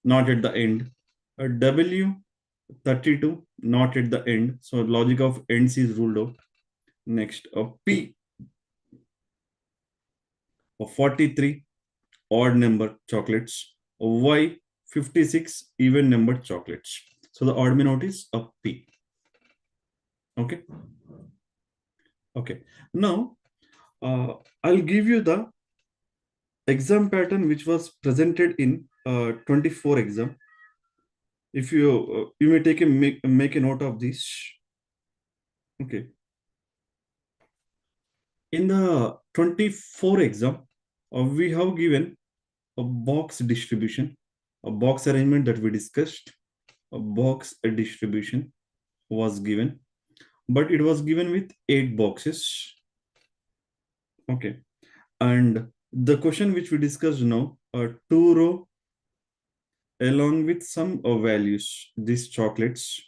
not at the end. W 32, not at the end. So logic of ends is ruled out. Next, P 43, odd number chocolates. Y 56, even number chocolates. So the odd note is a P. Okay. Okay. Now, I'll give you the exam pattern which was presented in 24 exam. If you may make a note of this. Okay. In the 24 exam, we have given a box distribution, a box arrangement that we discussed. A box distribution was given, but it was given with 8 boxes. Okay. And the question which we discussed now, a 2 row along with some values, these chocolates,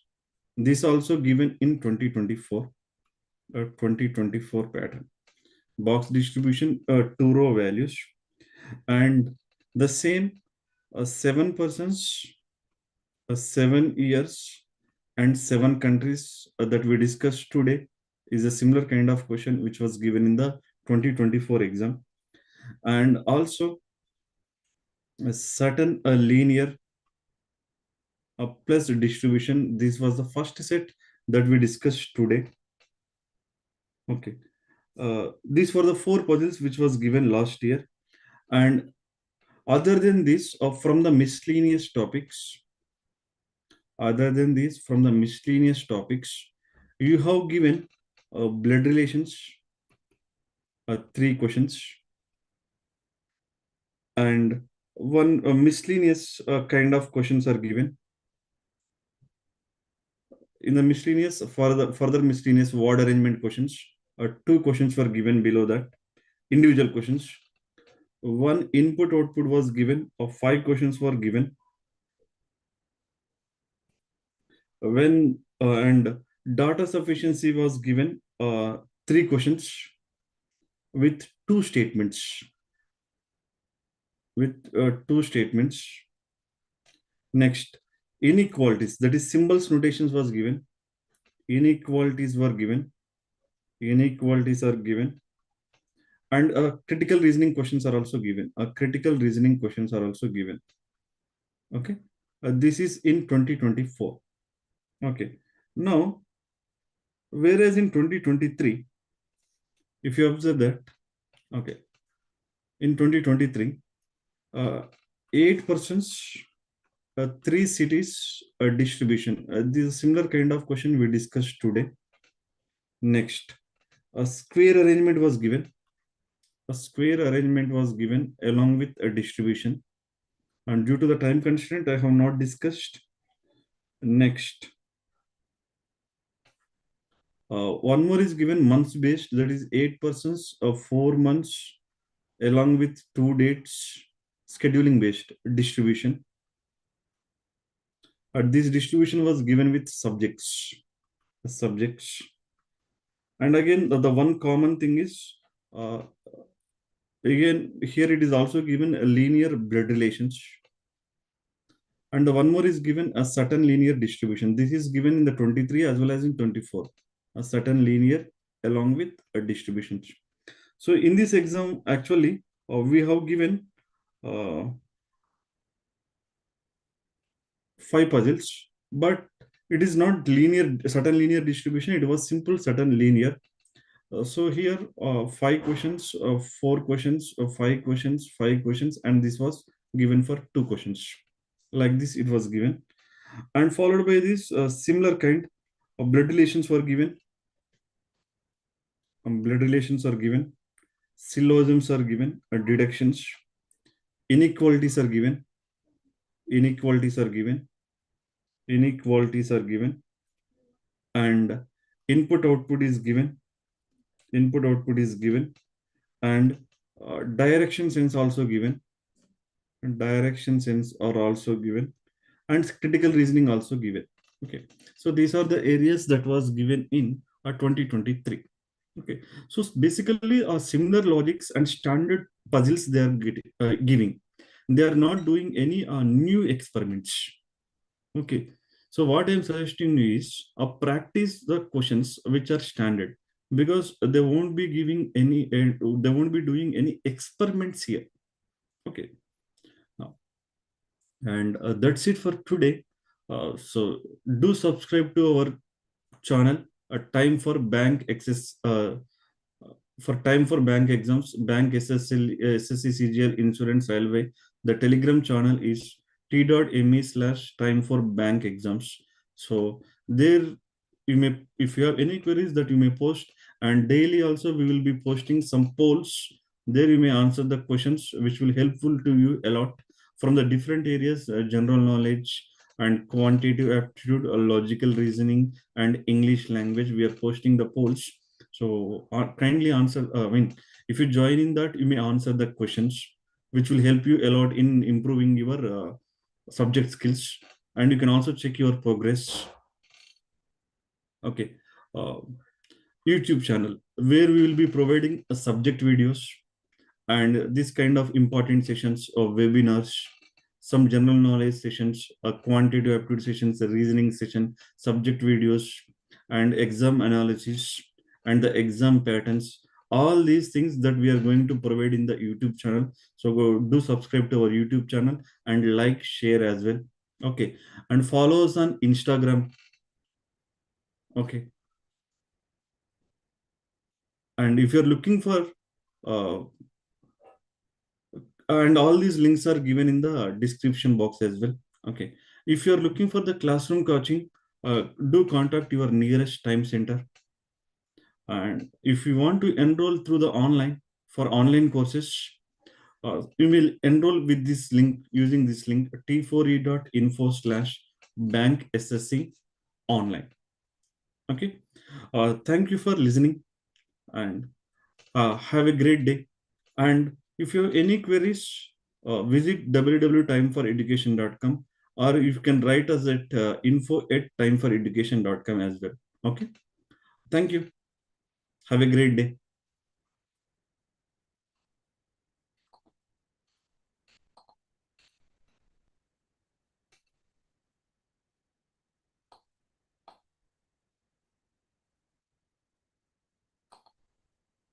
this also given in 2024, 2024 pattern. Box distribution, 2 row values, and the same 7 persons, 7 years, and 7 countries that we discussed today is a similar kind of question which was given in the 2024 exam. And also a certain linear plus distribution. This was the first set that we discussed today. Okay. These were the 4 puzzles which was given last year. And other than this, from the miscellaneous topics, you have given blood relations, 3 questions, and one miscellaneous kind of questions are given. In the miscellaneous, further miscellaneous word arrangement questions, 2 questions were given below that, individual questions. One input output was given, 5 questions were given. When and data sufficiency was given, 3 questions with 2 statements. Next, inequalities, that is symbols notations was given. Inequalities are given, and critical reasoning questions are also given. Okay, this is in 2024. Okay, now whereas in 2023, if you observe that, okay, in 2023, 8 persons, 3 cities distribution. This is a similar kind of question we discussed today. Next, a square arrangement was given. Along with a distribution. And due to the time constraint, I have not discussed. Next, one more is given months based, that is 8 persons of 4 months along with 2 dates, scheduling based distribution. This distribution was given with subjects. And again, the one common thing is, again, here it is also given a linear blood relations. And the one more is given a certain linear distribution. This is given in the 23 as well as in 24. A certain linear along with a distribution. So in this exam, actually, we have given 5 puzzles, but it is not linear, certain linear distribution. It was simple certain linear. So here 5 questions, 4 questions, 5 questions, 5 questions, and this was given for 2 questions. Like this, it was given, and followed by this similar kind of blood relations were given. Syllogisms are given, deductions, inequalities are given, and input output is given, and direction sense also given, and critical reasoning also given. Okay, so these are the areas that was given in 2023. Okay, so basically similar logics and standard puzzles they are giving. They are not doing any new experiments. Okay, so what I'm suggesting is practice the questions which are standard, because they won't be giving any, they won't be doing any experiments here. Okay, now, and that's it for today. So do subscribe to our channel. Time for bank access. For time for bank exams, bank SSCCGL, insurance, railway. The Telegram channel is t.me/time for bank exams. So there you may, if you have any queries, that you may post, and daily also we will be posting some polls. There you may answer the questions which will helpful to you a lot from the different areas, general knowledge and quantitative aptitude, logical reasoning, and English language. We are posting the polls. So kindly answer. I mean, if you join in that, you may answer the questions, which will help you a lot in improving your subject skills. And you can also check your progress. Okay. Uh, YouTube channel, where we will be providing a subject videos and this kind of important sessions of webinars, some general knowledge sessions, a quantitative aptitude sessions, a reasoning session, subject videos, and exam analysis, and the exam patterns. All these things that we are going to provide in the YouTube channel. So go do subscribe to our YouTube channel and like, share as well. Okay, and follow us on Instagram. Okay, and if you're looking for uh, and all these links are given in the description box as well. Okay, if you're looking for the classroom coaching, do contact your nearest time center. And if you want to enroll through the online for online courses, you will enroll with this link, using this link t4e.info/bank online. Okay, thank you for listening, and have a great day. And if you have any queries, visit www.timeforeducation.com, or you can write us at info@timeforeducation.com as well. Okay. Thank you. Have a great day.